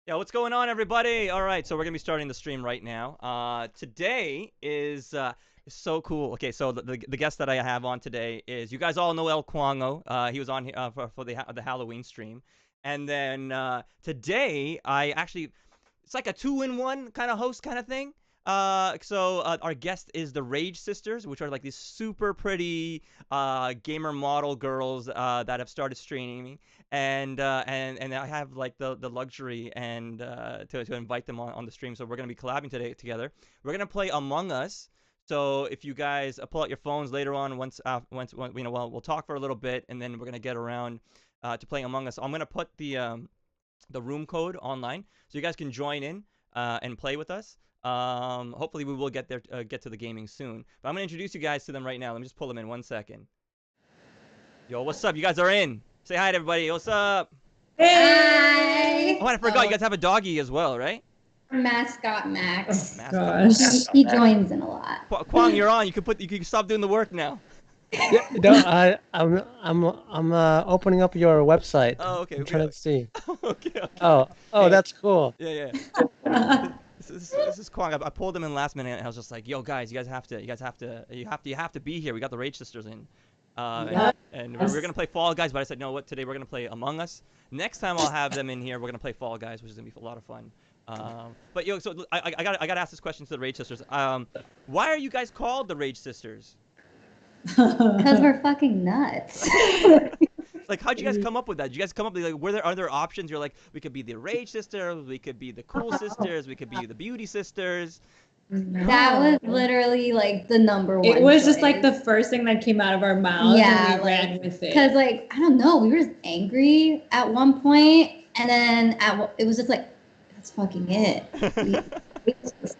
Yeah, what's going on, everybody? All right, so we're gonna be starting the stream right now. Today is so cool. Okay, so the guest that I have on today is you guys all know El Quango. He was on for the Halloween stream, and then today I actually it's like a two-in-one kind of host kind of thing. Our guest is the Rage Sisters, which are like these super pretty gamer model girls that have started streaming, and I have like the luxury and to invite them on the stream. So we're gonna be collabing today together. We're gonna play Among Us. So if you guys pull out your phones later on, once we'll talk for a little bit, and then we're gonna get around to playing Among Us. I'm gonna put the room code online, so you guys can join in and play with us. Hopefully we will get there, get to the gaming soon. But I'm gonna introduce you guys to them right now. Let me just pull them in 1 second. Yo, what's up? You guys are in. Say hi to everybody. What's up? Hey! Oh, and I forgot you guys have a doggy as well, right? Mascot Max. Oh, gosh. He joins in a lot. Kwang, you're on. You can stop doing the work now. Yeah, no, I'm opening up your website. Oh, okay. I'm trying to see. Okay. Oh, Hey. that's cool. Yeah. This is Kwang. I pulled him in last minute, and I was just like, "Yo, guys, you have to be here. We got the Rage Sisters in, and we're gonna play Fall Guys." But I said, "No, what? Today we're gonna play Among Us. Next time I'll have them in here. We're gonna play Fall Guys, which is gonna be a lot of fun." But yo, so I gotta ask this question to the Rage Sisters. Why are you guys called the Rage Sisters? Because we're fucking nuts. Like, how'd you guys come up with that? Did you guys come up with, like, were there other options? You're like, we could be the Rage Sisters, we could be the Cool Sisters, we could be the Beauty Sisters. That was literally like the number one. It was just choice. like the first thing that came out of our mouths, Yeah, and we like, ran with it. Because like I don't know, we were just angry at one point, and then it was just like that's fucking it.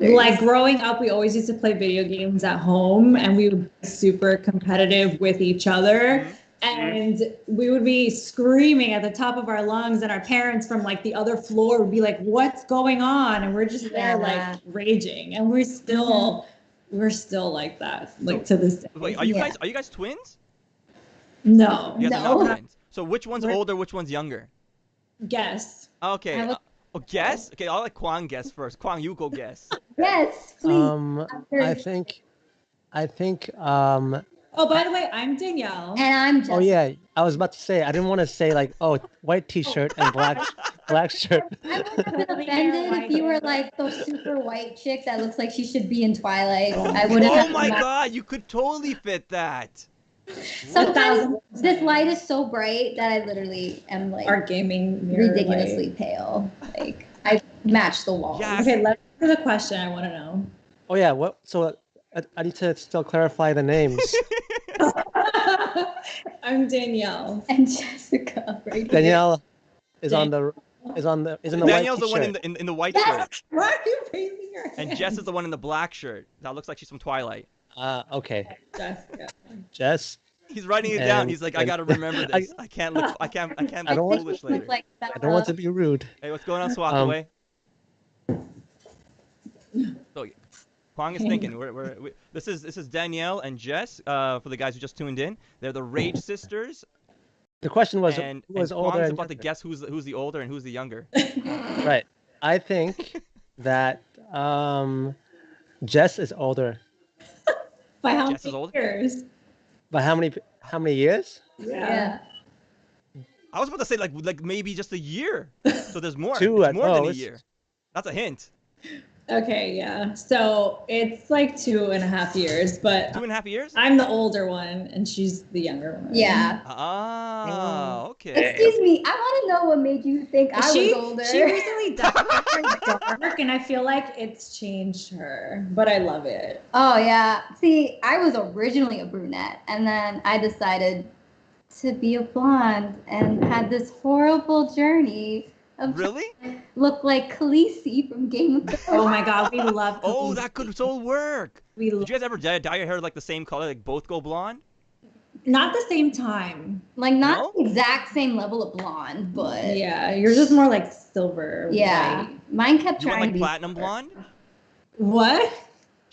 Like growing up, we always used to play video games at home, and we would be super competitive with each other. And we would be screaming at the top of our lungs, and our parents from like the other floor would be like, "What's going on?" And we're just there like raging, and we're still like that, like to this day. Wait, are you guys twins? No. You guys are No. not twins. So which one's older, which one's younger? Guess. Okay. Guess? Okay, I'll let Kwang guess first. Kwang, you go guess. Yes, please. I think Oh, by the way, I'm Danielle. And I'm just. oh yeah, I was about to say I didn't want to say like, oh, white t-shirt and black shirt. I would have been offended if you were like those super white chick that looks like she should be in Twilight. I would have. Oh my god, you could totally fit that. Sometimes this light is so bright that I literally am like Our gaming mirror ridiculously pale. Like I match the wall. Yeah. Okay, let's do the question. I want to know. Oh yeah, what? So I need to still clarify the names. I'm Danielle. And Jessica. Right here. Danielle is in the Danielle's white the one t-shirt. in the white shirt, Why are you raising your hand? and Jess is the one in the black shirt. That looks like she's from Twilight. Okay, Jessica. Jess. He's writing it down. And- He's like, I gotta remember this. I can't look I don't want- foolish later. Like I don't want to be rude. Hey, what's going on, Swap away? So, Kwang is thinking. This is Danielle and Jess. For the guys who just tuned in, they're the Rage Sisters. The question was And who was Kwang's older and about to younger? guess who's the older and who's the younger. Right. I think that Jess is older. By how Jess is many older? years? By how many years? yeah. I was about to say like maybe just a year. So there's more. Two It's at more than a most. year. That's a hint. Okay, yeah. So it's like 2.5 years, but 2.5 years? I'm the older one and she's the younger one. Yeah. Ah, okay. Excuse me. I want to know what made you think I She was older. she recently dyed her hair dark, and I feel like it's changed her, but I love it. Oh yeah. See, I was originally a brunette, and then I decided to be a blonde, and had this horrible journey of Really? look like Khaleesi from Game of Thrones. Oh my god, we love. Oh, Khaleesi. that could so work. We Did you guys ever dye your hair like the same color, like both go blonde? not the same time. Like not No? the exact same level of blonde, but Yeah, yours is more like silver. yeah. white. Mine kept You went trying like to be platinum silver. blonde? What?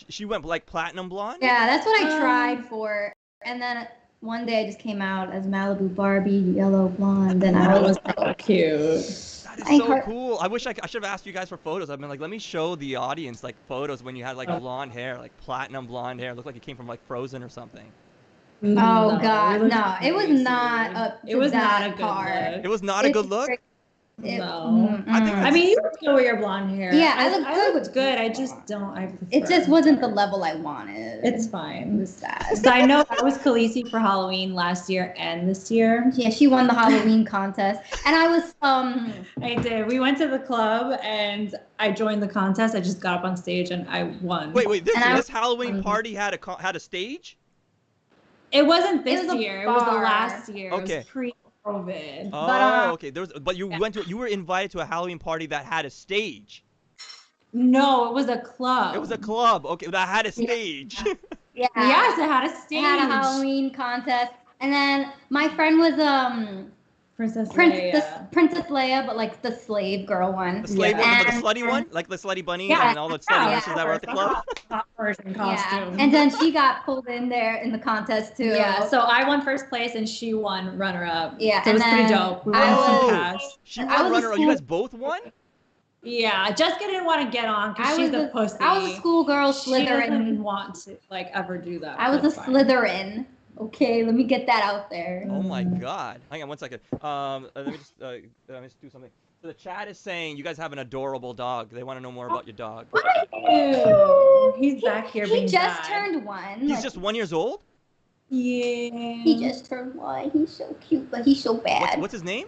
She went like platinum blonde? Yeah, that's what I tried for, and then one day I just came out as Malibu Barbie, yellow blonde, and I That was was so cute. That is I so heard- cool. I wish I should have asked you guys for photos. I've been like, let me show the audience like photos when you had like blonde hair, like platinum blonde hair. It looked like you came from like Frozen or something. Oh No, God, we looked no! It was crazy. not up to It was not that a good part. It look. was not a good look. No. I think I mean, you look good with your blonde hair. Yeah, I look I good looked with good. I blonde. just don't. I prefer It just wasn't the dark. level I wanted. It's It fine. was sad. So I know I was Khaleesi for Halloween last year and this year. Yeah, she won the Halloween contest, and I was I did. We went to the club and I joined the contest. I just got up on stage and I won. Wait, this And I this Halloween was- party had a stage? It wasn't It this was a year. It was the bar. last year. It Okay. was pre-COVID. Oh, okay. But you went to you were invited to a Halloween party that had a stage. No, it was a club. It was a club. Okay, that had a stage. yeah. Yes, it had a It stage. had a Halloween contest, and then my friend was Princess Princess Leia. Princess Leia, but like the slave girl one. The slave Yeah. one, but the And- slutty one, like the slutty bunnies Yeah, and all the slutty yeah, nurses that were at the club. Hot person Yeah, costume. and then she got pulled in there in the contest too. Yeah, so I won first place and she won runner up. Yeah, so it was and pretty then dope. We I won some was- cash. She I won was a runner. You school- guys both won. Yeah, Jessica didn't want to get on I because she's was a pussy. I was a schoolgirl She doesn't Slytherin. want to like ever do that. I was a That's fine. Slytherin. Okay, let me get that out there. Oh my God. Hang on one second. Let me just do something. So the chat is saying you guys have an adorable dog. They want to know more about your dog. Ew. He's back here He being just bad. turned one. He's like, just 1 year old. Yeah. He just turned one. He's so cute, but he's so bad. What's his name?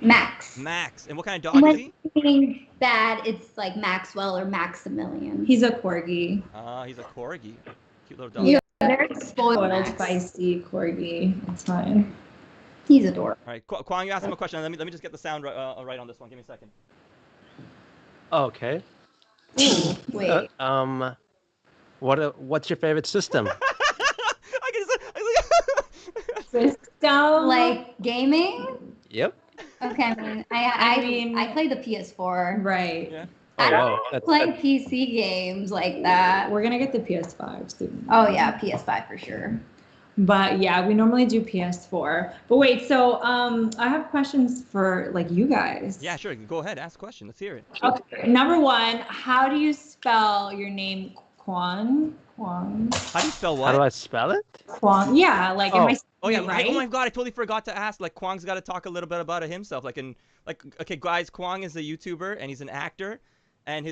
Max. Max. And what kind of And dog is when he? being bad, it's like Maxwell or Maximilian. He's a corgi. He's a corgi. Cute little dog. Yeah, very spoiled. Spoiled, Max. feisty corgi. It's fine. He's adorable. All right, Kwang, you asked him a question. Let me just get the sound right on this one. Give me a second. Okay. Wait. What's your favorite system? System. Like gaming? Yep. Okay, I mean, I mean- I play the PS4. Right. Yeah. Oh, I wow. don't play PC games like that. We're gonna get the PS5 soon. Oh yeah, PS5 for sure. But yeah, we normally do PS4. But wait, so I have questions for like you guys. Yeah, sure. Go ahead. Ask a question. Let's hear it. Okay. Number one, how do you spell your name? Kwon? Kwon? How do you spell How do what? I spell it? Kwon? Yeah, like am I saying Oh yeah. it right? Oh my God, I totally forgot to ask. Like Kwang's got to talk a little bit about it himself. Okay, guys, Kwang is a YouTuber and he's an actor, and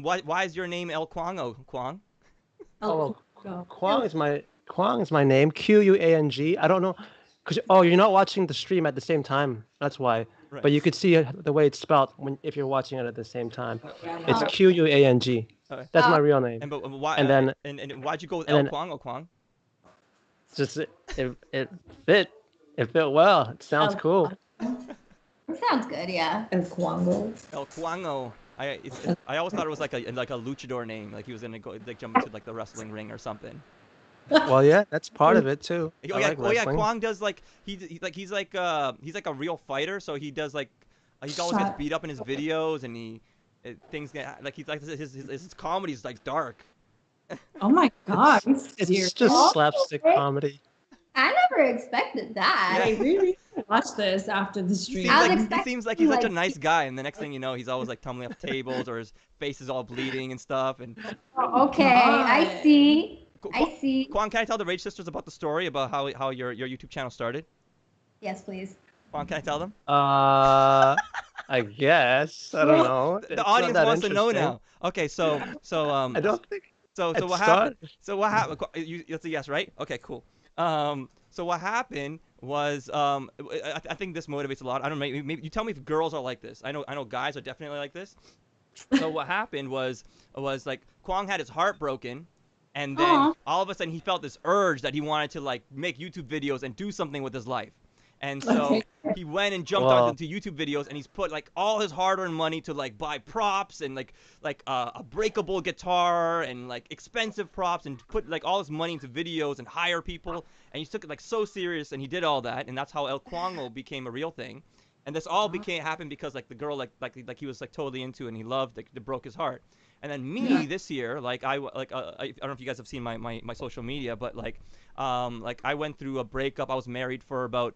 why is your name El Kwango, Kwang? Oh, Kwang is my name. Quang. I don't know, you're not watching the stream at the same time. That's why. Right. But you could see the way it's spelled if you're watching it at the same time. yeah, It's no. Quang. Okay. That's my Oh. real name. And but why? And then- and why'd you go with and El then- Kwang, Kwang? Just it fit. It fit well. It sounds Oh. cool. It sounds good, yeah. El Kwango. El Kwango. I always thought it was like a luchador name, like he was gonna go like jump into like the wrestling ring or something. Well, yeah, that's part of it too. Oh I yeah, like oh yeah. wrestling. Kwang does like he's like a real fighter, so he does like he always gets Shut- beat up in his videos, and things get like he's like his comedy is like dark. Oh my god. It's serious? just slapstick comedy. I never expected that. I really watch this after the stream. Seems I was like, he expecting, seems like he's such a like- nice guy, and the next thing you know, he's always like tumbling off tables, or his face is all bleeding and stuff. And Okay, I God. see. Qu- I see. Kwang, can I tell the Rage Sisters about the story about how your YouTube channel started? Yes, please. Kwang, can I tell them? I guess. I don't know. It's The not audience that wants to know interesting. now. Okay, so I don't think. So it what started- happened? So what happened? It's a yes, right? Okay, cool. So what happened was I think this motivates a lot. I don't know. Maybe you tell me if girls are like this. I know guys are definitely like this. So what happened was like Kwang had his heart broken, and then Aw. all of a sudden he felt this urge that he wanted to like make YouTube videos and do something with his life. And so Okay. he went and jumped Wow. onto YouTube videos, and he's put like all his hard-earned money to like buy props and like a breakable guitar and like expensive props, and put like all his money into videos and hire people. And he took it like so serious, and he did all that, and that's how El Kwango became a real thing. And this all happened because like the girl like he was like totally into and he loved, like, it broke his heart. And then me this year, like I don't know if you guys have seen my social media, but like I went through a breakup. I was married for about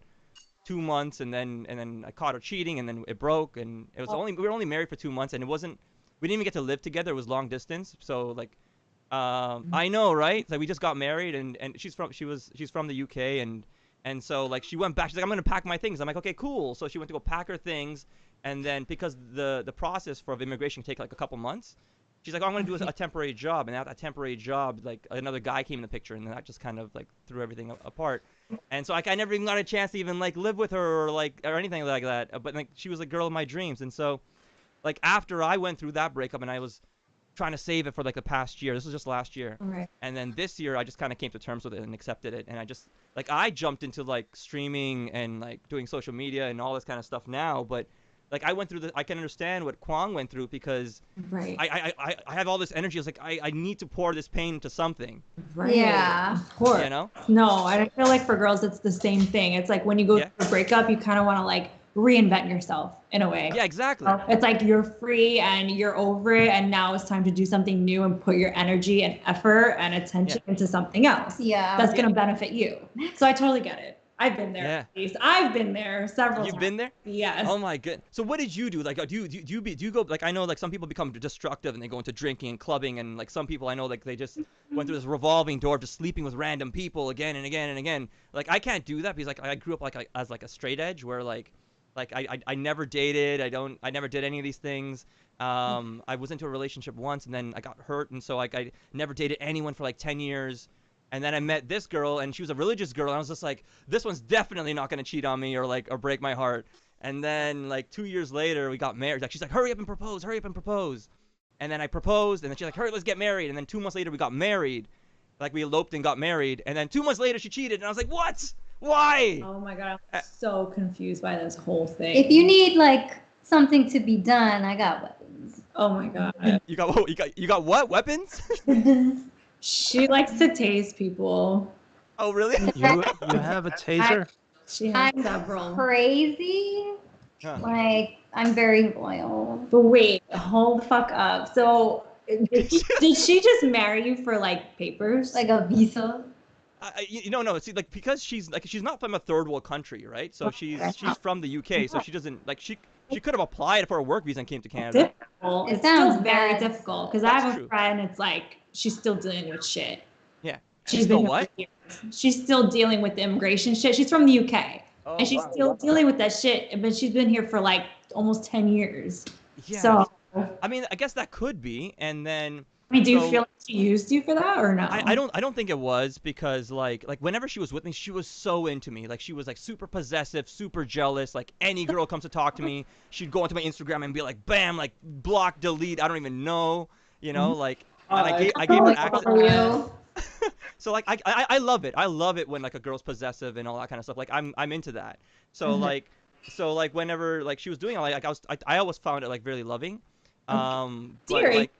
2 months, and then I caught her cheating, and then it broke, and it was only we were only married for 2 months, and it wasn't we didn't even get to live together. It was long distance, so like I know, right? Like we just got married, and she's from the UK, and so like she went back. She's like, I'm gonna pack my things. I'm like, okay, cool. So she went to go pack her things, and then because the process for immigration can take like a couple months, she's like, oh, I'm gonna do a temporary job, and at that temporary job, like another guy came in the picture, and that just kind of like threw everything apart. And so like I never even got a chance to even like live with her or anything like that. But like she was the girl of my dreams, and so like after I went through that breakup, and I was trying to save it for like the past year. This was just last year. Right. And then this year I just kind of came to terms with it and accepted it. And I just like I jumped into like streaming and like doing social media and all this kind of stuff now. But like I went through I can understand what Kwang went through because Right. I have all this energy. I was like I need to pour this pain into something. Right. Yeah. Of course. You know? No, I feel like for girls it's the same thing. It's like when you go Yeah. through a breakup, you kind of want to like reinvent yourself in a way. Yeah, exactly. It's like you're free and you're over it, and now it's time to do something new and put your energy and effort and attention into something else Yeah. that's going to benefit you. So I totally get it. I've been there. Yeah. At least. I've been there several You've times. been there? Yes. Oh my good. So what did you do? Like, do you go like I know like some people become destructive and they go into drinking and clubbing, and like some people I know like they just went through this revolving door of just sleeping with random people again and again and again. Like I can't do that because like I grew up like as like a straight edge where like I never dated. I never did any of these things. I was into a relationship once and then I got hurt, and so like I never dated anyone for like 10 years. And then I met this girl, and she was a religious girl, and I was just like, this one's definitely not gonna cheat on me or break my heart. And then like 2 years later, we got married. Like she's like, hurry up and propose, hurry up and propose. And then I proposed, and then she's like, hurry, let's get married. And then 2 months later, we got married. Like we eloped and got married. And then 2 months later, she cheated, and I was like, what? Why? Oh my God, I'm so confused by this whole thing. If you need like something to be done, I got weapons. Oh my God. You got what? Weapons? She likes to tase people. Oh really? You have a taser? She has I'm several. crazy. Huh. Like I'm very loyal. But wait, hold the fuck up. So did she just marry you for like papers? Like a visa. No. See, like because she's not from a third world country, right? So she's from the UK, so she doesn't like she could have applied for a work visa and came to Canada. difficult. It It's still sounds very bad. difficult because I That's have a true. friend. It's like she's still dealing with shit. Yeah. She's still been here what? for years. She's still dealing with the immigration shit. She's from the UK, Oh, and she's wow. still dealing with that shit. But she's been here for like almost 10 years. Yeah. So, I mean, I guess that could be, and then I mean, do you So- feel like she used you for that or no? I don't think it was because like whenever she was with me, she was so into me. Like she was like super possessive, super jealous. Like any girl comes to talk to me, she'd go onto my Instagram and be like, bam, like block, delete. I don't even know, like. And I gave her access. for you. So like I love it. I love it when like a girl's possessive and all that kind of stuff. Like I'm into that. So like whenever like she was doing it, like I always found it like really loving. But Dear, like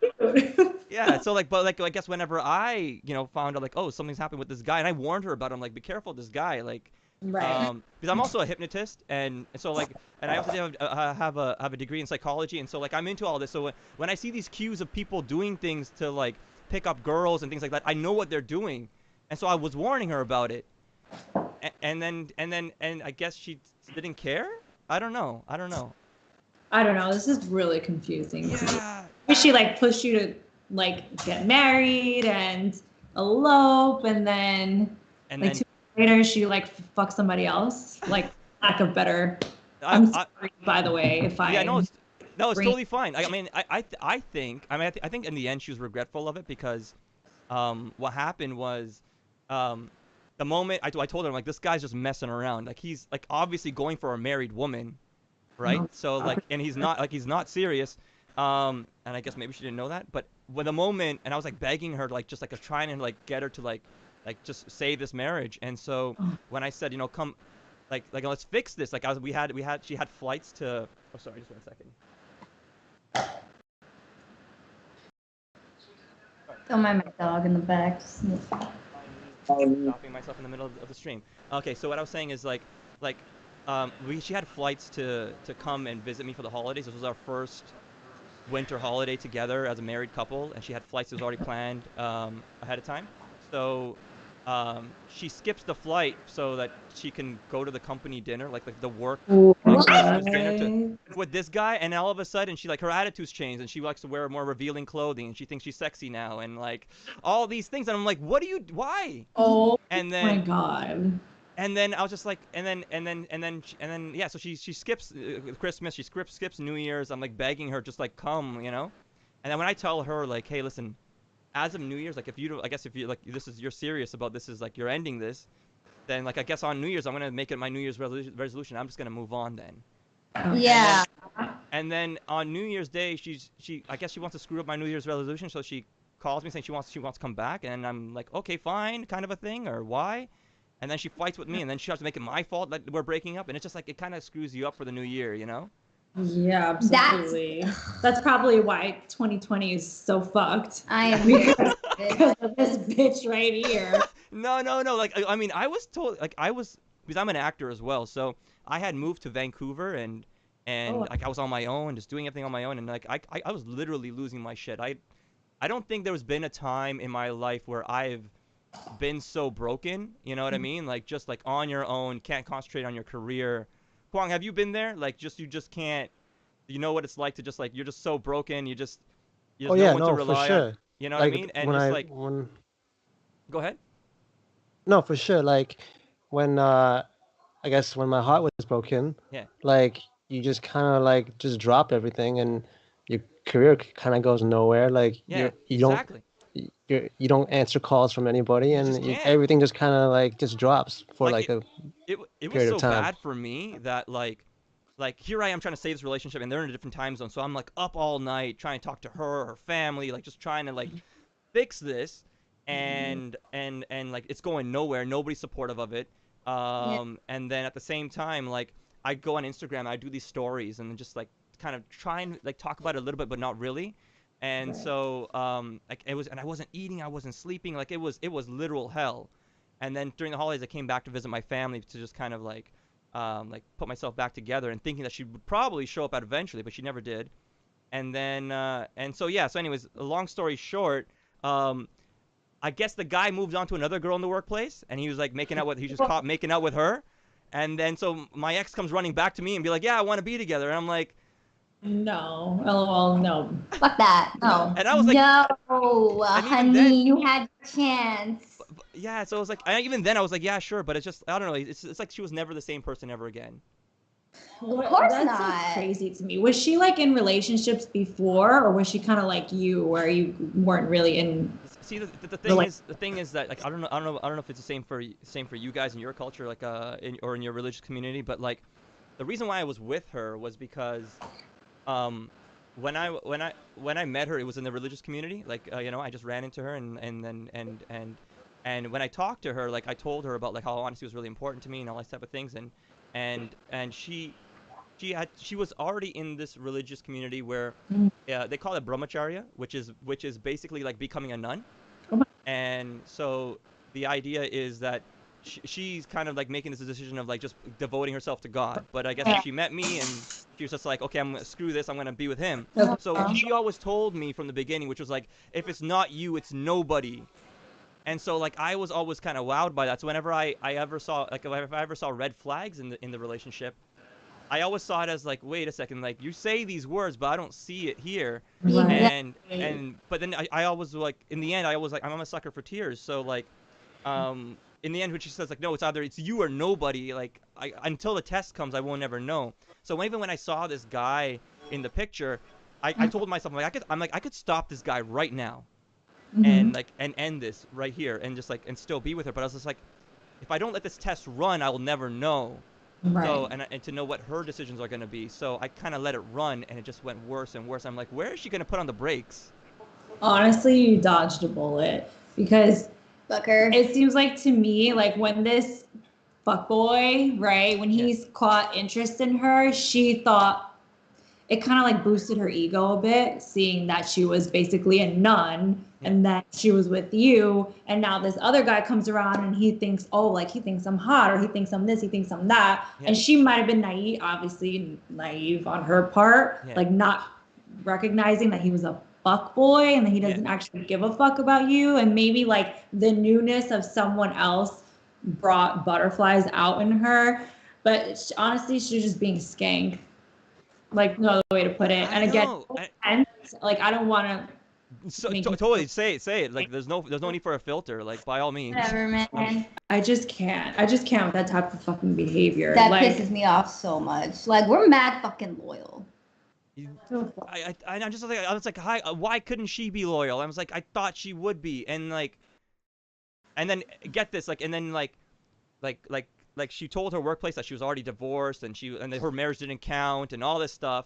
yeah, so like but like I guess whenever I found out like, oh, something's happened with this guy, and I warned her about him, like be careful of this guy, like right. because I'm also a hypnotist, and so like, and I also have a degree in psychology, and so like I'm into all this. So when I see these cues of people doing things to like pick up girls and things like that, I know what they're doing, and so I was warning her about it, and I guess she didn't care. I don't know. I don't know. This is really confusing. Yeah. Maybe she like pushed you to like get married and elope, and then And like then 2 years later she like fuck somebody else. Like lack of better. I, I'm I, sorry, by the way, if I. yeah, no, it's Great. totally fine. I mean, I think in the end she was regretful of it because, what happened was, the moment I told her, I'm like, this guy's just messing around. Like he's like obviously going for a married woman, right? No. So like, and he's not serious. And I guess maybe she didn't know that. But when the moment, and I was like begging her, like just like trying to like get her to like just save this marriage. And so when I said, come, like let's fix this. Like she had flights to. Oh, sorry, just 1 second. Don't mind my dog in the back. Just Stopping myself in the middle of the stream. Okay, so what I was saying is she had flights to come and visit me for the holidays. This was our first winter holiday together as a married couple, and she had flights that was already planned ahead of time. So she skips the flight so that she can go to the company dinner, like the work What? Christmas dinner with this guy, and all of a sudden she like her attitude's changed and she likes to wear more revealing clothing and she thinks she's sexy now and like all these things, and I'm like, what do you, why? Oh And my then God. and then I was just like, yeah, so she skips Christmas, she skips New Year's. I'm like begging her, just like come, you know. And then when I tell her like, hey, listen, as of New Year's, like if you don't, I guess if you like this is you're serious about this, is like you're ending this, then like I guess on New Year's I'm gonna make it my New Year's resolution. I'm just gonna move on then. Yeah. And then on New Year's Day, she I guess she wants to screw up my New Year's resolution, so she calls me saying she wants to come back, and I'm like, okay, fine, kind of a thing, or why? And then she fights with me, and then she starts to make it my fault that we're breaking up, and it's just like it kind of screws you up for the new year, you know? Yeah, absolutely. That's probably why 2020 is so fucked. I am. Because of this bitch right here. No. Like I mean, I was told like I was, because I'm an actor as well, so I had moved to Vancouver and Oh. like I was on my own, just doing everything on my own, and like I was literally losing my shit. I don't think there's been a time in my life where I've been so broken, you know what I mean? Like just like on your own, can't concentrate on your career. Kwang, have you been there? Like you just can't, you know what it's like to just like you're just so broken, you just Oh there's no yeah, one to no, for rely on. sure. You know what I Like mean? And when just I like when go ahead. no, for sure. Like when I guess when my heart was broken, Yeah. like you just kind of like just drop everything and your career kind of goes nowhere. Like Yeah, you don't exactly. you don't answer calls from anybody, You just and can't. everything just kind of like just drops for Like like a it was period of so time. bad for me that like here I am trying to save this relationship and they're in a different time zone. So I'm like up all night trying to talk to her family, like just trying to like fix this, and like it's going nowhere. Nobody's supportive of it. Yeah. And then at the same time, like I go on Instagram, I do these stories and just like kind of try and like talk about it a little bit, but not really. And Right. so like it was, and I wasn't eating, I wasn't sleeping, like it was literal hell. And then during the holidays, I came back to visit my family to just kind of like put myself back together and thinking that she would probably show up at eventually, but she never did. And then and so yeah, so anyways, long story short, um, I guess the guy moved on to another girl in the workplace, and he was like making out with, he just caught making out with her. And then so my ex comes running back to me and be like, yeah, I want to be together. And I'm like, No. LOL, no. Fuck that. No. and I was like, No, and even then, honey, you had your chance. yeah. So I was like, even then I was like, yeah, sure, but it's just I don't know. It's like she was never the same person ever again. Of course That's not. so crazy to me. Was she like in relationships before, or was she kind of like you, where you weren't really in? See, the Relate- thing is that like I don't know if it's the same for you guys in your culture, like or in your religious community, but like the reason why I was with her was because um when I met her, it was in the religious community, like you know, I just ran into her, and when I talked to her, like I told her about like how honesty was really important to me and all that type of things, and she was already in this religious community where Mm. they call it brahmacharya, which is basically like becoming a nun. Oh my- And so the idea is that she's kind of like making this decision of like just devoting herself to God. But I guess she met me and she was just like, okay, I'm gonna screw this. I'm gonna be with him. So she always told me from the beginning, which was like, if it's not you, it's nobody. And so like I was always kind of wowed by that. So whenever I ever saw like if I ever saw red flags in the relationship, I always saw it as like, wait a second, like you say these words, but I don't see it here. Right. And but then I always like in the end I always like I'm a sucker for tears. So like in the end when she says like no, it's you or nobody, like until the test comes I won't ever know. So even when I saw this guy in the picture, I told myself like I could stop this guy right now and like and end this right here and just like and still be with her. But I was just like, if I don't let this test run, I will never know. Right. So and to know what her decisions are going to be. So I kind of let it run, and it just went worse and worse. I'm like, where is she going to put on the brakes? Honestly, you dodged a bullet because Fucker. it seems like to me, like when this fuckboy, right, when he's caught interest in her, she thought it kind of like boosted her ego a bit, seeing that she was basically a nun and that she was with you. And now this other guy comes around and he thinks, oh, like he thinks I'm hot or he thinks I'm this, he thinks I'm that. Yeah. And she might have been naive, obviously naive on her part, Yeah. like not recognizing that he was a fuck boy and that he doesn't actually give a fuck about you, and maybe like the newness of someone else brought butterflies out in her, but honestly she's just being skank, like no other way to put it. And again, like I don't want to totally say it. Like there's no need for a filter. Like by all means. Whatever, man. I just can't with that type of fucking behavior. That like, pisses me off so much. Like we're mad fucking loyal. I'm just like, I was like, hi, why couldn't she be loyal? I was like, I thought she would be, and then get this, like, and then like she told her workplace that she was already divorced, and that her marriage didn't count, and all this stuff.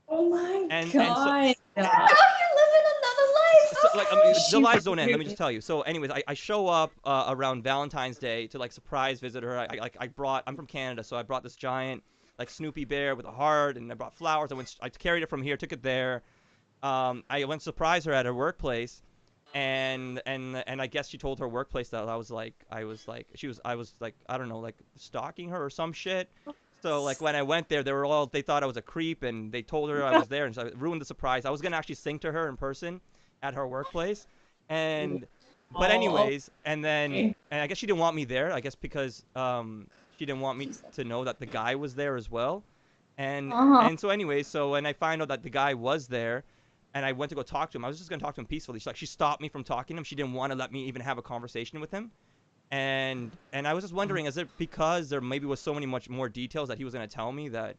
Oh my god! And so, now you're living another life. So, like, I mean, the lies don't end. Let me just tell you. So, anyways, I show up around Valentine's Day to like surprise visit her. I'm from Canada, so I brought this giant like Snoopy bear with a heart, and I brought flowers. I carried it from here, took it there. I went to surprise her at her workplace, and I guess she told her workplace that I was like I was like I don't know, like stalking her or some shit. So like when I went there, they thought I was a creep, and they told her I was there, and so it ruined the surprise. I was gonna actually sing to her in person at her workplace, but anyways, and I guess she didn't want me there. I guess because she didn't want me to know that the guy was there as well, and so anyways, so when I find out that the guy was there, and I went to go talk to him, I was just gonna talk to him peacefully. She stopped me from talking to him. She didn't want to let me even have a conversation with him. And I was just wondering, is it because there maybe was so many much more details that he was gonna tell me that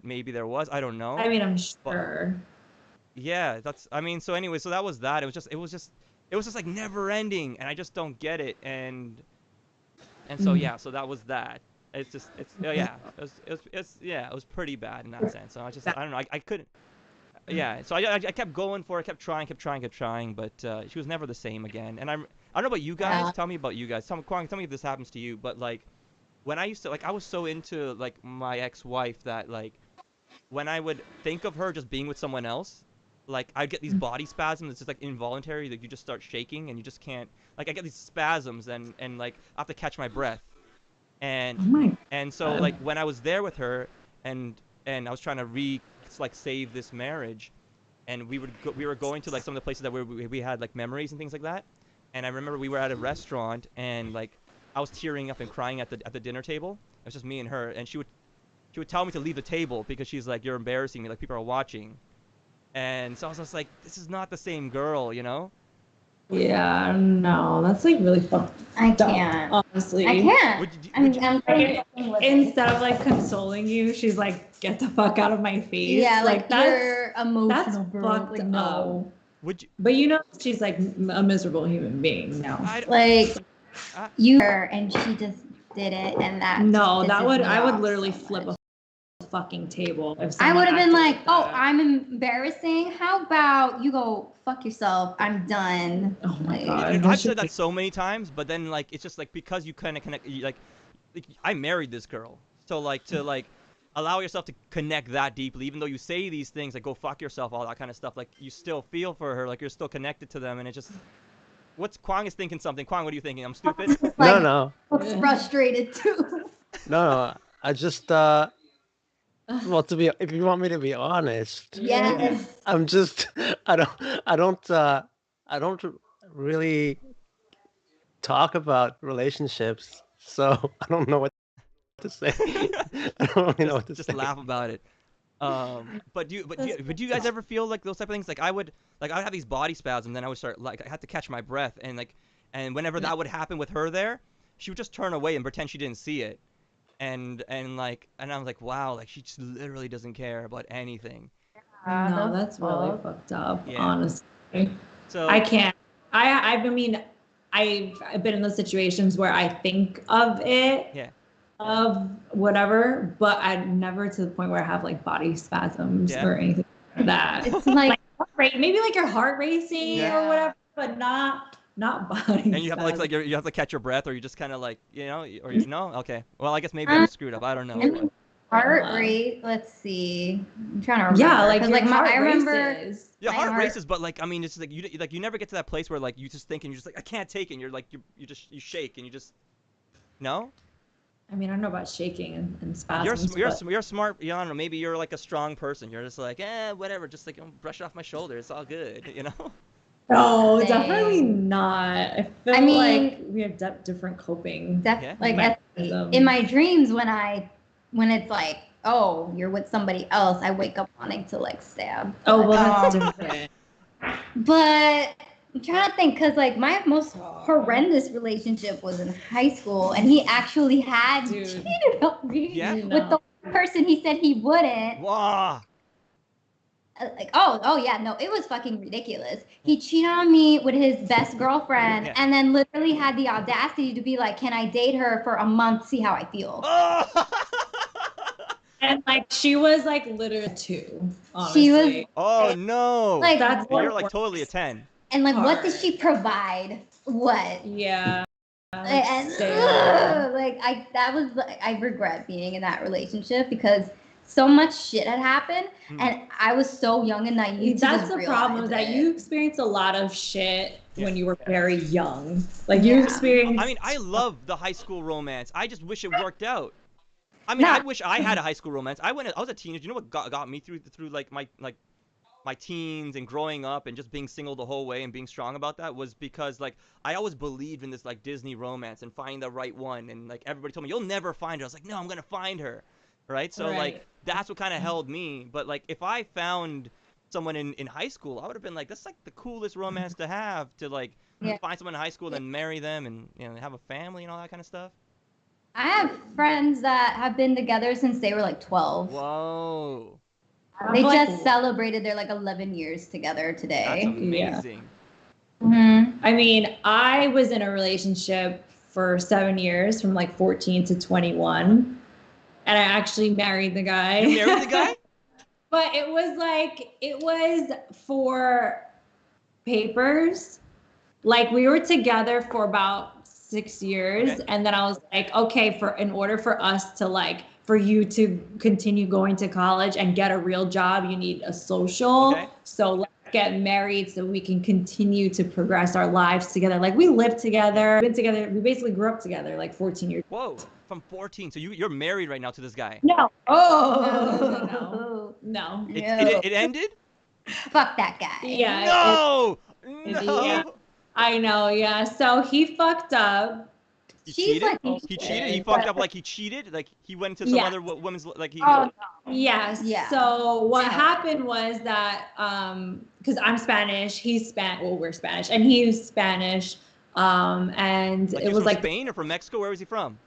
maybe there was? I don't know. I mean, I'm sure. But, yeah, I mean, so anyway, so that was that. It was just like never ending, and I just don't get it. And so yeah, so that was that. It was pretty bad in that sense. So I don't know. I couldn't. Yeah, so I kept going for it, kept trying, but she was never the same again. And I don't know about you guys. Yeah. Tell me about you guys. Kwang, tell me if this happens to you. But like, when I used to, like, I was so into like my ex-wife that like, when I would think of her just being with someone else, like I'd get these body spasms. It's just like involuntary. Like you just start shaking and you just can't. Like I get these spasms and like I have to catch my breath. And so like when I was there with her and I was trying to save this marriage, and we were going to like some of the places that we had like memories and things like that. And I remember we were at a restaurant, and like I was tearing up and crying at the dinner table. It was just me and her, and she would tell me to leave the table because she's like, you're embarrassing me, like people are watching. And so I was just like, this is not the same girl, you know? Yeah, no, that's like really fucked I up, can't. honestly. I can't. Instead of like consoling you, she's like, "Get the fuck out of my face." Yeah, like you're that's emotional, bro. fucked Like, up. no. Would you? But you know, she's like a miserable human being now. Like you were, and she just did it, and that. No, just pisses me I would off literally so flip much. a fucking table if I someone would have been acted like, "Oh, that. I'm embarrassing. How about you go fuck yourself? I'm done." Oh my Like, god. And I've said that so many times, but then like it's just like because you kind of connect, like I married this girl, so like to like allow yourself to connect that deeply, even though you say these things like go fuck yourself, all that kind of stuff, like you still feel for her, like you're still connected to them, and it just. Kwang is thinking something. Kwang, what are you thinking? I'm stupid. like, No. looks frustrated too. No. I just well, if you want me to be honest, Yes. I'm just I don't really talk about relationships, so I don't know what to say. I don't really know what to just say. laugh about it. But do you guys ever feel like those type of things? Like I would have these body spasms, and then I would start like I had to catch my breath, and whenever that would happen with her there, she would just turn away and pretend she didn't see it, and I was like, wow, like she just literally doesn't care about anything. No, that's really fucked up, Yeah. honestly. So I can't. I mean, I've been in those situations where I think of it. Yeah. Of whatever, but I'm never to the point where I have like body spasms Yeah. or anything like that. It's like Maybe like your heart racing Yeah. or whatever, but not body. And you have to like you have to catch your breath, or you just kind of like or you know. Okay. Well, I guess maybe I'm screwed up. I don't know. But. heart rate. Let's see. I'm trying to remember. Yeah, like 'Cause, your heart I remember. races. Yeah, My heart heart- races, but like I mean, it's like you never get to that place where like you just think and you're just like I can't take it. And you're like you shake and you just no. I mean, I don't know about shaking and You're spasms. sm- you're But sm- you're smart. I don't know. Maybe you're like a strong person. You're just like, whatever. Just like brush it off my shoulder. It's all good. You know. no, Same. definitely not. I feel I mean, like we have different coping. Yeah. Like mechanisms. in my dreams when it's like, oh, you're with somebody else, I wake up wanting to like stab. Oh, well, But, that's different. but I'm trying to think because like my most horrendous relationship was in high school, and he actually had Dude. cheated on me Yeah? with the person he said he wouldn't. Wow. Like, oh yeah, no, it was fucking ridiculous. He cheated on me with his best girlfriend, Yeah. and then literally had the audacity to be like, "Can I date her for a month, see how I feel?" Oh. And like she was like literally 2. Honestly. She was Oh no. like, That's You're what like totally a 10. and like, what did hard. she provide? What? Yeah. And Same. like I regret being in that relationship because so much shit had happened, and I was so young and naive. That's the problem, is that you experienced a lot of shit when you were very young. Like you Yeah. experienced. I mean, I love the high school romance. I just wish it worked out. I mean, I wish I had a high school romance. I was a teenager. You know what got me through like my teens and growing up and just being single the whole way and being strong about that was because like I always believed in this like Disney romance and finding the right one, and like everybody told me you'll never find her. I was like, no, I'm gonna find her, right? So like Right. that's what kind of held me. But like if I found someone in high school, I would have been like, that's like the coolest romance to have, to like Yeah. find someone in high school, then marry them, and have a family and all that kind of stuff. I have friends that have been together since they were like 12. Whoa, They I'm like, just celebrated their like 11 years together that's today. amazing. Mhm. I mean, I was in a relationship for 7 years, from like 14 to 21, and I actually married the guy. You married the guy? But it was for papers. Like we were together for about 6 years, Okay. and then I was like, okay, in order for us to like, for you to continue going to college and get a real job, you need a social. Okay. So let's get married so we can continue to progress our lives together. Like we lived together, been together, we basically grew up together like 14 years. Whoa, from 14. So you're married right now to this guy. No. Oh. No. It ended? Fuck that guy. Yeah. No. it- No. yeah. I know, yeah. So he fucked up. He She's cheated? like, He cheated? He fucked up like he cheated? Like he went into some Yeah. other woman's, like he... oh, Yes. Yeah. So what Yeah. happened was that because I'm Spanish, we're Spanish, and he's Spanish. And Like it he's was from like, Spain or from Mexico? Where was he from?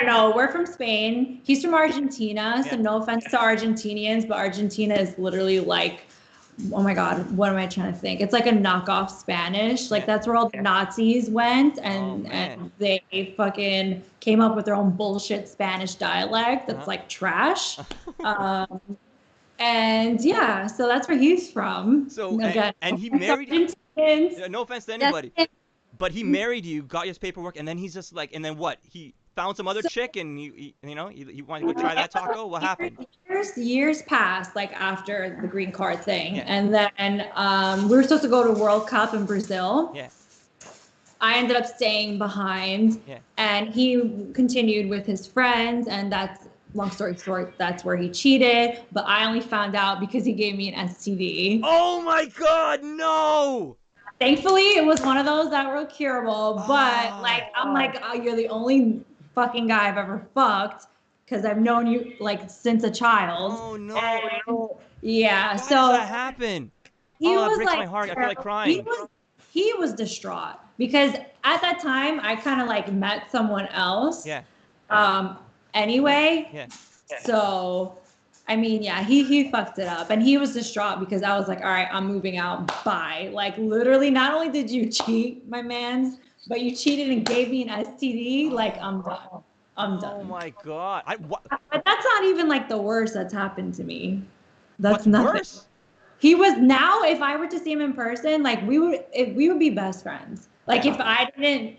no, we're from Spain. He's from Argentina. So Yeah. no offense to Argentinians, but Argentina is literally like, oh my God, what am I trying to think? It's like a knockoff Spanish. Like Yeah. that's where all the Nazis went, and man. they fucking came up with their own bullshit Spanish dialect that's Uh-huh. like trash. um, and yeah, so that's where he's from. So, Again, and he no married... offense to Argentinians. No offense to that's anybody. it. But he married you, got his paperwork, and then he's just like... And then what? He found some other chick, and he wanted to go try that taco? What happened? Years passed, like after the green card thing, Yeah. and then we were supposed to go to World Cup in Brazil. Yeah. I ended up staying behind, Yeah. and he continued with his friends, and that's long story short. That's where he cheated, but I only found out because he gave me an STD. Oh my God, no! Thankfully, it was one of those that were curable, but Oh. like I'm like, oh, you're the only fucking guy I've ever fucked because I've known you like since a child. Oh no! And, yeah, Why does so that happen? he Oh, that was breaks like, my heart. I feel like crying. He was distraught because at that time I kind of like met someone else. Yeah. Anyway. Yeah. So, I mean, yeah, he fucked it up, and he was distraught because I was like, all right, I'm moving out. Bye. Like literally, not only did you cheat, my man, but you cheated and gave me an STD. Like I'm done. I'm done. Oh my God! But that's not even like the worst that's happened to me. That's What's nothing. worse? He was now. If I were to see him in person, like we would be best friends. Like if I didn't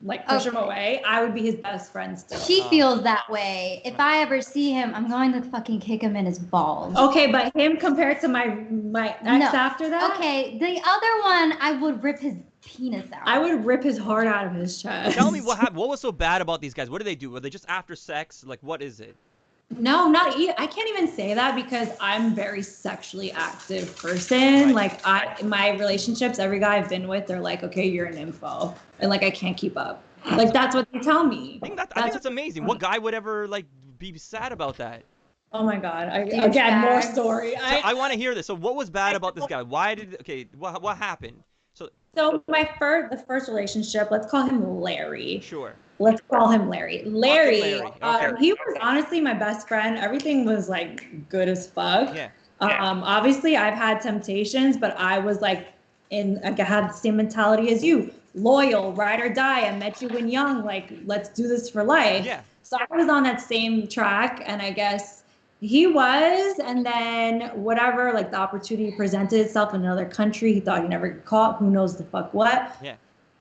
like push him away, I would be his best friend still. She feels that way. If I ever see him, I'm going to fucking kick him in his balls. Okay, but him compared to my ex after that? Okay, the other one, I would rip his penis out. I would rip his heart out of his chest. Tell me what happened. What was so bad about these guys? What do they do? Were they just after sex? Like, what is it? No, I can't even say that because I'm a very sexually active person. Right. Like my relationships, every guy I've been with, they're like, okay, you're an info. And like, I can't keep up. Like, that's what they tell me. I think that's amazing. What guy would ever like be sad about that? Oh my God. Again, more story. So I want to hear this. So what was bad about this guy? What happened? So the first relationship, let's call him Larry. Sure. Let's call him Larry. Larry, Okay. He was honestly my best friend. Everything was like good as fuck. Yeah. Obviously I've had temptations, but I was like I had the same mentality as you. Loyal, ride or die. I met you when young. Like, let's do this for life. Yeah. So I was on that same track, and I guess he was, and then whatever, like the opportunity presented itself in another country. He thought he never get caught. Who knows the fuck what? Yeah.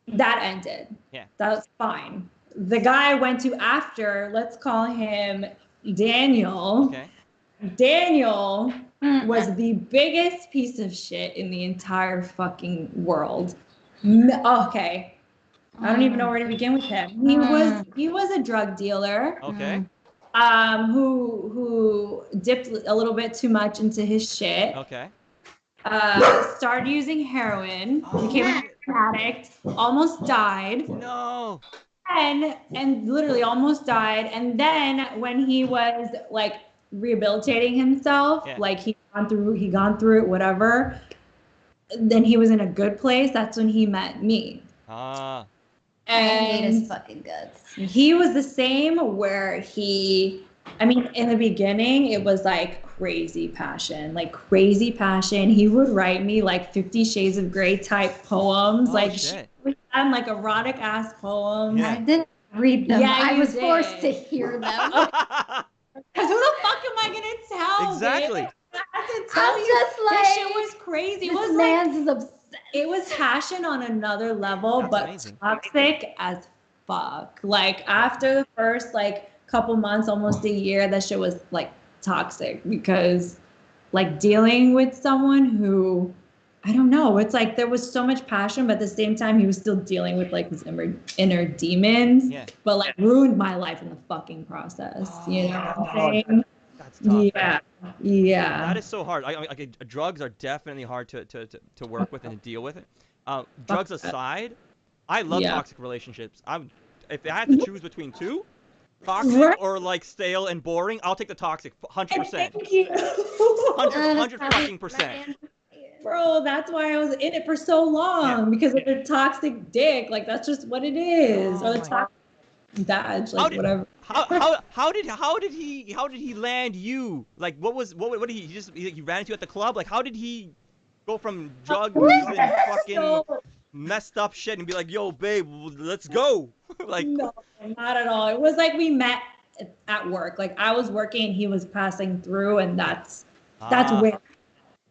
That ended. Yeah. That was fine. The guy I went to after, let's call him Daniel. Okay. Daniel was the biggest piece of shit in the entire fucking world. Okay. I don't even know where to begin with him. He was a drug dealer. Okay. Who dipped a little bit too much into his shit. Okay. Started using heroin, became an addict, almost died. No. And literally almost died. And then when he was like rehabilitating himself, like he gone through it, whatever. Then he was in a good place. That's when he met me. Ah. And I hate his fucking guts. He was the same where in the beginning, it was like crazy passion. He would write me like 50 Shades of Grey type pomes. Shit. And like erotic ass poems. Yeah. I didn't read them. Yeah, I you was did. forced to hear them. Because who the fuck am I gonna tell? Exactly. Babe? I have to tell I'm you, just this like, shit was crazy. It this was man's is obsessed. it was passion on another level, That's but amazing. toxic as fuck. Like after the first like couple months, almost a year, that shit was like toxic because like dealing with someone who, I don't know, it's like there was so much passion, but at the same time he was still dealing with like his inner demons, but like ruined my life in the fucking process. You know what I'm saying? That's tough. Yeah. That is so hard. Drugs are definitely hard to work with and to deal with it. Drugs aside, I love toxic relationships. If I had to choose between two, toxic or like stale and boring, I'll take the toxic 100%. Thank you. 100 fucking percent. Bro, that's why I was in it for so long, because of the toxic dick. Like that's just what it is. Or the toxic dad, like whatever. How did he land you? Like what did he ran into you at the club? Like how did he go from drugs and fucking messed up shit and be like, yo babe, let's go? Like no, not at all. It was like we met at work. Like I was working and he was passing through, and that's where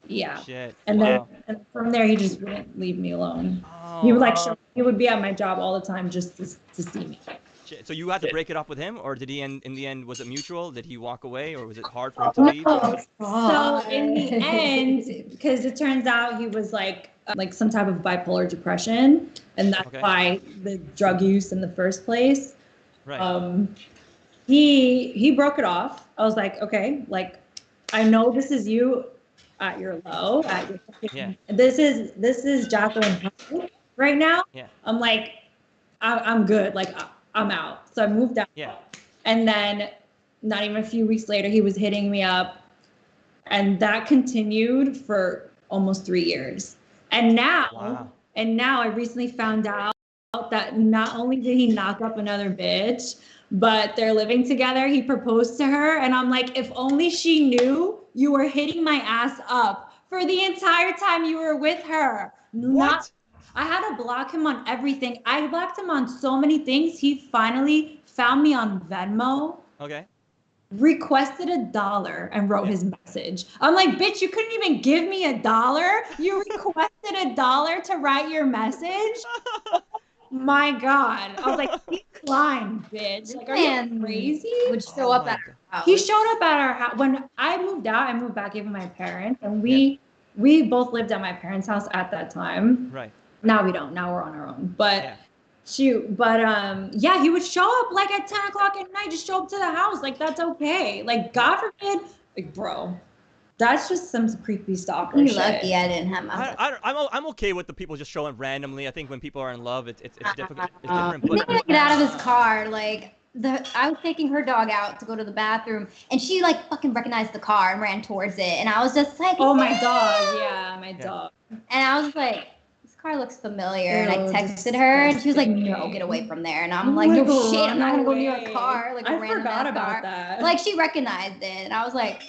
shit. And then from there he just wouldn't leave me alone. He would be at my job all the time just to see me. Shit. So you had to break it up with him, or did he in the end, was it mutual? Did he walk away, or was it hard for him to leave? So in the end, because it turns out he was like some type of bipolar depression, and that's why the drug use in the first place. Right. He broke it off. I was like, okay, like I know this is you at your low, at your this is Jacqueline right now. Yeah. I'm like, I'm good. Like I'm out. So I moved out. Yeah. And then not even a few weeks later, he was hitting me up, and that continued for almost 3 years. And now, I recently found out that not only did he knock up another bitch, but they're living together. He proposed to her, and I'm like, if only she knew you were hitting my ass up for the entire time you were with her. What? I had to block him on everything. I blocked him on so many things. He finally found me on Venmo. Okay. Requested $1 and wrote his message. I'm like, bitch, you couldn't even give me $1. You requested $1 to write your message. my God. I was like, decline, bitch. Like, are you Man crazy? would show Oh up my at God. our house. He showed up at our house. When I moved out, I moved back in with my parents, and Yeah. we both lived at my parents' house at that time. Right. Now we don't. Now we're on our own. But Yeah. shoot, but yeah, he would show up like at 10 o'clock at night, just show up to the house. Like, that's okay. Like, God forbid, like, bro, that's just some creepy stalker You're shit. lucky I didn't have my. I'm okay with the people just showing randomly. I think when people are in love, it's difficult. It's different. He But didn't get out of his car. Like I was taking her dog out to go to the bathroom, and she like fucking recognized the car and ran towards it, and I was just like, Oh, my "No!" dog. Yeah, my Yeah. dog. And I was like, this car looks familiar, and I Ew, texted her, and she was like, no, disgusting. get away from there. And I'm I'm like, no like, shit, I'm not gonna go near run a car, like a I random forgot ass about car. that. Like she recognized it, and I was like,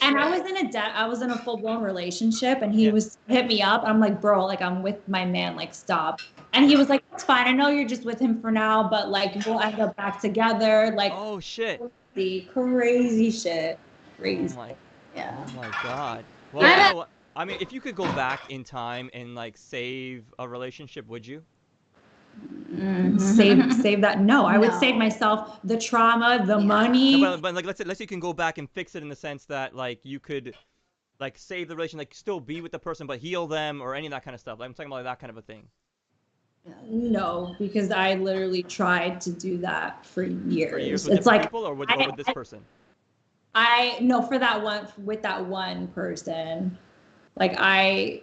And I was in a full blown relationship, and he Yeah. was hit me up. I'm like, bro, like I'm with my man, like stop. And he was like, it's fine. I know you're just with him for now, but like we'll end up back together. Like, oh shit. crazy shit, Oh crazy. my. yeah. Oh my God. Well, Yeah. you know what? I mean, if you could go back in time and like save a relationship, would you? Save that. No, I would No. save myself the trauma, the Yeah. money. No, but like let's say you can go back and fix it in the sense that like you could like save the relation, like still be with the person but heal them or any of that kind of stuff. I'm talking about like, that kind of a thing. No, because I literally tried to do that for years. For years with It's different like people or with this person. I no for that one with that one person. Like I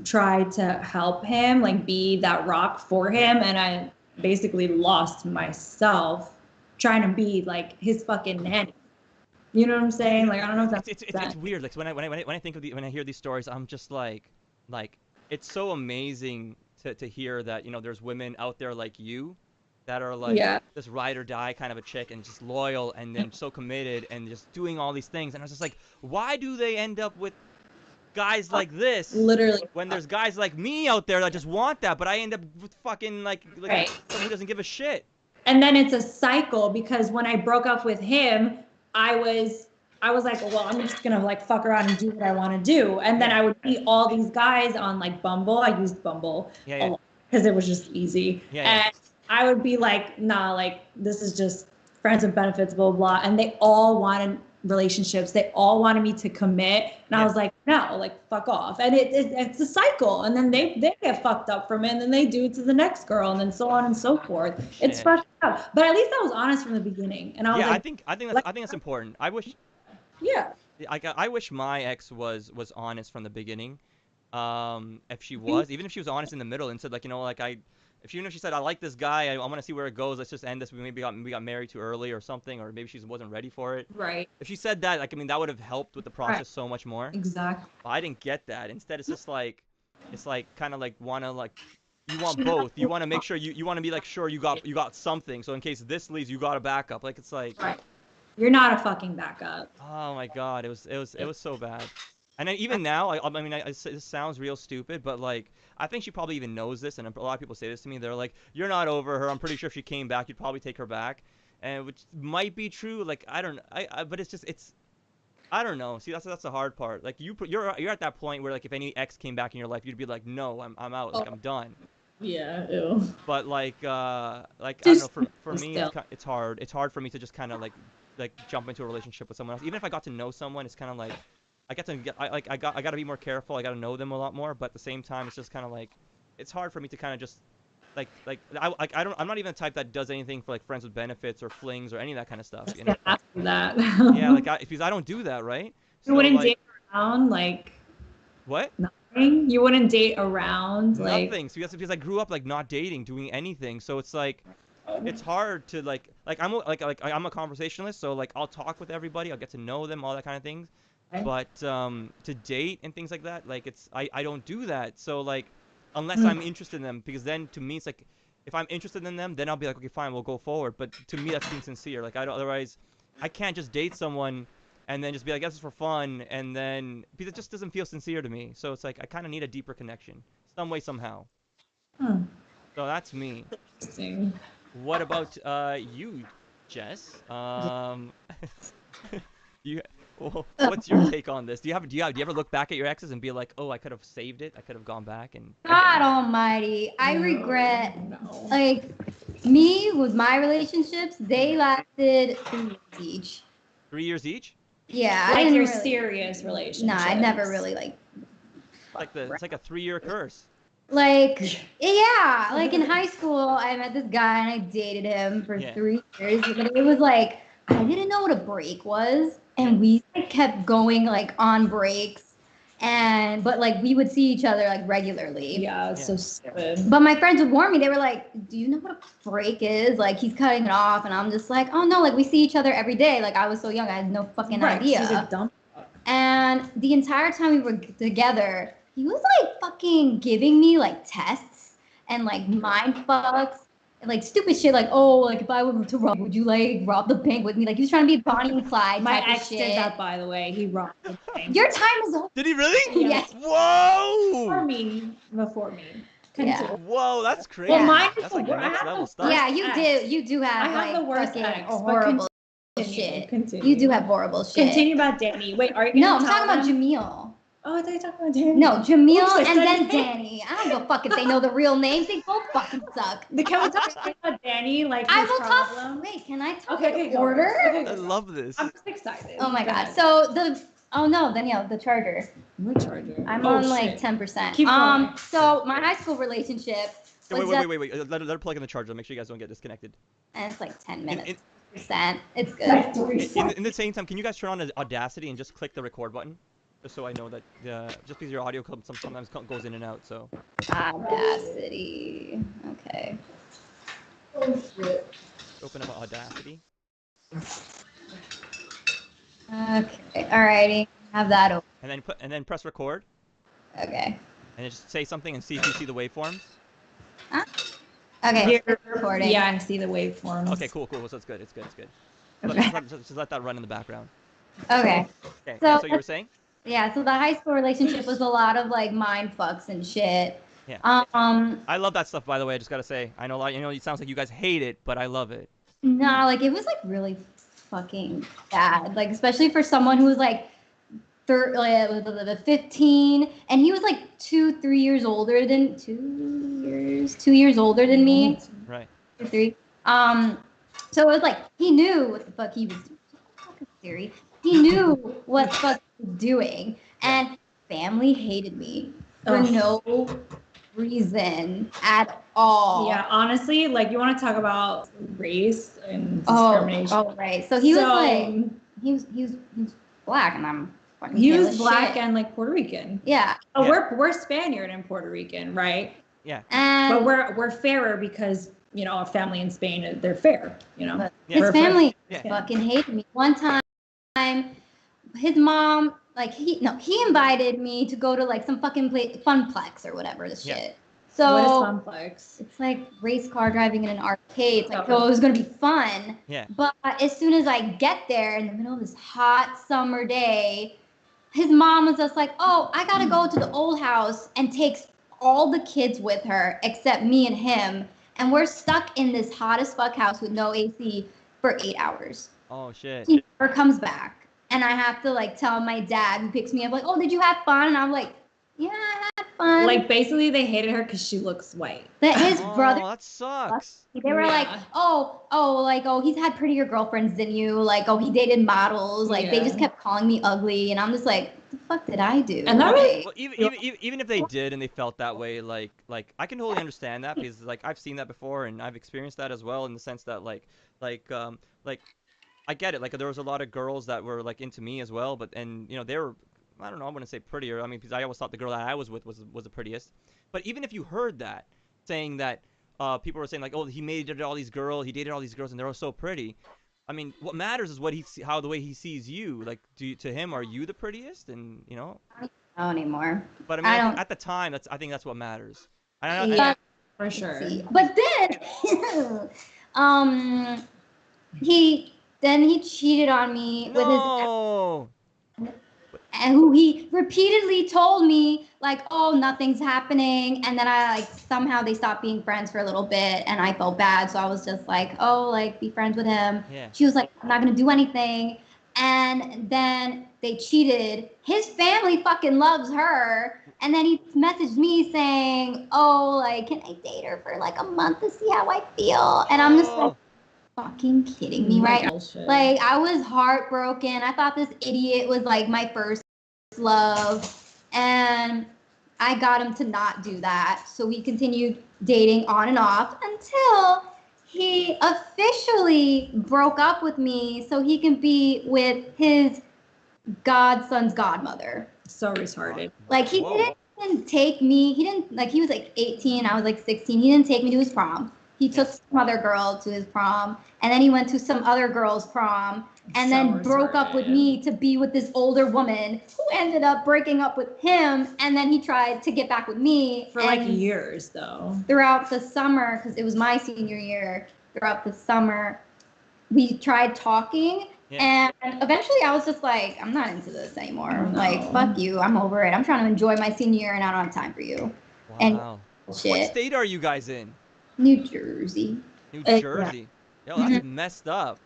tried to help him, like be that rock for him, and I basically lost myself trying to be like his fucking nanny. You know what I'm saying? Like I don't know if that's It's weird. Like when I think of when I hear these stories, I'm just like it's so amazing to hear that there's women out there like you that are like Yeah. this ride or die kind of a chick and just loyal and then so committed and just doing all these things. And I was just like, why do they end up with guys like this literally when there's guys like me out there that just want that, but I end up with fucking like Right. someone who doesn't give a shit. And then it's a cycle because when I broke up with him, I was like, well, I'm just gonna like fuck around and do what I want to do. And then I would meet all these guys on like Bumble. I used Bumble Yeah. because it was just easy. Yeah. And I would be like, nah, like this is just friends with benefits, blah, blah, blah. And they all wanted relationships. They all wanted me to commit. And I was like, no, like fuck off. And it's a cycle. And then they get fucked up from it. And then they do it to the next girl and then so on and so forth. It's Shit. fucked up. But at least I was honest from the beginning. And I was Yeah, like, I think that's important. I wish yeah. I wish my ex was honest from the beginning. If she was, even if she was honest in the middle and said like, if she said I like this guy, I want to see where it goes. Let's just end this. We got married too early or something, or maybe she wasn't ready for it. Right. If she said that, like, I mean, that would have helped with the process Right. so much more. Exactly. But I didn't get that. Instead, it's just like, kind of like you want both. You want to make sure you want to be like sure you got something. So in case this leaves, you got a backup. Like it's like. Right. You're not a fucking backup. Oh my God, it was so bad. And then even now, I mean, this sounds real stupid, but like, I think she probably even knows this, and a lot of people say this to me. They're like, "You're not over her. I'm pretty sure if she came back, you'd probably take her back," and which might be true. Like, I don't, but it's, I don't know. See, that's the hard part. Like, you're at that point where like, if any ex came back in your life, you'd be like, "No, I'm out. Like, I'm done." Yeah. Ew. But like I don't know. For me, Still. it's hard. It's hard for me to just kind of like jump into a relationship with someone else. Even if I got to know someone, it's kind of like I got to be more careful. I got to know them a lot more. But at the same time, it's just kind of like it's hard for me to kind of just I'm not even the type that does anything for like friends with benefits or flings or any of that kind of stuff. You know? Ask me that. Yeah, like because I don't do that, right? You wouldn't like, date around like what? nothing. You wouldn't date around like Nothing. So because I grew up like not dating, doing anything. So it's like it's hard to like I'm I'm a conversationalist, so like I'll talk with everybody, I'll get to know them, all that kind of things. Okay. But to date and things like that, like I don't do that. So like unless I'm interested in them, because then to me it's like if I'm interested in them, then I'll be like, okay, fine, we'll go forward. But to me that's being sincere. Like otherwise I can't just date someone and then just be like, this is for fun, and then because it just doesn't feel sincere to me. So it's like I kind of need a deeper connection, some way, somehow. Hmm. So that's me. Interesting. What about you, Jess? You Well, what's your take on this? Do you ever look back at your exes and be like, oh, I could have saved it. I could have gone back and. God Almighty, I regret No. like me with my relationships. They lasted 3 years each. 3 years each. Yeah, I Like didn't your really, serious relationship. Nah, I never really like. It's like a 3-year curse. Like, yeah, like in high school, I met this guy and I dated him for Yeah. 3 years. But it was like, I didn't know what a break was. And we like, kept going like on breaks. But like we would see each other like regularly. Yeah, it's so stupid. But my friends would warn me. They were like, do you know what a break is? Like he's cutting it off. And I'm just like, oh no, like we see each other every day. Like I was so young, I had no fucking Right, 'cause idea. he's a dumb fuck. And the entire time we were together, he was like fucking giving me like tests and like mind fucks and like stupid shit like, oh, like if I were to rob, would you like rob the bank with me? Like he was trying to be Bonnie and Clyde My type of ex shit. did that, by the way. He robbed the bank. Your time is over. Did he really? Yes. Before Whoa! before me. Yeah. Continue. Whoa, that's crazy. Well, mine is That's the like wor- I next have level the stuff. Yeah, Ex. you do have I have like the worst fucking ex, but horrible continue, shit. continue. You do have horrible shit. Continue about Danny. Wait, are you No, gonna I'm talking tell about them? Jamil. Oh, I thought you were talking about Danny. No, Jamil Oops, I and said then Danny. Danny. I don't give a fuck if they know the real names. They both fucking suck. Can we talk about Danny? Like I his will problem? talk. Wait, can I talk Okay, in go. order? Okay, I go. love this. I'm just excited. Oh my Go god. ahead. So oh no, Danielle, the charger. What charger? I'm Oh, on like shit. 10%. Keep going. So my high school relationship was Wait. Let her plug in the charger. Make sure you guys don't get disconnected. and it's like 10 In, minutes. in, Percent. It's good. in the same time, can you guys turn on Audacity and just click the record button? Just so I know that, just because your audio sometimes goes in and out, so. Audacity. Okay. Open up Audacity. Okay. Alrighty. Have that open. And then press record, Okay. and then just say something and see if you see the waveforms. Okay. Here- It's recording. Yeah, I see the waveforms. Okay, cool. So it's good. It's good. Look, Okay. just let that run in the background. Okay. Okay. So- yeah, so you were saying? Yeah. So the high school relationship was a lot of like mind fucks and shit. Yeah. I I love that stuff, by the way. I just gotta say, I know a lot. You know, it sounds like you guys hate it, but I love it. No, like it was like really fucking bad. Like especially for someone who was like 15, and he was like 2 years older than 2 years older than me. Right. 3. So it was like he knew what the fuck he was doing. Fucking Siri. He knew what the fuck he was doing, and family hated me for Ugh. no reason at all. Yeah, honestly, like you want to talk about race and Oh, discrimination. oh, right. So he was like, he was black, and I'm fucking he pale was as black shit. and like Puerto Rican. Yeah, Oh, Yeah. we're Spaniard and Puerto Rican, right? and But we're fairer because you know our family in Spain they're fair. You know. But Yeah. his We're family Yeah. fucking hated me. One time, his mom, like he invited me to go to like some fucking funplex or whatever this Yeah. shit. So What is Funplex? it's like race car driving in an arcade. It's like, Okay. oh, it was gonna be fun. Yeah. But as soon as I get there in the middle of this hot summer day, his mom was just like, oh, I gotta go to the old house, and takes all the kids with her except me and him. And we're stuck in this hot as fuck house with no AC for 8 hours. Oh shit. He never comes back. And I have to like tell my dad, who picks me up, like, oh, did you have fun? And I'm like, yeah, I had fun. Like basically they hated her because she looks white. that his Oh, brother, that sucks. they were like, Yeah. oh, he's had prettier girlfriends than you. Like, oh, he dated models. Like, they Yeah. just kept calling me ugly. And I'm just like, what the fuck did I do? And that Like, Well, even if they did and they felt that way, like I can totally understand that, because like I've seen that before and I've experienced that as well, in the sense that like I get it. Like there was a lot of girls that were like into me as well, but and you know they were, I don't know, I wouldn't say prettier. I mean, because I always thought the girl that I was with was the prettiest. But even if you heard that, saying that people were saying like, oh, he dated all these girls, and they're all so pretty. I mean, what matters is what the way he sees you. Like, to him, are you the prettiest? And you know. no anymore. But I mean, I think don't- at the time, I think that's what matters. Yeah. For sure. But then, he cheated on me with his No. and who he repeatedly told me like, oh, nothing's happening, and then I like somehow they stopped being friends for a little bit, and I felt bad, so I was just like, oh, like be friends with him. Yeah. She was like, I'm not gonna do anything, and then they cheated. His family fucking loves her. And then he messaged me saying, oh, like, can I date her for like a month to see how I feel? And I'm just like, fucking kidding me right now. Like, I was heartbroken. I thought this idiot was like my first love. And I got him to not do that. So we continued dating on and off until he officially broke up with me so he can be with his godson's godmother. So retarded. Like, he didn't take me. He didn't, like, he was like 18. I was like 16. He didn't take me to his prom. He took some other girl to his prom, and then he went to some other girl's prom, and then broke up with me to be with this older woman who ended up breaking up with him, and then he tried to get back with me. For like years, though. Throughout the summer, because it was my senior year, throughout the summer, we tried talking, and eventually I was just like, I'm not into this anymore. No. Like, fuck you, I'm over it. I'm trying to enjoy my senior year, and I don't have time for you. Wow. And shit. What state are you guys in? New Jersey. New Jersey. Yo, that's messed up.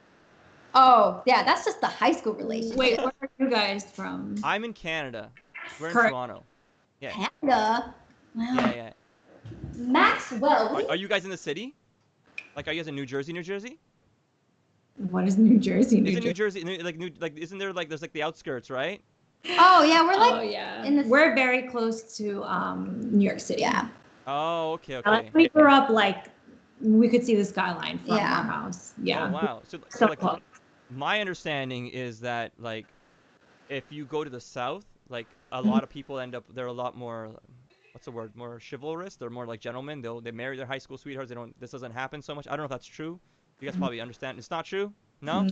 Oh, yeah, that's just the high school relationship. Wait, where are you guys from? I'm in Canada. We're in Toronto. Yeah. Canada? Wow. Yeah. Maxwell. Are you guys in the city? Like, are you guys in New Jersey, New Jersey? What is New Jersey? Isn't New Jersey, isn't there, like, there's, like, the outskirts, right? Oh, yeah, we're, like, we're very close to, New York City. Yeah. Oh, okay. We grew up, like, we could see the skyline from our house. Yeah. Oh, wow. So like, my understanding is that, like, if you go to the south, like, a lot of people they're a lot more, what's the word, more chivalrous. They're more like gentlemen. They marry their high school sweethearts. This doesn't happen so much. I don't know if that's true. You guys probably understand. It's not true? No?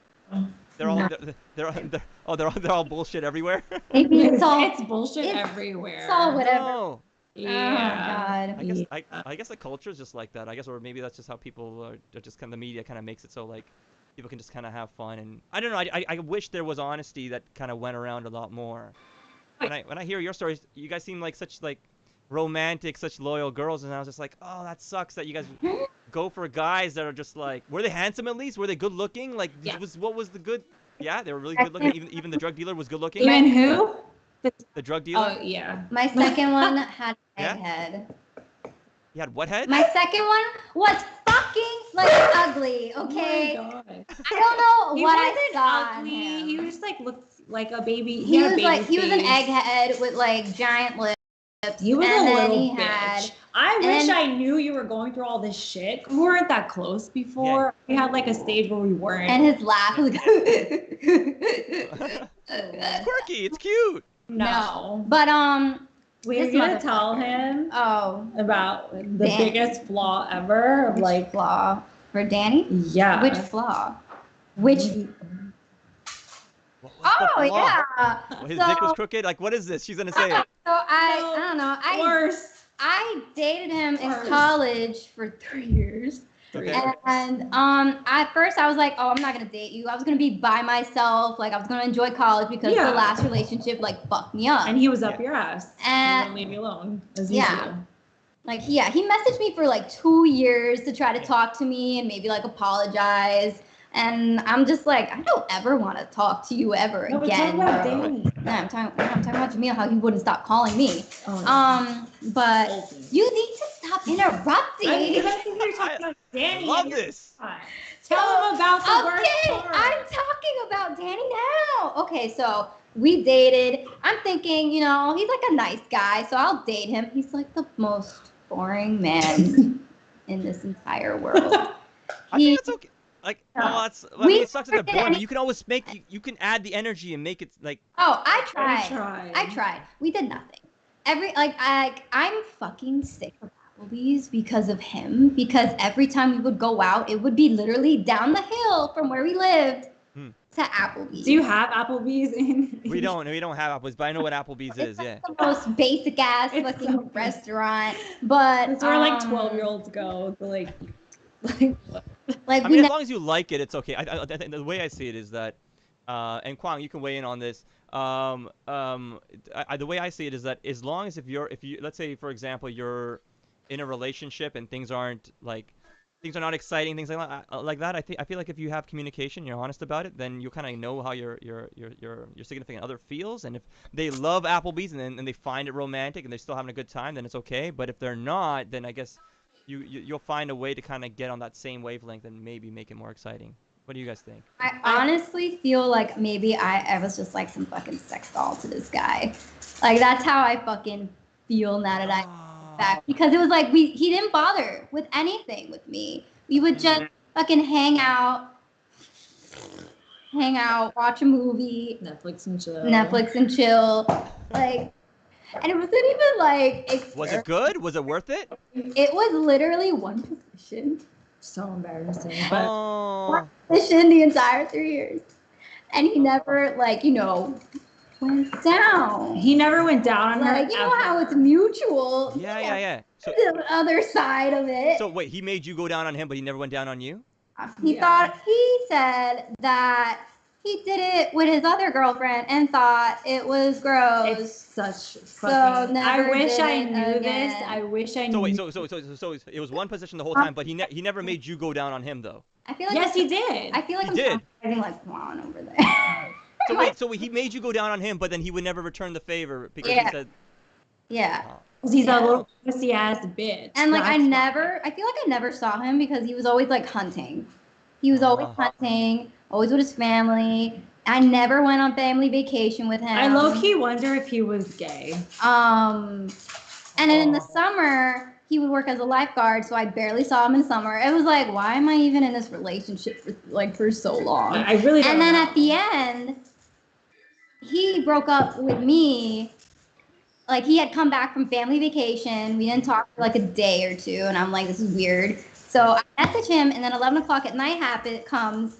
They're all bullshit everywhere. Maybe it's bullshit everywhere. It's all whatever. No. Yeah. Oh, God. I guess the culture is just like that. I guess, or maybe that's just how people are just kind of, the media kind of makes it so, like, people can just kind of have fun. And I don't know. I wish there was honesty that kind of went around a lot more. When I hear your stories, you guys seem like such, like, romantic, such loyal girls, and I was just like, oh, that sucks that you guys go for guys that are just like, were they handsome at least? Were they good looking? Like, what was the good? Yeah, they were really good looking. Even the drug dealer was good looking. Even who? The drug dealer? Oh, yeah. My second one had an head. You had what head? My second one was fucking, like, ugly, okay? Oh my God. I don't know what I saw ugly. in him. He just, like, looked like a baby. He was an egghead with, like, giant lips. He was a little bitch. I wish I knew you were going through all this shit. We weren't that close before. We had, like, a stage where we weren't. And his laugh was It's quirky. It's cute. No. But we're gonna tell him about the biggest flaw ever of, like, flaw for Danny. Yeah. Which flaw? Which? Oh yeah. His dick was crooked. Like, what is this? She's gonna say it. So I don't know. I dated him in college for 3 years. Okay. And at first I was like, oh, I'm not gonna date you. I was gonna be by myself. Like, I was gonna enjoy college because the last relationship, like, fucked me up. And he was up your ass. And leave me alone. As usual. Like, he messaged me for like 2 years to try to talk to me and maybe, like, apologize. And I'm just like, I don't ever want to talk to you ever again. We're talking about Danny. No, I'm talking about Jamil, how he wouldn't stop calling me. But you need to stop interrupting. Danny. I love this. Tell him about the worst part. I'm talking about Danny now. Okay, so we dated. I'm thinking, he's like a nice guy, so I'll date him. He's like the most boring man in this entire world. I think that's okay. Like, it sucks that they're boring, but you can always you can add the energy and make it, like. Oh, I tried. We did nothing. I'm fucking sick of Applebee's because of him. Because every time we would go out, it would be literally down the hill from where we lived to Applebee's. Do you have Applebee's in? We don't have Applebee's, but I know what Applebee's is. Yeah. The most basic ass fucking restaurant, but it's where like 12-year-olds go to like. I mean, as long as you like it, it's okay. I think the way I see it is that, and Kwang, you can weigh in on this. The way I see it is that as long as if you let's say, for example, you're in a relationship and things aren't like things are not exciting, things like that. I feel like if you have communication, you're honest about it, then you kind of know how your significant other feels. And if they love Applebee's and they find it romantic and they're still having a good time, then it's okay. But if they're not, then I guess you'll find a way to kind of get on that same wavelength and maybe make it more exciting. What do you guys think? I honestly feel like maybe I was just like some fucking sex doll to this guy. Like that's how I fucking feel now that I back, because it was like he didn't bother with anything with me. We would just fucking hang out, watch a movie, Netflix and chill, like, and it wasn't even like. Was it good? Was it worth it? It was literally one position. So embarrassing. One Oh. position the entire 3 years, and he never went down. He never went down on her. Like, you know how it's mutual. Yeah. So, The other side of it. so wait, he made you go down on him, but he never went down on you? He said that he did it with his other girlfriend and thought it was gross. It's such fucking. never I wish did I it knew this. again. I wish I So knew. wait, so it was one position the whole time, but he never made you go down on him though. I feel like Yes, he did. I feel like He I'm did. getting like Juan over there. So wait, so he made you go down on him, but then he would never return the favor because he Yeah. said, Yeah. He's Yeah. a little pussy ass bitch. And like I That's why. feel like I never saw him because he was always like hunting. He was always hunting, always with his family. I never went on family vacation with him. I low key wonder if he was gay. And then in the summer, he would work as a lifeguard, so I barely saw him in summer. It was like, why am I even in this relationship for so long? I really don't And then know. at the end, he broke up with me. Like, he had come back from family vacation. We didn't talk for like a day or two, and I'm like, this is weird. So I message him, and then 11 o'clock at night comes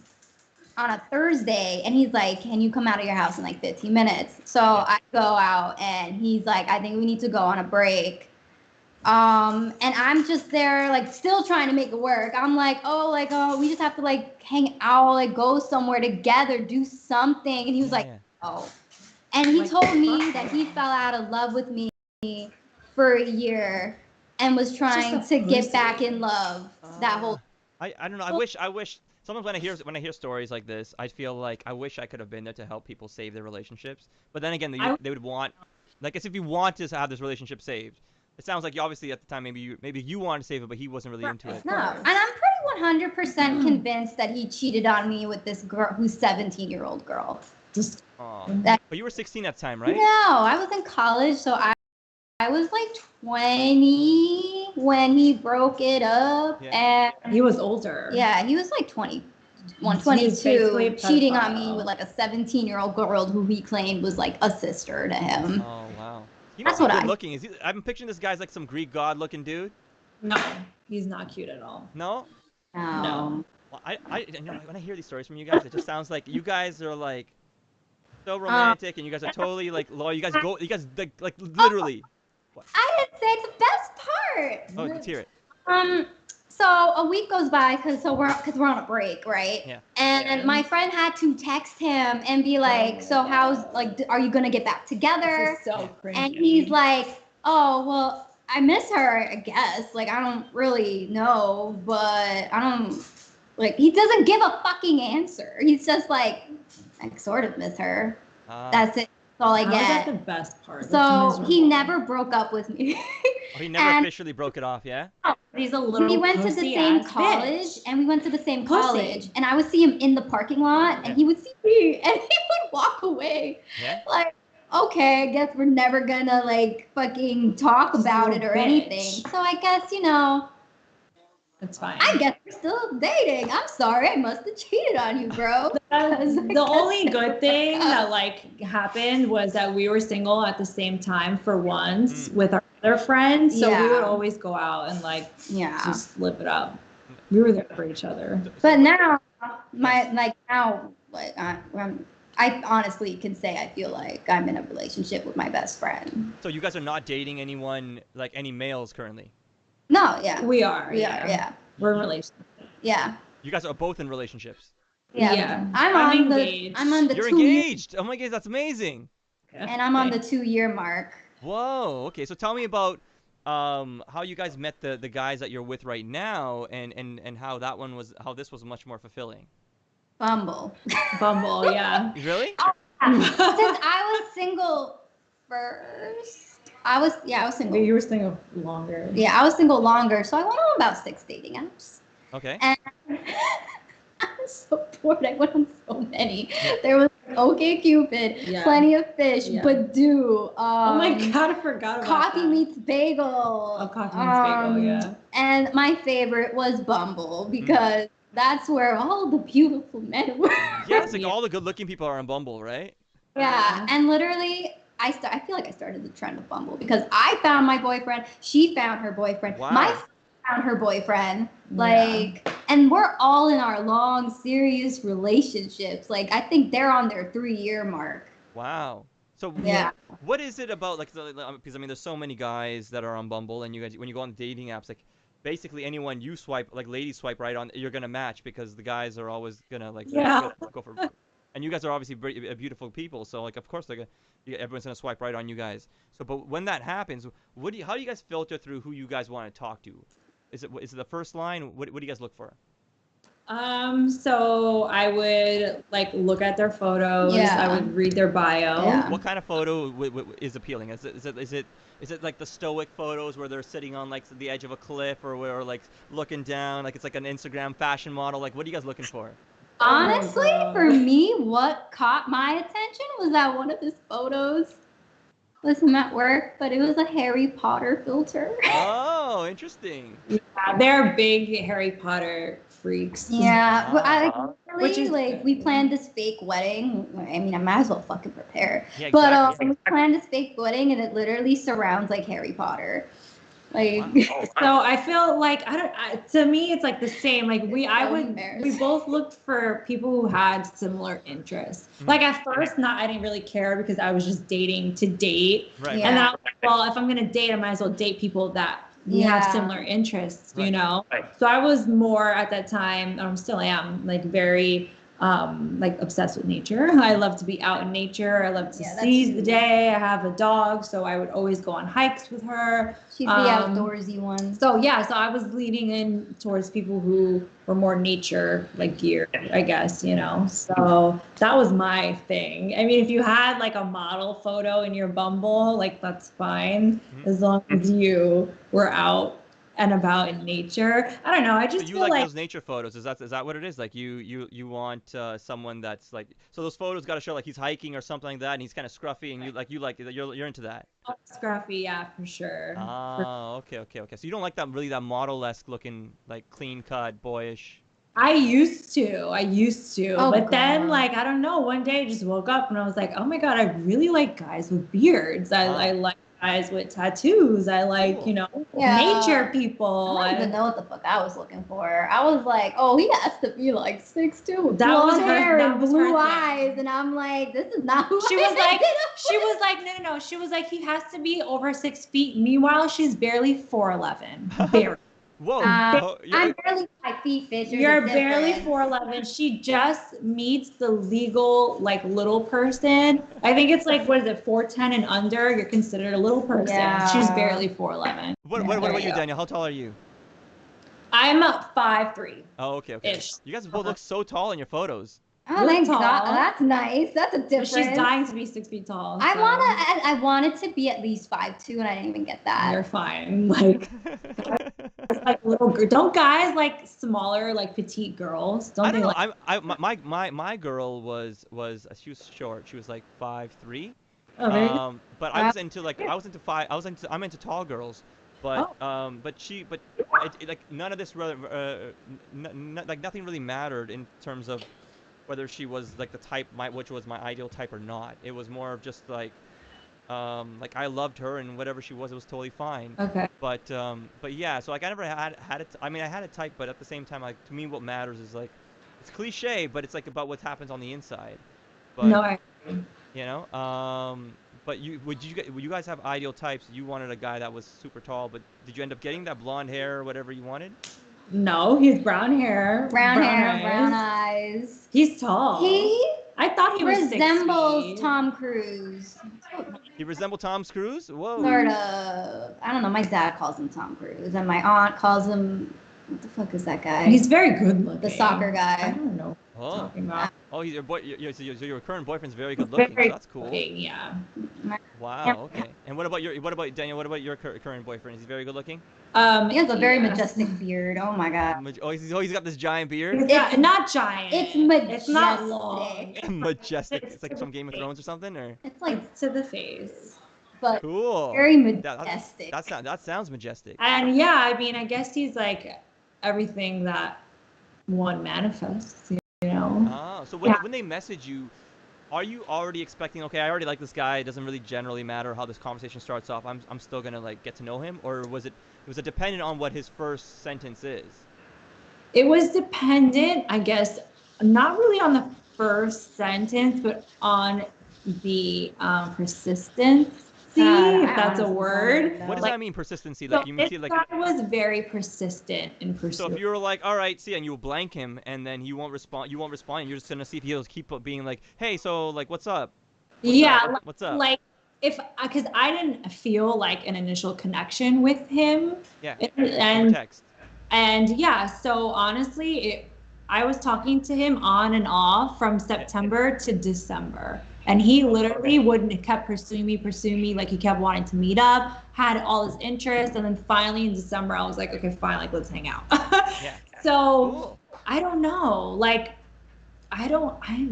on a Thursday, and he's like, can you come out of your house in like 15 minutes? So I go out, and he's like, I think we need to go on a break. And I'm just there, like, still trying to make it work. I'm like, we just have to like hang out, like go somewhere together, do something. And he was like, oh. And he told me that he fell out of love with me for a year and was trying to get back in love that whole. I don't know. I wish sometimes when I hear stories like this, I feel like I wish I could have been there to help people save their relationships. But then again, they would want, like, as if you want to have this relationship saved. It sounds like you obviously at the time maybe you wanted to save it, but he wasn't really into it. No, and I'm pretty 100% convinced that he cheated on me with this girl who's 17-year-old girl. Just But you were 16 at the time, right? No, I was in college, so I was like 20 when he broke it up, and he was older. yeah, he was like 21, He was 22, basically a cheating on me pedophile. with like a 17-year-old girl who he claimed was like a sister to him. Oh wow. He That's must be what good looking. I'm picturing this guy's like some Greek god looking dude. No, he's not cute at all. No? No. Well, you know, when I hear these stories from you guys, it just sounds like you guys are like so romantic, and you guys are totally like loyal. You guys like literally. I didn't say it's the best part. Oh, let's hear it. So a week goes by because we're on a break, right? Yeah. And my friend had to text him and be like, so how's, like, are you gonna get back together? This is so cringy. And he's like, oh, well, I miss her, I guess. Like, I don't really know, but I don't, like, he doesn't give a fucking answer. He's just like, I sort of miss her. That's it. That's all I How is that get. the best part? So That's he miserable. never broke up with me. Oh, he never and- officially broke it off, yeah? He's a little. We went to the same pussy-ass college, bitch. and we went to the same Pussy. college, and I would see him in the parking lot, and he would see me, and he would walk away. Yeah? Like, okay, I guess we're never gonna like fucking talk about it or Bitch. anything. So I guess, It's fine. I guess we're still dating. I'm sorry, I must have cheated on you, bro. The only good thing that like happened was that we were single at the same time for once with our other friends, so we Yeah. would always go out and like Yeah. just live it up. We were there for each other. But now, I honestly can say I feel like I'm in a relationship with my best friend. So you guys are not dating anyone, like any males currently? No, yeah. We are. We are, yeah. We're in a relationship. Yeah. You guys are both in relationships. Yeah. I'm engaged. on the You're 2 year, engaged. Oh my God, that's amazing. and I'm on the 2-year mark. Whoa. Okay, so tell me about how you guys met the guys that you're with right now, and how this was much more fulfilling. Bumble. Bumble, yeah. Really? Since I was single first, I was single. You were single longer. Yeah, I was single longer, so I went on about 6 dating apps. Okay. And I was so bored. I went on so many. Yeah. There was OkCupid, Yeah. Plenty of Fish, Yeah. Badoo. Oh my god, I forgot about Coffee that. Meets Bagel. Oh, Coffee Meets Bagel, yeah. And my favorite was Bumble because that's where all the beautiful men were. Yeah, it's like Yeah. all the good-looking people are on Bumble, right? Yeah, and literally, I feel like I started the trend of Bumble because I found my boyfriend, she found her boyfriend, Wow. my friend found her boyfriend, Yeah. like, and we're all in our long, serious relationships. Like, I think they're on their 3-year mark. Wow. So Yeah. what is it about because I mean there's so many guys that are on Bumble, and you guys when you go on dating apps, like basically anyone you swipe, like ladies swipe right on, you're gonna match because the guys are always gonna like Yeah. go for, and you guys are obviously beautiful people, so like of course everyone's gonna swipe right on you guys. So but when that happens, how do you guys filter through who you guys want to talk to? Is it the first line? What do you guys look for? So I would like look at their photos. Yeah. I would read their bio. Yeah. What kind of photo is appealing? Is it like the stoic photos where they're sitting on like the edge of a cliff, or like looking down, like it's like an Instagram fashion model? Like what are you guys looking for? Honestly, God. for me, what caught my attention was that one of his photos was him at work, but it was a Harry Potter filter. Oh, interesting. Yeah, they're big Harry Potter freaks. Yeah, but I Which really is like we planned this fake wedding. I mean, I might as well fucking prepare. Yeah, But exactly. we planned this fake wedding, and it literally surrounds like Harry Potter. Like, So I feel like to me it's like the same. Like we So embarrassing. both looked for people who had similar interests. Mhm. Like at first, I didn't really care because I was just dating to date. Right. Yeah. And then I was like, well, if I'm gonna date, I might as well date people that we have Yeah. similar interests, Right. you know? So I was more at that time, still am, like very like obsessed with nature. I love to be out in nature. I love to Yeah, that's seize the you. day. I have a dog, so I would always go on hikes with her. she's the outdoorsy one. So yeah, so I was leaning in towards people who were more nature like geared, I guess, you know. So that was my thing. I mean, if you had like a model photo in your Bumble, like that's fine Mhm. as long as you were out and about in nature. I don't know. I So just you feel like like those nature photos? Is that what it is? Like you want someone that's like, so those photos got to show like he's hiking or something like that, and he's kind of scruffy, and you're into that. scruffy, yeah, for sure. Oh, okay. So you don't like that model-esque looking, like clean cut, boyish. I used to, Oh, but then God. like I don't know. One day I just woke up and I was like, oh my god, I really like guys with beards. I Ah. like guys with tattoos. I like Cool. you know Yeah. nature people. I don't even know what the fuck I was looking for. I was like, oh, he has to be like 6'2", with That was blonde her- hair that and was blue her thing. eyes, and I'm like, this is not who She I was like, ended up she with. was like, no. She was like, he has to be over 6 feet. Meanwhile, she's barely 4'11". Barely. Whoa. Uh, you're- I'm barely 5 feet, bitch. There's a You're barely difference. 4'11". She just meets the legal like little person. I think it's like what is it, 4'10" and under? You're considered a little person. Yeah. She's barely 4'11". what Yeah, what there about you you, go. Daniel? How tall are you? I'm 5'3". Oh, okay. Ish. You guys both look so tall in your photos. Oh, You're thank tall. God. That's nice. That's a But difference. she's dying to be 6 feet tall. I so I wanted to be at least 5'2", and I didn't even get You're that. fine. Like little. Don't guys like smaller, like petite girls? Don't I they don't know. like? My girl was she was short. She was like 5'3". Oh, there you go. But I was into I'm into tall girls. But Oh. like none of this really, like nothing really mattered in terms of whether she was like the type which was my ideal type or not. It was more of just like I loved her, and whatever she was, it was totally fine. Okay. But yeah, so like I never had it. I mean, I had a type, but at the same time, like to me, what matters is like it's cliche, but it's like about what happens on the inside. But No, I. you know, but would you guys have ideal types? You wanted a guy that was super tall, but did you end up getting that blonde hair or whatever you wanted? No, he's brown hair. Brown hair, eyes. brown eyes. He's tall. He I thought he was 6 resembles feet. Tom Cruise. He resembled Tom Cruise? Whoa. Sort of. I don't know. My dad calls him Tom Cruise, and my aunt calls him. What the fuck is that guy? He's very good looking. the soccer I guy. don't know what Oh. you're talking about. Oh, he's your boy. So your current boyfriend's very good looking. Very So that's cool. looking, yeah. Wow. Okay. And what about Daniel? What about your current boyfriend? Is he very good looking? He has a very yeah. majestic beard. Oh my god. Oh, he's got this giant beard. It's not giant. It's It's not majestic. long. Majestic. It's like from Game of Thrones or something, or It's like, Like to the face. but cool. very That- majestic. That sounds majestic. And yeah, I mean, I guess he's like everything that one manifests, you know? Oh, so Yeah. when they message you, are you already expecting? Okay, I already like this guy. It doesn't really generally matter how this conversation starts off. I'm still gonna like get to know him, or was it dependent on what his first sentence is? It was dependent, I guess, not really on the first sentence, but on the persistence. God, If I that's a honestly word. don't know. What does Like- that mean? Persistency? So Like you mean this like. guy was very persistent in So pursuit. if you were like, all right, see, and you blank him, and then he won't respond, and you're just gonna see if he'll keep being like, hey, so like, what's up? What's Yeah, up? What's up? like if because I didn't feel like an initial connection with him, Yeah. and Over text. and yeah, so honestly, I was talking to him on and off from September to December. And he literally wouldn't kept pursuing me. Like he kept wanting to meet up, had all this interest. And then finally in December, I was like, okay, fine, like let's hang out. Yeah. So Cool. I don't know. Like, I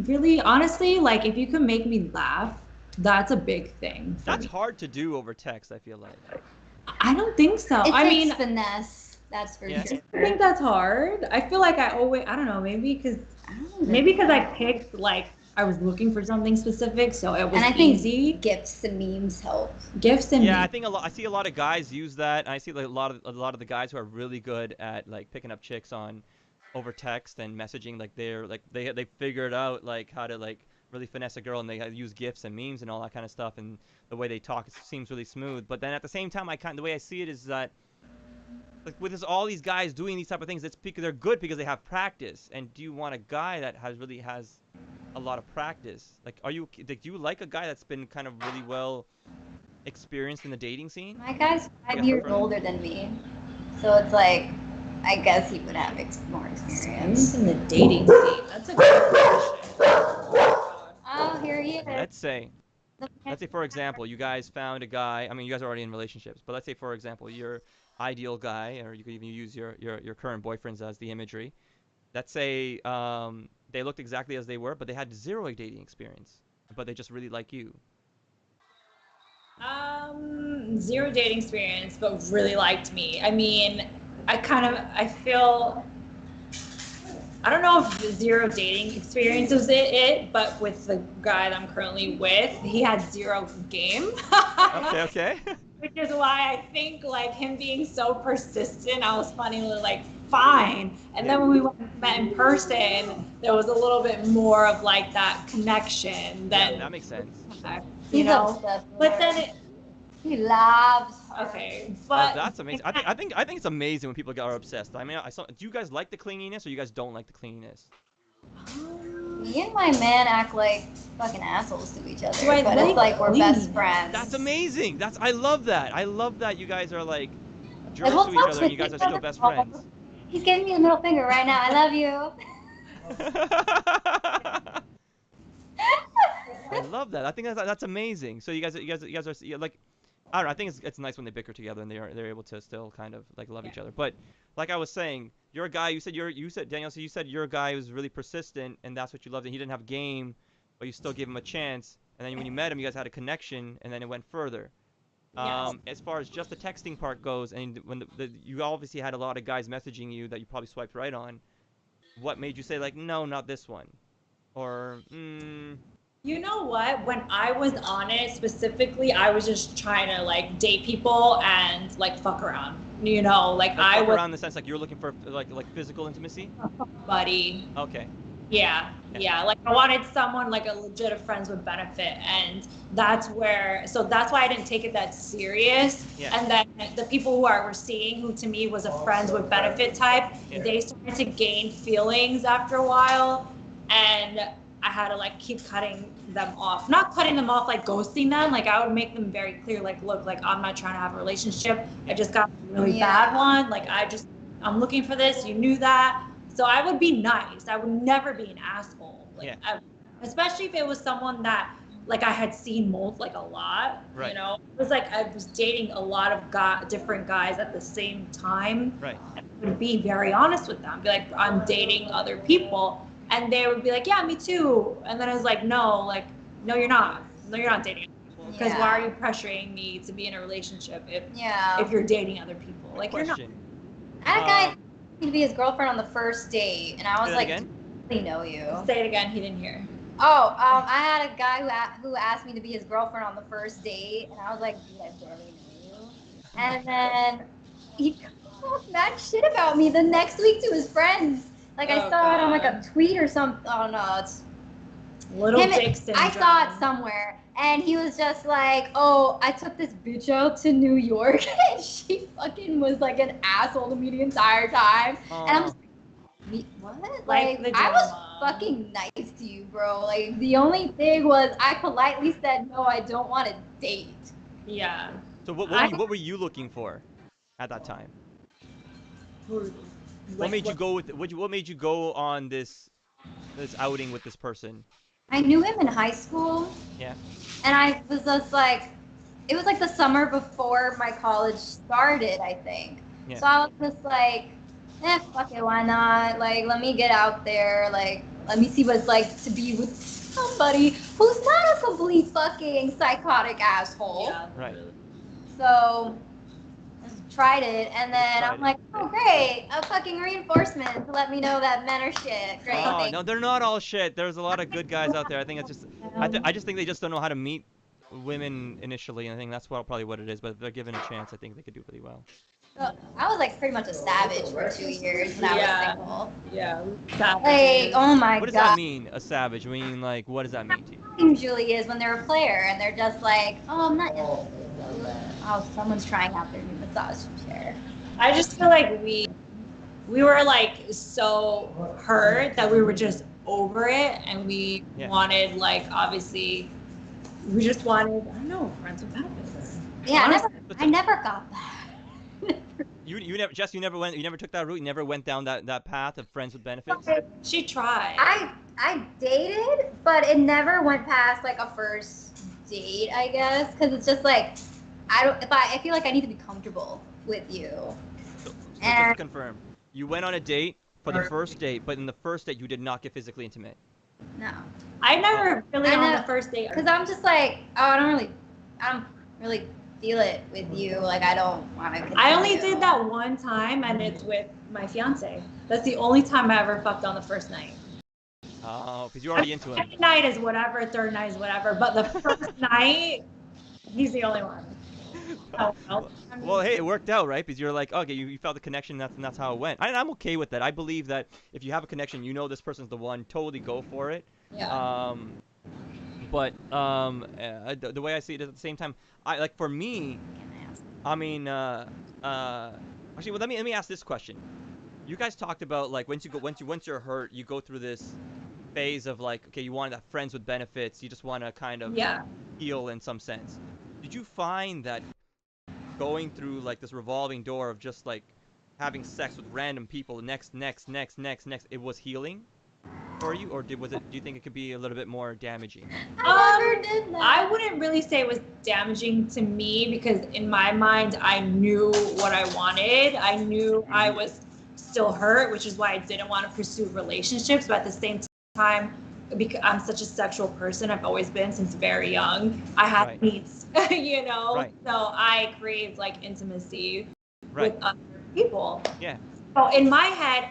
really, honestly, like if you could make me laugh, that's a big thing. For That's me. hard to do over text. I feel like. I don't think so. It I takes mean, finesse. That's for Yeah. sure. I think that's hard. I feel like I don't know, maybe because I picked like I was looking for something specific, so it was And I think easy. gifts and memes help. Gifts and Yeah, I think I see a lot of guys use that. And I see like a lot of the guys who are really good at like picking up chicks on over text and messaging. Like they figured out like how to like really finesse a girl, and they use gifs and memes and all that kind of stuff. And the way they talk seems really smooth. But then at the same time, the way I see it is that like with all these guys doing these type of things, it's because they're good because they have practice. And do you want a guy that really has a lot of practice? Like, do you like a guy that's been kind of really well experienced in the dating scene? My guy's Yeah, 5 years brother. older than me, so it's like, I guess he would have more experience. in the dating scene. That's a good question. Oh, here he is. Let's say, for example, you guys found a guy. I mean, you guys are already in relationships, but let's say, for example, your ideal guy, or you could even use your current boyfriends as the imagery. Let's say they looked exactly as they were, but they had zero dating experience, but they just really like you. Zero dating experience, but really liked me. I mean, I feel, I don't know if zero dating experience was it, but with the guy that I'm currently with, he had zero game. Okay. Which is why I think like him being so persistent, I was finally like, fine. And then when we met in person, there was a little bit more of like that connection Yeah, that, that makes sense. you He's know, obsessed with but her. then it, He loves her. okay, but That's amazing. I think it's amazing when people are obsessed. I mean, do you guys like the clinginess, or you guys don't like the clinginess? Me and my man act like fucking assholes to each other, Right, but like it's like we're best clingy. friends. That's amazing. I love that. I love that you guys are like jerks we'll to each talk other, with and you guys are each still other best all- friends. He's giving me the middle finger right now. I love you. I love that. I think that's amazing. So you guys are like, I don't know. I think it's nice when they bicker together and they're able to still kind of like love each other. But like I was saying, you're a guy. You said Daniel. So you said you're a guy who's really persistent, and that's what you loved. And he didn't have game, but you still gave him a chance. And then when you met him, you guys had a connection, and then it went further. Yes. As far as just the texting part goes, and when you obviously had a lot of guys messaging you that you probably swiped right on, what made you say like, no, not this one, or you know what? When I was on it specifically, I was just trying to like date people and like fuck around. You know, like I fuck was around in the sense like you're looking for like physical intimacy? buddy. Okay. Yeah. Like I wanted someone like a legit friends with benefit, and that's why I didn't take it that serious. Yeah. And then the people who I were seeing, who to me was a friends with benefit type, Yeah. they started to gain feelings after a while, and I had to like keep cutting them off. Not cutting them off, like ghosting them. Like I would make them very clear, like, look, like I'm not trying to have a relationship. I just got a really bad one. Like I'm looking for this. You knew that. So I would be nice. I would never be an asshole. Like, especially if it was someone that like I had seen mold like a lot. Right. You know, it was like I was dating a lot of different guys at the same time. Right. I would be very honest with them. Be like, I'm dating other people. And they would be like, yeah, me too. And then I was like, no, you're not. No, you're not dating other people. Because why are you pressuring me to be in a relationship if you're dating other people? Like, you're not. I had a guy to be his girlfriend on the first date, and I was like, again? "Do I know you?" Say it again. He didn't hear. Oh, I had a guy who asked me to be his girlfriend on the first date, and I was like, "Dude, I barely know you." And then he talked mad shit about me the next week to his friends. Like I saw it on like a tweet or something. Oh no, it's little dick syndrome. I saw it somewhere, and he was just like, "Oh, I took this bitch out to New York, and she fucking was like an asshole to me the entire time." And I'm just like, what? Like I was fucking nice to you, bro. Like the only thing was I politely said, "No, I don't want to date." Yeah. So what were you looking for at that time? What made you go on this outing with this person? I knew him in high school. Yeah. And I was just like, it was like the summer before my college started, I think. Yeah. So I was just like, fuck it, why not? Like, let me get out there. Like, let me see what it's like to be with somebody who's not a complete fucking psychotic asshole. Yeah. Right. So tried it, and then I'm like, oh great, a fucking reinforcement to let me know that men are shit. Great. Oh no, they're not all shit. There's a lot of good guys out there. I think it's just, I just think they just don't know how to meet women initially, and I think that's probably what it is. But if they're given a chance, I think they could do really well. So I was like pretty much a savage for 2 years when I was single. Yeah. Like, oh my god. What does that mean, a savage? I mean, like, what does that mean to you? Usually is when they're a player and they're just like, oh, I'm not. Oh, someone's trying out their new massage chair. I just feel like we were like so hurt that we were just over it, and we wanted, like, obviously we just wanted, I don't know, friends with benefits. Yeah, I never got that. You never, Jess, you never took that route. You never went down that path of friends with benefits. She tried. I dated, but it never went past like a first date, I guess, because it's just like I feel like I need to be comfortable with you. So just to confirm, you went on a date for the first date, but in the first date you did not get physically intimate. No. I never really on the first date. Because I'm just like, oh, I don't really feel it with you. Like, I don't want to continue. I only did that one time, and it's with my fiance. That's the only time I ever fucked on the first night. Oh, because you're already into him. Second night is whatever, third night is whatever, but the first night, he's the only one. Well, hey, it worked out, right? Because you're like, okay, you felt the connection, and that's how it went. I'm okay with that. I believe that if you have a connection, you know this person's the one, totally go for it. Yeah. But the way I see it is at the same time, for me, I mean, actually, well, let me ask this question. You guys talked about, like, once you're hurt, you go through this phase of, like, okay, you want to have friends with benefits, you just want to kind of heal in some sense. Did you find that going through, like, this revolving door of just, like, having sex with random people, next, it was healing for you, or do you think it could be a little bit more damaging? I never did that. I wouldn't really say it was damaging to me, because in my mind, I knew what I wanted. I knew I was still hurt, which is why I didn't want to pursue relationships. But at the same time, because I'm such a sexual person, I've always been since very young. I have needs, you know. Right. So I crave, like, intimacy with other people. Yeah. So in my head,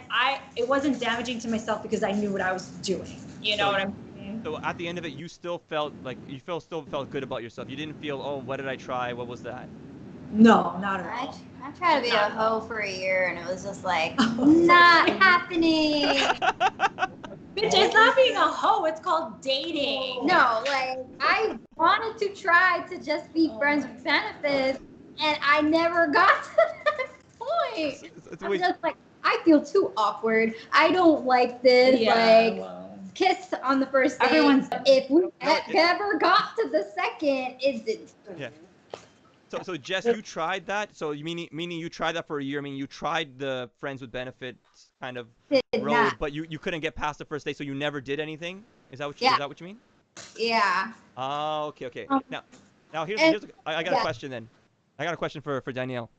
it wasn't damaging to myself because I knew what I was doing. You know what I'm saying? So at the end of it, you still felt like still felt good about yourself. You didn't feel, oh, what did I try? What was that? No, not at all. I tried to be a hoe for a year, and it was just like not happening. Bitch, it's not being a hoe. It's called dating. No, like, I wanted to try to just be friends with benefits, and I never got to that point. I'm just like, I feel too awkward. I don't like this. kiss on the first date. Everyone's- If we ever got to the second, it didn't. Yeah. So Jess, you tried that. So you meaning you tried that for a year. I mean, you tried the friends with benefits kind of Did road, not. but you couldn't get past the first date, so you never did anything. Is that what you Yeah. is that what you mean? Yeah. Oh, okay. Now here's I got a yeah. question then. I got a question for Danielle.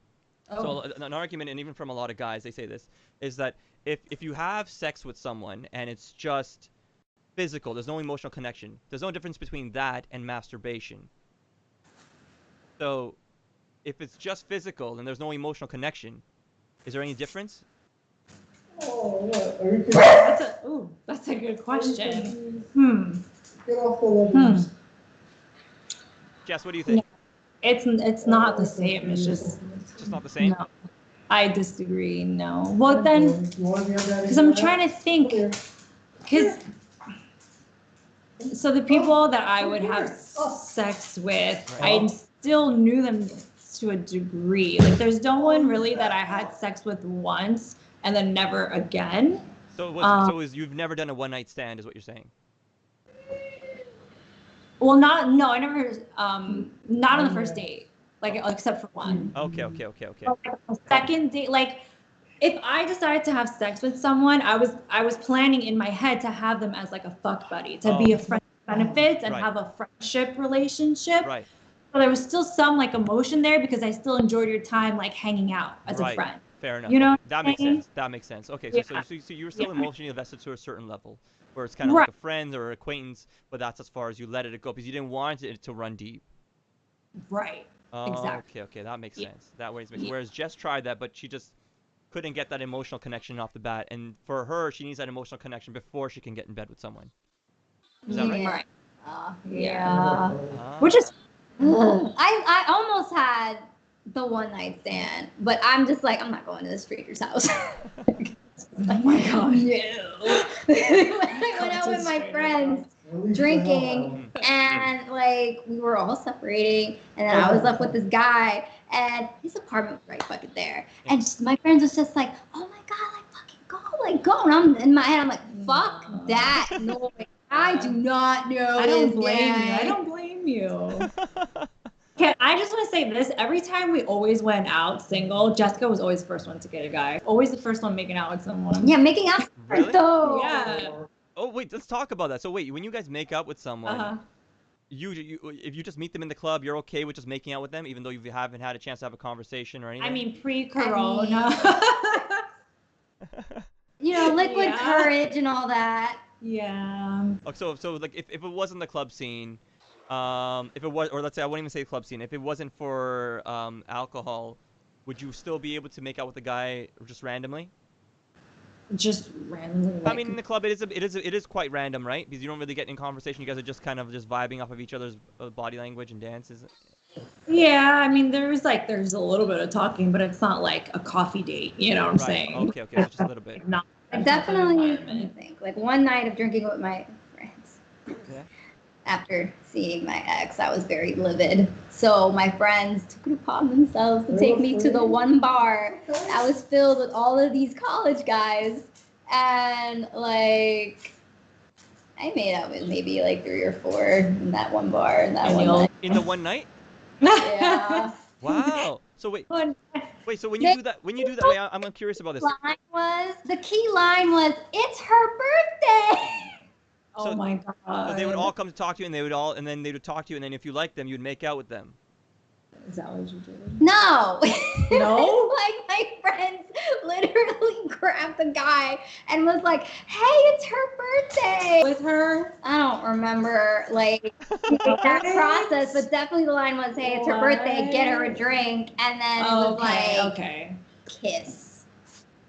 Oh. So an argument, and even from a lot of guys, they say this, is that if you have sex with someone and it's just physical, there's no emotional connection. There's no difference between that and masturbation. So if it's just physical and there's no emotional connection, is there any difference? That's a good question. Get off the levels. Jess, what do you think? It's not the same. It's just Just not the same? no. I disagree. No. Well then, because I'm trying to think. Because so the people that I would have sex with, I still knew them to a degree. Like there's no one really that I had sex with once and then never again. So you've never done a one night stand, is what you're saying? Well, I never, not on the first date, like except for one. Okay. A second date, like if I decided to have sex with someone, I was planning in my head to have them as like a fuck buddy, to be a friend with benefits and Right. have a friendship relationship. Right. But there was still some like emotion there because I still enjoyed your time like hanging out as a Right. friend. Fair enough. You know what That I'm makes saying? sense. That makes sense. Okay, Yeah. so you were still Yeah. emotionally invested to a certain level, where it's kind of Right. like a friend or acquaintance, but that's as far as you let it go because you didn't want it to run deep. Right. Oh, Exactly. okay, that makes Yeah. sense. That makes sense. Yeah. Whereas Jess tried that, but she just couldn't get that emotional connection off the bat, and for her, she needs that emotional connection before she can get in bed with someone. Is that right? Right. Yeah. Ah. Which is I almost had the one night stand, but I'm just like, I'm not going to the stranger's house. oh my god. No. I went out with my friends drinking, and like we were all separating, and then I was left with this guy, and his apartment was right fucking there. And just, my friends was just like, oh my god, like fucking go, like go. And I'm in my head, I'm like, fuck that noise. I do not know. I don't this blame you. guy. I don't blame you. Okay, I just want to say this. Every time we always went out single, Jessica was always the first one to get a guy. Always the first one making out with someone. Yeah, making out Really? though. Yeah. Oh wait, let's talk about that. So wait, when you guys make up with someone, Uh-huh. you if you just meet them in the club, you're okay with just making out with them, even though you haven't had a chance to have a conversation or anything. I mean, pre-corona. You know, liquid Yeah. courage and all that. yeah. Oh, so like if it wasn't the club scene, if it was, or let's say I wouldn't even say club scene, if it wasn't for alcohol, would you still be able to make out with the guy just randomly? Just randomly. I Like, mean, in the club, it is quite random, right? Because you don't really get in conversation. You guys are just kind of just vibing off of each other's body language and dances. yeah. I mean, there's a little bit of talking, but it's not like a coffee date. You know what I'm Right. saying? Okay, so just a little bit. Not Like definitely, I think like one night of drinking with my friends. Yeah. After seeing my ex, I was very livid. So my friends took it upon themselves to take me to the one bar that was filled with all of these college guys, and like I made out with maybe like 3 or 4 in that one bar in that And one you'll- night. In the one night? Yeah. Wow. So wait. One- So when you do that, wait, I'm curious about this. The key line was, "It's her birthday." Oh So- my god. So they would all come to talk to you, and then they would talk to you, and then if you liked them, you'd make out with them. Is that what you did? No. No? Like my friends literally grabbed the guy and was like, "Hey, it's her birthday." With her? I don't remember like that process, but definitely the line was, "Hey, it's her birthday. Get her a drink." And then it was like okay. kiss.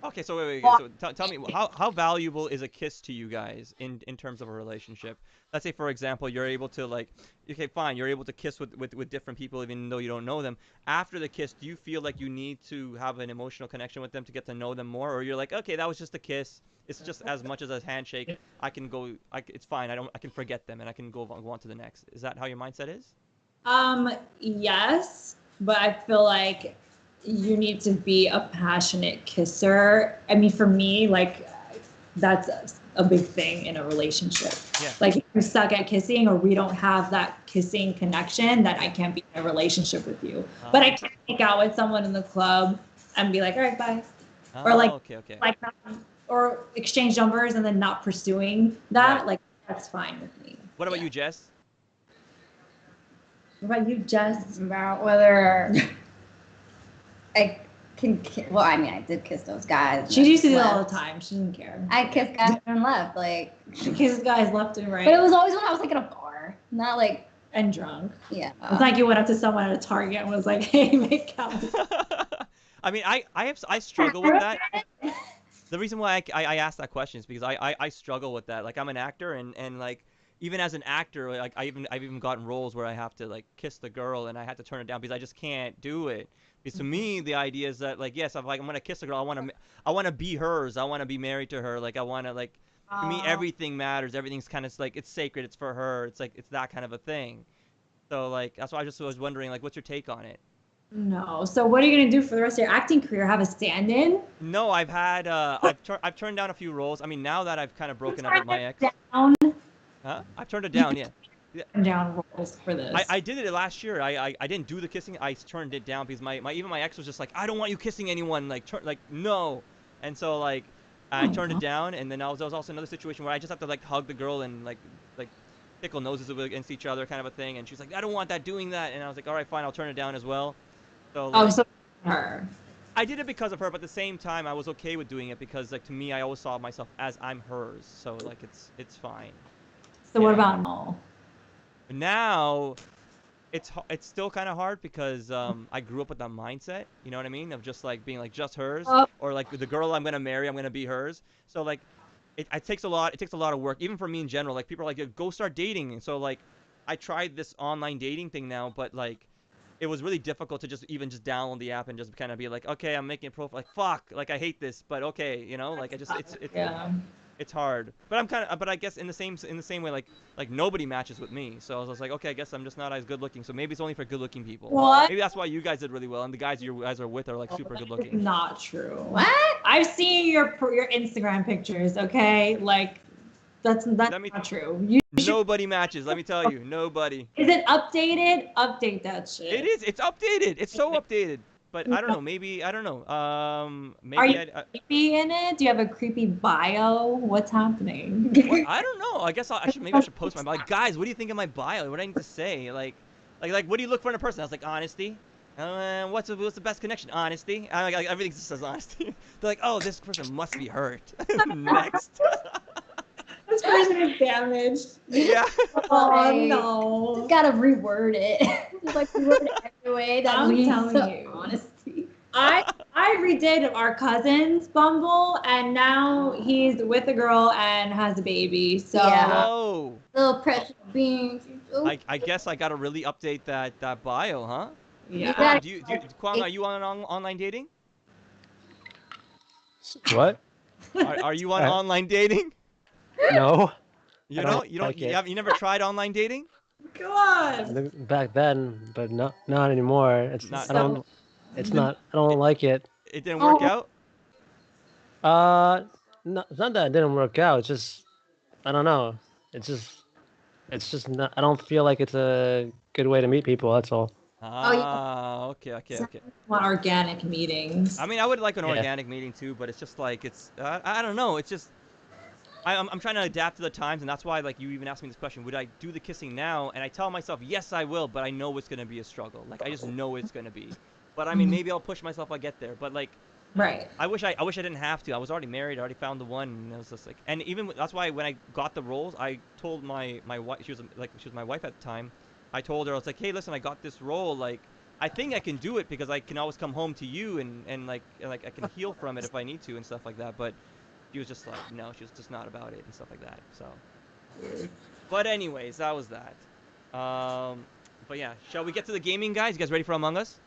Okay, so wait. So tell me, how valuable is a kiss to you guys in terms of a relationship? Let's say, for example, you're able to like, okay, fine, you're able to kiss with different people even though you don't know them. After the kiss, do you feel like you need to have an emotional connection with them to get to know them more, or you're like, okay, that was just a kiss. It's just as much as a handshake. It's fine. I can forget them and I can go on to the next. Is that how your mindset is? Yes, but I feel like you need to be a passionate kisser. I mean, for me, like that's a big thing in a relationship. Yeah. Like if you're stuck at kissing or we don't have that kissing connection, then I can't be in a relationship with you. But I can make out with someone in the club and be like, all right, bye. Or like, okay. like, or exchange numbers and then not pursuing that. Right. Like that's fine with me. What about you, Jess? What about you, Jess? About whether I can kiss. Well, I mean, I did kiss those guys. She used to do that all left. the time. She didn't care. I kissed guys and left, like. She kisses guys left and right. But it was always when I was like at a bar, not like and drunk. yeah. It's like you went up to someone at a Target and was like, "Hey, make out." I mean, I struggle with that. The reason why I asked that question is because I struggle with that. Like I'm an actor and like even as an actor, like I've even gotten roles where I have to like kiss the girl and I had to turn it down because I just can't do it. Because to me, the idea is that like yes, I'm gonna kiss a girl. I wanna be hers. I wanna be married to her. Like I wanna like to me everything matters. Everything's kind of like it's sacred. It's for her. It's like it's that kind of a thing. So like that's why I just was wondering like what's your take on it? No. So what are you gonna do for the rest of your acting career? Have a stand-in? No, I've had I've turned down a few roles. I mean now that I've kind of broken up with my ex. Down. Huh? I've turned it down. Yeah. Down roles for this. I did it last year. I didn't do the kissing. I turned it down because my even my ex was just like, I don't want you kissing anyone. Like no. And so like I turned it down. And then there was also another situation where I just have to like hug the girl and like tickle noses against each other kind of a thing. And she's like, I don't want that doing that. And I was like, all right, fine, I'll turn it down as well. So like, so her. I did it because of her, but at the same time I was okay with doing it because like to me I always saw myself as I'm hers. So like it's fine. So what about Mo? Now it's still kind of hard because I grew up with that mindset, you know what I mean, of just like being like just hers or like the girl I'm gonna marry, I'm gonna be hers. So like it takes a lot of work even for me in general. Like people are like, go start dating. And so like I tried this online dating thing now, but like it was really difficult to just download the app and just kind of be like, okay, I'm making a profile, like fuck, like I hate this, but okay, you know, like I just it's hard. But but I guess in the same way, like nobody matches with me. So I was like, okay, I guess I'm just not as good looking. So maybe it's only for good looking people. What? Maybe that's why you guys did really well, and the guys you guys are with are like super good looking. Not true. What? I've seen your Instagram pictures. Okay, like that's not true. Nobody matches. Let me tell you, nobody. Is it updated? Update that shit. It is. It's updated. It's so updated. But I don't know. Maybe I don't know. Maybe are you creepy in it? Do you have a creepy bio? What's happening? Well, I don't know. I guess maybe I should post my bio. Like, guys, what do you think of my bio? What do I need to say? Like, what do you look for in a person? I was like, honesty. What's the best connection? Honesty. Like everything just says honesty. They're like, oh, this person must be hurt. Next. This person is damaged. Yeah. Oh no. Just gotta reword it. Just like reword it every way that I'm leads telling to you. honesty. I redid our cousin's Bumble, and now he's with a girl and has a baby. So Yeah. Oh. Little precious beings. I guess I gotta really update that bio, huh? yeah. Kwang, are you on online dating? What? Are you on online dating? No. You I don't don't like it. you never tried online dating? Come on. Back then, but not anymore. It's Not- I don't. It's not. I don't like it. It didn't work out? No, it's not that it didn't work out. It's just I don't know. It's just not. I don't feel like it's a good way to meet people. That's all. Ah, okay. Want organic meetings. I mean, I would like an Yeah. organic meeting too, but it's just like I don't know. It's just I'm trying to adapt to the times, and that's why like you even asked me this question: would I do the kissing now? And I tell myself, yes, I will, but I know it's gonna be a struggle. Like I just know it's gonna be. But I mean, maybe I'll push myself. I'll get there. But like, Right. I wish I didn't have to. I was already married. I already found the one, and it was just like, and even that's why when I got the roles, I told my wife. She was my wife at the time. I told her, I was like, hey, listen, I got this role. Like, I think I can do it because I can always come home to you and like I can heal from it if I need to and stuff like that. But she was just like, no, she was just not about it and stuff like that. So, but anyways, that was that. But yeah, shall we get to the gaming, guys? You guys ready for Among Us?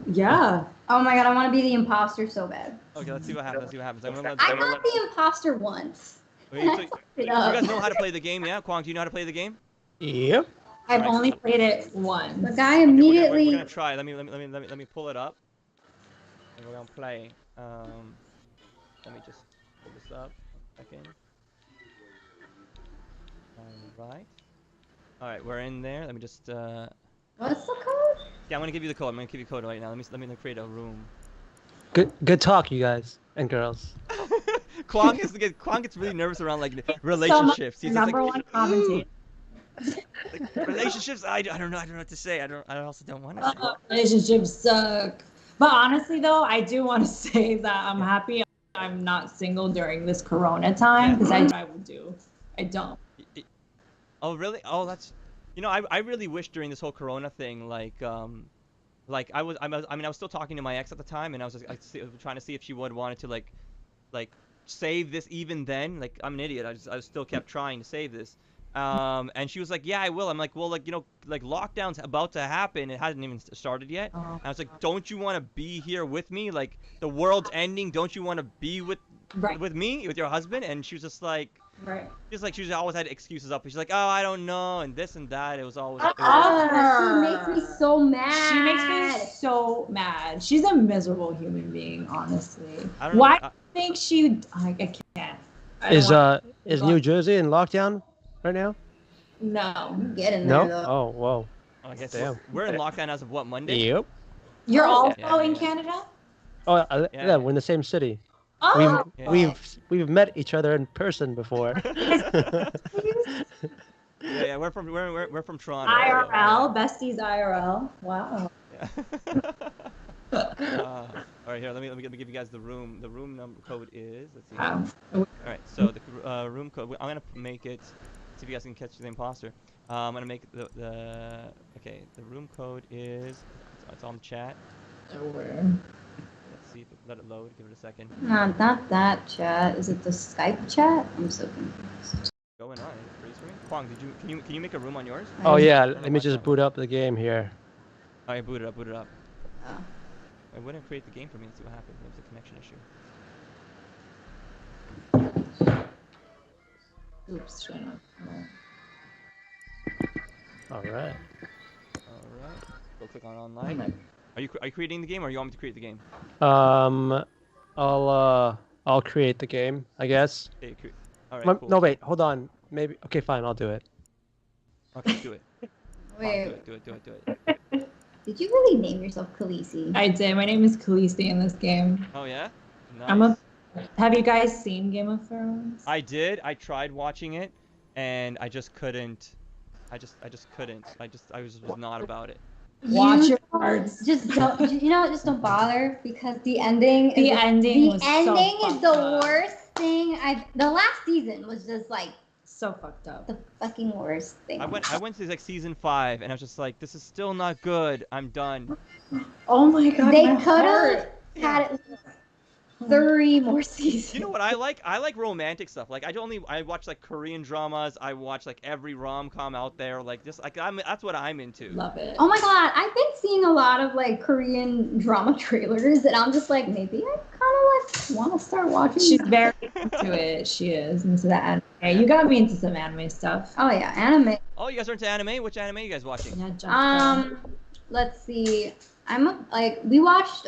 Yeah. Oh my god, I want to be the imposter so bad. Okay, let's see what happens. I'm gonna let. I got the imposter once. Wait, so It you up. guys know how to play the game, yeah? Kwang, do you know how to play the game? Yep. I've Right. only played it once. The guy Okay, immediately. we're gonna try. Let me pull it up. And we're gonna play. Let me just pull this up. Second. All right. All right, we're in there. Let me just. What's the code? Yeah, I'm gonna give you the code. I'm gonna give you the code right now. Let me create a room. Good talk, you guys and girls. Kwang gets really nervous around like relationships. He's just Number like, one commentator. like, relationships. I don't know. I don't know what to say. I also don't want to say. Relationships suck. But honestly, though, I do want to say that I'm happy I'm not single during this Corona time because I would do. I don't. Oh really? Oh, that's. You know, I really wish during this whole Corona thing, like I was still talking to my ex at the time, and I was just trying to see if she would wanted to like save this even then. Like I'm an idiot. I still kept trying to save this. And she was like, yeah, I will. I'm like, well, like, you know, like lockdown's about to happen. It hasn't even started yet. And I was like, don't you want to be here with me? Like the world's ending. Don't you want to be with me, with your husband? And she was just like, Right. she always had excuses up. She's like, oh, I don't know, and this and that. It was always. She makes me so mad. She makes me so mad. She's a miserable human being, honestly. I don't know. Why do you think she? I can't. Is New Jersey in lockdown right now? No. Get in there No. though. Oh, whoa. I guess Damn. we're in lockdown as of what, Monday? Yep. You're also Yeah. in Canada? Oh, Yeah. yeah, we're in the same city. Oh. Yeah. We've met each other in person before. Yeah, we're from Toronto. IRL, besties IRL. Wow. Yeah. All right, here. Let me give you guys the room. The room number code is. Let's see. All right, so the room code. I'm gonna make it. See if you guys can catch the imposter. I'm gonna make the okay. The room code is. It's on the chat. Let's see if let it load. Give it a second. No, not that chat. Is it the Skype chat? I'm so confused. Going on. Freeze screen. Kwang, can you make a room on yours? Oh yeah, don't know let me why just not. boot up the game here. All right, boot it up. Boot it up. Oh. It wouldn't create the game for me. Let's see what happens. There's a connection issue. Oops, shut up. All right. All right. Go click on online. Are you creating the game, or you want me to create the game? I'll create the game, I guess. Okay, all right. Cool. No, wait, hold on. Maybe. Okay, fine. I'll do it. Okay, do it. Wait, Do it. did you really name yourself Khaleesi? I did. My name is Khaleesi in this game. Oh yeah. Nice. I'm a. Have you guys seen Game of Thrones? I did. I tried watching it, and I just couldn't. I just couldn't. I was not about it. Watch You your words. Just don't. Just don't bother because the ending. The ending was so is the fucked up. worst thing I've. The last season was just like So fucked up. the fucking worst thing. I went to like season 5, and I was just like, this is still not good. I'm done. Oh my god. They my could heart. have had at least 3 more seasons. You know what I like? I like romantic stuff. Like I watch like Korean dramas. I watch like every rom-com out there. Like just like that's what I'm into. Love it. Oh my god, I've been seeing a lot of like Korean drama trailers, and I'm just like, maybe I kind of like want to start watching. She's very into it. She is into that anime. You got me into some anime stuff. Oh yeah, anime. Oh, you guys are into anime? Which anime are you guys watching? Yeah, jump Let's see. We watched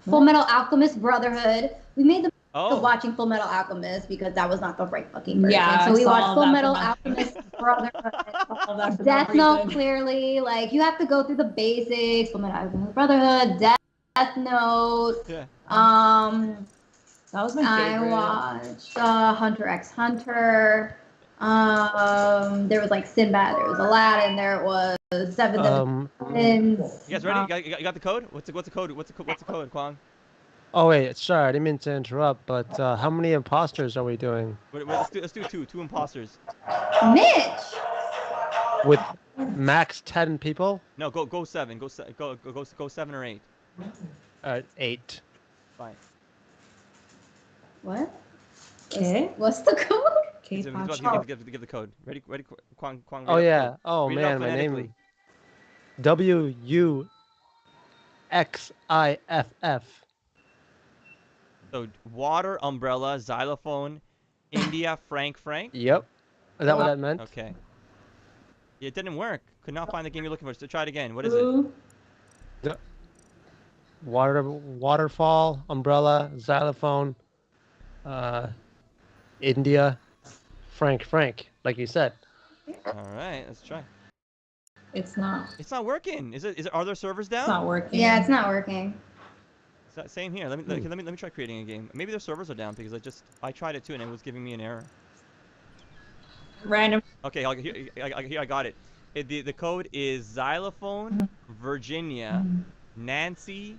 Full Metal Alchemist Brotherhood. We made the of watching Full Metal Alchemist because that was not the right fucking version. Yeah, so we I saw watched Full that Metal for no Alchemist Brotherhood. for Death no Note, reason. clearly. Like, you have to go through the basics. Full Metal Alchemist Brotherhood, Death Note. Yeah. That was my favorite. I watched Hunter x Hunter. There was like Sinbad, there was Aladdin, there was Seven Deadly Sins. You guys ready? You got the code? What's the code? What's the code, Kwang? Oh wait, sorry, I didn't mean to interrupt, but how many imposters are we doing? Let's do two imposters. Mitch! With max 10 people? No, go 7. Go 7 or 8. 8. Fine. What? Okay. What's the code? Okay, He's Pop. about to give the code. Ready, Kwang. Oh read out the yeah. code. Oh Read it out man, my phonetically. name. WUXIFF. So water, umbrella, xylophone, India, Frank. Yep. Is that what that meant? Okay. It didn't work. Could not find the game you're looking for. So try it again. What is it? Blue. Waterfall, umbrella, xylophone, India, Frank, like you said. All right, let's try. It's not. It's not working. Is it? Are there servers down? It's not working. Yeah, it's not working. It's not, same here. Let me try creating a game. Maybe their servers are down because I tried it too and it was giving me an error. Random. Okay, here I got it. The code is Xylophone, Virginia, Nancy,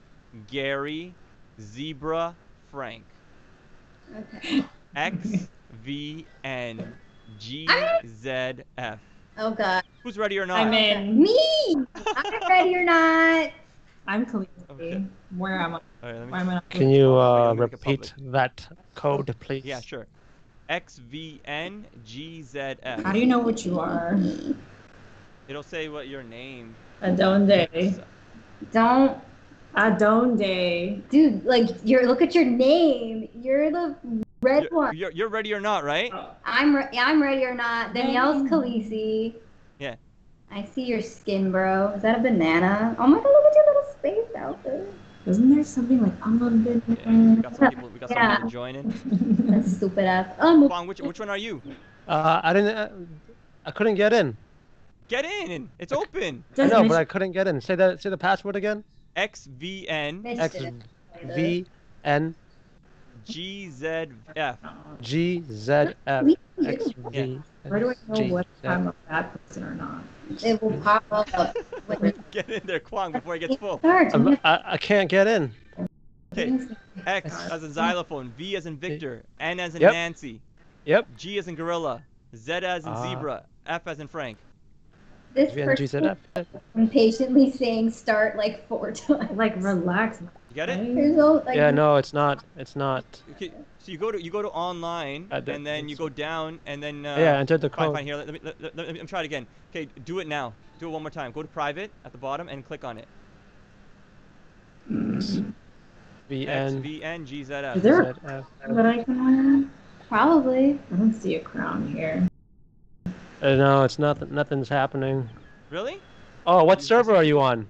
Gary, Zebra, Frank. Okay. X V N G Z F. Oh God. Who's ready or not? I'm in. Me. I'm ready or not. I'm Khaleesi. Okay. Where am I? All right, let me. Where am I? Can you I'll make it repeat that code, please? Yeah, sure. X V N G Z F. How do you know what you are? It'll say what your name. Adonde. Don't, Adonde. dude. Like look at your name. You're the red one. You're ready or not, right? I'm ready or not. Danielle's Name. Khaleesi. Yeah. I see your skin, bro. Is that a banana? Oh my God! Look at your little space outfit. Wasn't there something like I'm on Yeah, we got some people. We got some Yeah. people joining. That's stupid ass. Oh, Kwang, which one are you? I didn't. I couldn't get in. Get in. It's open. I know, but I couldn't get in. Say the password again. X V N X V N G Z F. G Z F X V. Where do I know G, what Z. if I'm a bad person or not? It will pop up when you Get in there, Kwang, before it gets full. start. I can't get in. Okay. X as in xylophone, V as in Victor, N as in Yep. Nancy, Yep. G as in gorilla, Z as in Ah. zebra, F as in Frank. This V N G Z person F. impatiently saying start like 4 times. Like relax. You get it? There's no, like, Yeah, no, it's not. It's not. Okay. So you go to online, I don't and then think you so. go down, and then Yeah, enter the fine, code. fine. Here, let me try it again. Okay, do it now. Do it one more time. Go to private at the bottom and click on it. V X N V N G Z Is F. there Z a F. that I can wear? Probably. I don't see a crown here. No, it's not. Nothing's happening. Really? Oh, what server are you on?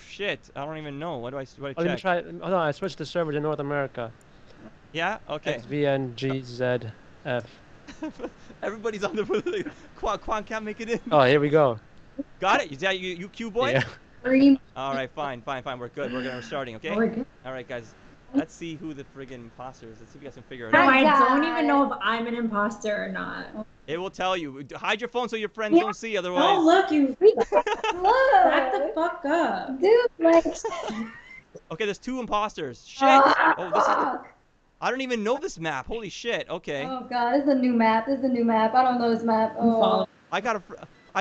Shit. I don't even know. What do I Oh, let me check? try. Hold on, I switched the server to North America. Yeah. Okay. XVNGZF. Everybody's on the Quan can't make it in. Oh, here we go. Got it? Is that you Q boy? Yeah. Green. All right, fine. We're good. We're starting, okay? Oh, we're good. All right, guys. Let's see who the friggin' imposter is. Let's see if you guys can figure it No, out. I don't God. even know if I'm an imposter or not. It will tell you. Hide your phone so your friends don't see, otherwise. Oh, look, you back the Look. fuck up. Dude, like. Okay, there's 2 imposters. Shit. Oh, this is. fuck. I don't even know this map. Holy shit. Okay. Oh God, this is a new map. I don't know this map. I'm Oh. following. I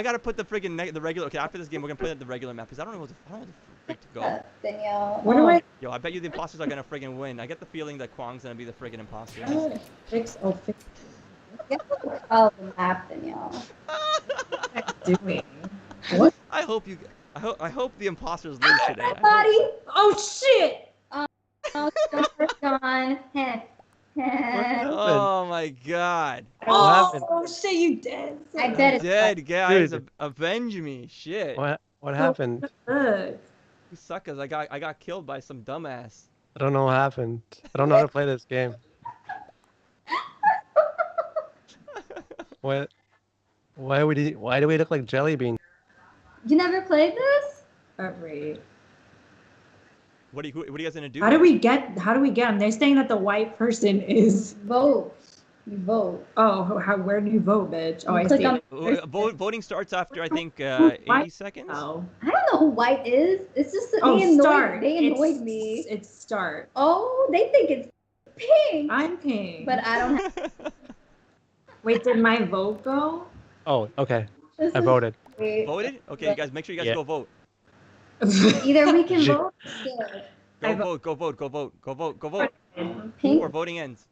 gotta put the friggin' the regular. Okay, after this game, we're gonna play the regular map because I don't know the frick to go. Danielle. What do I Yo, I bet you the imposters are gonna friggin' win. I get the feeling that Kwang's gonna be the friggin' imposter. fix? Oh, fix. Oh, the map, Danielle. What am I doing? What? I hope the imposters lose today. I hope- Buddy. Oh shit! Oh, John. Oh my god. happened? Oh shit! You dead? I bet it's Dead guys, Dude. avenge me. Shit. What happened? Look. You suckers. I got killed by some dumbass. I don't know what happened. I don't know how to play this game. What? Why do we look like jelly beans? You never played this? Alright. What are you guys gonna do? How do we get them? They're saying that the white person is. Vote. You vote. Oh, where do you vote, bitch? Oh, You I click see. on- Voting starts after I think Why- 80 seconds. Oh. I don't know who white is. It's just that Oh, they start. annoyed me. It's start. Oh, they think it's pink. I'm pink. But I don't have Wait, did my vote go? Oh, okay. this I is voted. weird. Voted? Okay, you guys, make sure you guys Yeah. go vote. Either we can J- vote or skip. I Go vote. Pink Before voting ends.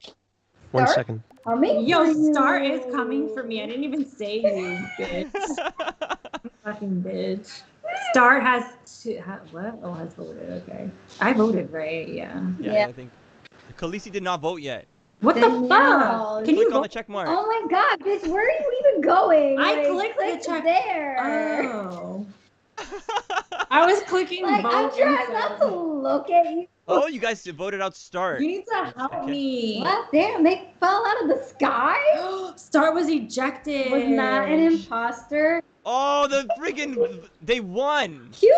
1 Start? second. coming. Yo, for you. Star is coming for me. I didn't even say you, bitch. Fucking bitch. Star has what? Oh, has voted. Okay. I voted, right? Yeah. Yeah, I think. Khaleesi did not vote yet. What the Danielle. fuck? Can you Click on the vote? check mark. Oh my God, bitch, where are you even going? I Like, clicked the click check- there. Oh. I was clicking Like, I'm vote. trying not to look at you. Oh, you guys voted out Start. You need to help Okay. me. What? Damn, they fell out of the sky? Star was ejected. Was not an imposter. Oh, the friggin' they won. Cute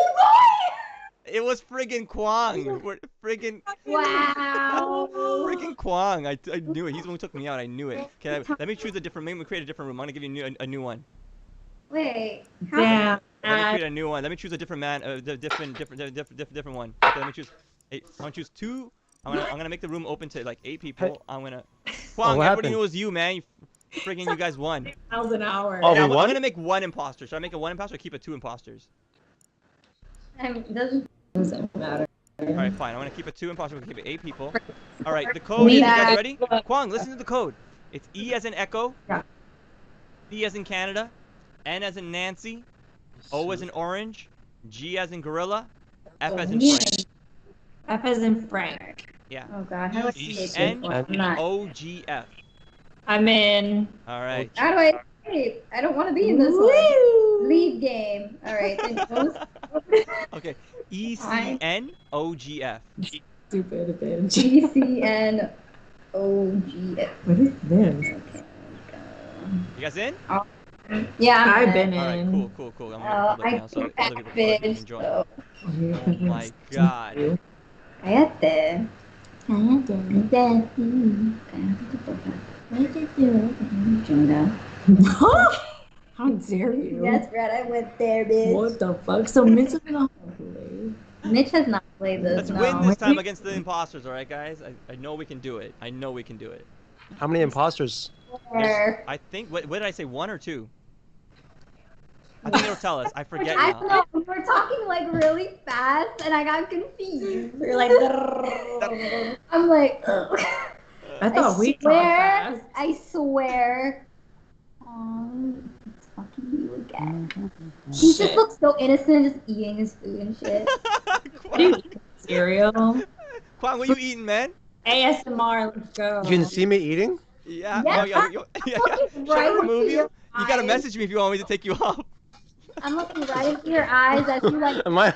It was friggin' Kwang. We're friggin' boy! Wow. friggin' Kwang. I knew it. He's the one who took me out. I knew it. Okay, let me choose a different. Maybe we create a different room. I'm gonna give you a new one. Wait. How? Damn. Let me create a new one. Let me choose a different man. Different one. Okay, let me choose. I'm gonna choose 2. I'm gonna make the room open to like 8 people. I'm gonna. Kwang, what everybody happened? knew it was you, man. Friggin' you guys won. Miles an hour. Oh, Yeah, we I'm won? gonna make 1 imposter. Should I make a 1 imposter or keep it 2 imposters? I mean, doesn't. Doesn't matter. All right, fine. I'm gonna keep it 2 imposters. We're gonna keep it 8 people. All right, the code is. You guys ready? Kwang, listen to the code. It's E as in Echo. Yeah. C as in Canada. N as in Nancy. O as in Orange. G as in Gorilla. F as in Frank. F as in Frank. Yeah. Oh God, how do I E say N this? I'm not. O G F. I'm in. All right. How do I? Wait, I don't want to be in this one. Woo! Leave game. All right. Then those- Okay. E C N O G F. Stupid bitch. GCNOGF. What is this? You guys in? Yeah, I'm I've been All right. in. Cool. I'm gonna public I now so think other that people can bitch. join. So. Oh my God. Cállate. Jonah. How dare you? That's right, I went there, bitch. What the fuck? So Mitch is not play. Mitch has not played this. Let's no. win this time against the imposters, all right, guys? I know we can do it. I know we can do it. How many imposters? Where? I think. What did I say? 1 or 2? I think it'll tell us. I forget I now. don't know. We were talking like really fast, and I got confused. We're like, I'm like, ugh. I thought we talked fast. I swear. It's fucking you again. He just Shit. looks so innocent, just eating his food and shit. What do you eat? Cereal? Kwang, what you eating, man? ASMR, let's go. You didn't see me eating? Yeah. Yeah, Oh, yeah. looking Should I right remove into you? your You gotta eyes. message me if you want me to take you off. I'm looking right into your eyes as you like Am I?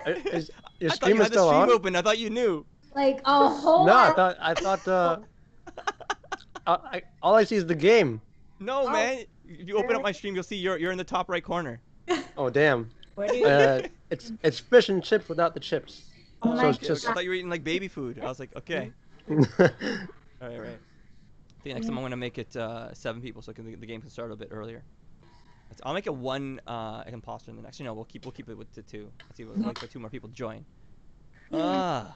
Is your I thought stream you is had the still stream on? open. I thought you knew. like a whole No, lot. I thought. All I see is the game. No, Oh. man. If you open up my stream, you'll see you're in the top right corner. Oh damn. What do you It's fish and chips without the chips. Oh So my it's just. I thought you were eating like baby food. I was like, okay. All right. I think next time I'm gonna make it 7 people so the game can start a bit earlier. I'll make it 1 imposter in the next. We'll keep it with the 2. Let's see, we'll wait for 2 more people to join. Ah.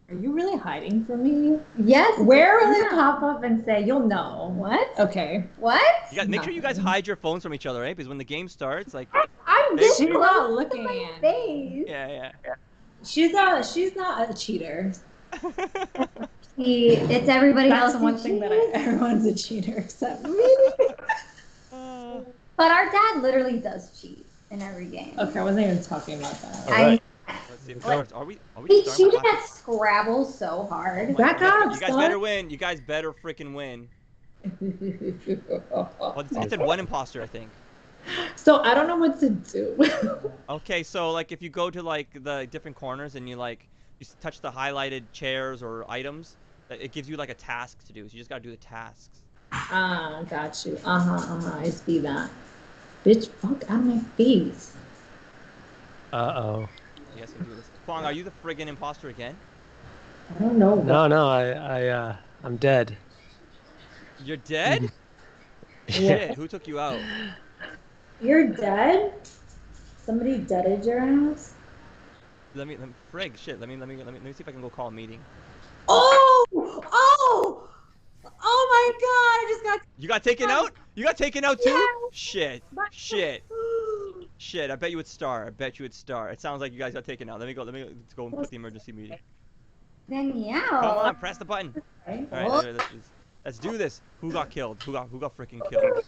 Are you really hiding from me? Yes. Where will it yeah. pop up and say, you'll know? What? Okay. What? You guys, make sure you guys hide your phones from each other, right? Because when the game starts, like, I'm Hey. this She's close not to looking my in. face. yeah. She's not a cheater. It's everybody That's else. the one thing that everyone's a cheater except me. But our dad literally does cheat in every game. Okay, I wasn't even talking about that. Alright. Let's see if it Like, starts. Are we He starting? cheated at Scrabble so hard. Back up, You guys better win. You guys better freaking win. Oh, it said 1 imposter, I think. So I don't know what to do. Okay, so like if you go to like the different corners and you touch the highlighted chairs or items, it gives you like a task to do. So you just gotta do the tasks. Got you. I see that. Bitch, fuck out of my face. Uh-oh. You guys can do this. Kwang, are you the friggin' imposter again? I don't know. No, I'm dead. You're dead? Yeah. Shit, who took you out? You're dead? Somebody deaded your ass? Let me frig, shit. Let me see if I can go call a meeting. Oh! Oh! Oh my god, I just got You got taken out? You got taken out too? Yeah. Shit. Shit, I bet you would star. It sounds like you guys got taken out. Let's go and put the emergency meeting. Danielle. Come on, press the button. Okay. Alright, let's do this. Who got killed? Who got freaking killed?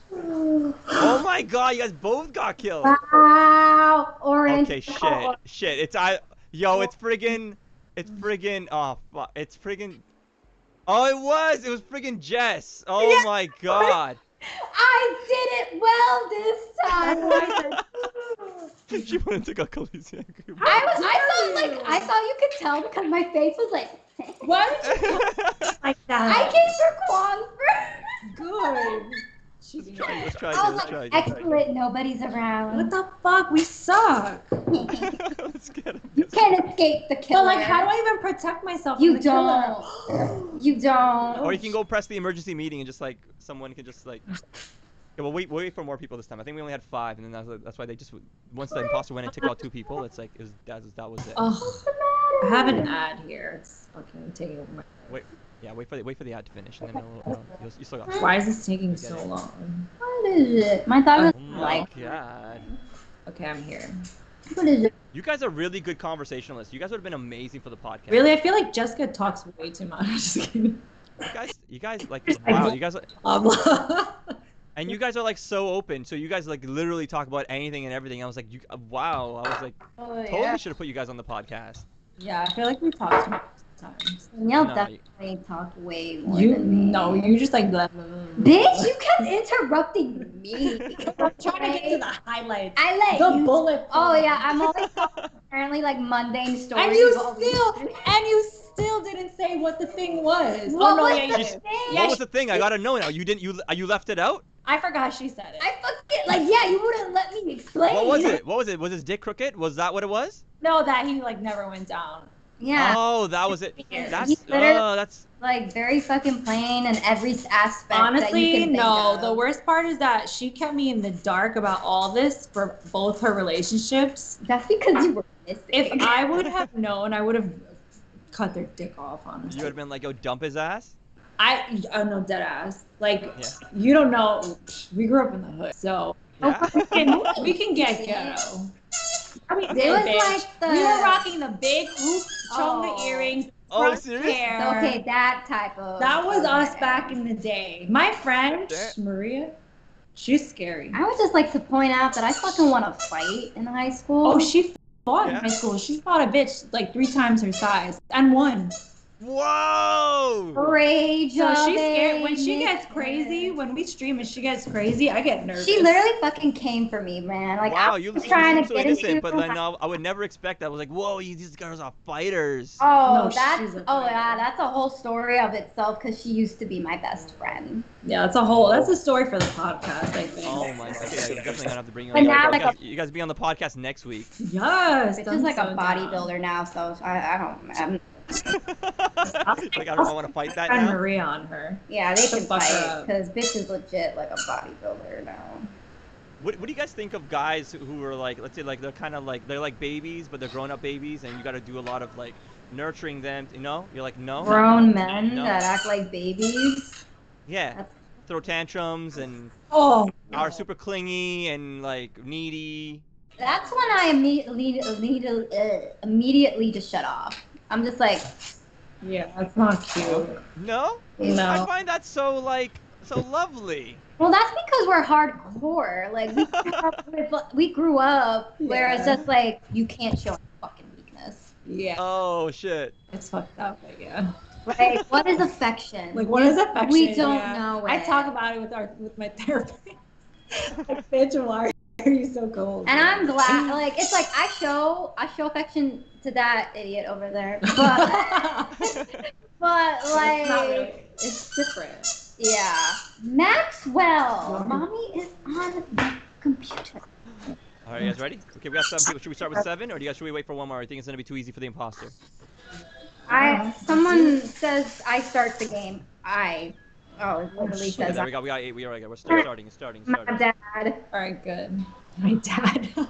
Oh my god, you guys both got killed. Wow. Orange. Okay, shit. It's friggin', oh fuck, it's friggin', oh it was friggin' Jess. Oh my god. I did it well this time. She wanted to go Khaleesi. I thought you could tell because my face was like. Why would you like that? I came for Kwong first. Good. Let's try I again. was Let's try like, again. excellent. Nobody's What around. the fuck? We suck. Let's get him. You can't escape the killer. But like, how do I even protect myself? You from the don't. killer? You don't. Or you can go press the emergency meeting and just like someone can just like. Yeah, well, we'll wait for more people this time. I think we only had 5, and then that's why they just once the imposter went and took out 2 people. It's like that was it. Ugh. I have an ad here. It's fucking taking over my. Yeah, wait for the ad to finish, and then you still got. Why is this taking Get so it. long? What is it? My thought Oh was my like, god. Okay, I'm here. what is it? You guys are really good conversationalists. You guys would have been amazing for the podcast. Really, I feel like Jessica talks way too much. Just kidding. You guys like wow. You guys Blah. and you guys are like so open. So you guys like literally talk about anything and everything. I was like, wow. I was like, Oh, totally should have put you guys on the podcast. Yeah, I feel like we talk too much sometimes. Danielle No, definitely talked way more You than me. no, you just like blah, blah, blah, blah. Bitch, you kept interrupting me. I'm trying to get to the highlights. I let The you. bullet. Oh points. yeah, I'm always talking apparently like mundane stories. And you of all these- still didn't say what the thing was. What was yeah, the you thing? did. What was the thing? I gotta know now. You didn't. You left it out. I forgot she said it. I fucking like yeah, you wouldn't let me explain. What was it? What was it? Was his dick crooked? Was that what it was? No, that he like never went down. Yeah, Oh, that was it. Yeah. That's You literally- that's. like very fucking plain in every aspect. that you Honestly, can think no. of. The worst part is that she kept me in the dark about all this for both her relationships. That's because you were missing. If I would have known, I would have cut their dick off. Honestly, You would have been like, yo, dump his ass. I know dead ass. Like Yeah. you don't know. We grew up in the hood, so Yeah. we can get ghetto. I mean, It was bitch. like the- We were rocking the big hoop, chonga Oh. earrings, Oh, front serious? hair. okay, that type of. That was us okay. back in the day. My friend Damn. Maria, she's scary. I would just like to point out that I fucking want to fight in high school. Oh, she fought Yeah. in high school. She fought a bitch like 3 times her size and won. Whoa! Rage. So of she's scared. it, When she gets miss crazy, it. when we stream and she gets crazy, I get nervous. She literally fucking came for me, man. Like Wow, I you was seem trying to so get innocent, into. but then I would never expect that. I was like, whoa, these girls are fighters. Oh, No, that's she's a oh fighter. yeah, that's a whole story of itself because she used to be my best friend. Yeah, that's a story for the podcast, I think. Oh my god, yeah, you're definitely gonna have to bring you But on. now, You like guys, you guys be on the podcast next week. Yes. It's I'm just like a so bodybuilder down. now, so I don't. Like, I don't want to fight that Friend now. Maria on her. Yeah, they Shut the can fuck fight up. because bitch is legit like a bodybuilder now. What do you guys think of guys who are like, let's say, like they're kind of like they're like babies, but they're grown-up babies, and you got to do a lot of like nurturing them. You know, you're like, no. Grown men No. that act like babies. Yeah. Throw tantrums and Oh. are super clingy and like needy. That's when I immediately just shut off. I'm just like, Yeah, that's not cute. No? I No. find that so so lovely. well, that's because we're hardcore. Like we grew up where it's Yeah. just like you can't show any fucking weakness. Yeah. Oh shit. It's fucked up, but yeah. Like what is affection? Like, what is affection? We don't Yeah. know. I it. talk about it with my therapist. Like, bitch, why are you so cold? And I'm glad. Like it's like I show affection to that idiot over there, but but It's like not really. It's different. yeah, Maxwell. Mommy. Mommy is on the computer. All right, you guys ready? Okay, we got 7 people. Should we start with 7, or should we wait for one more? I think it's gonna be too easy for the imposter. Someone says I start the game. It literally Okay, says there we go. We got 8. We already got. We're starting. my dad. All right, good. My dad. Oh,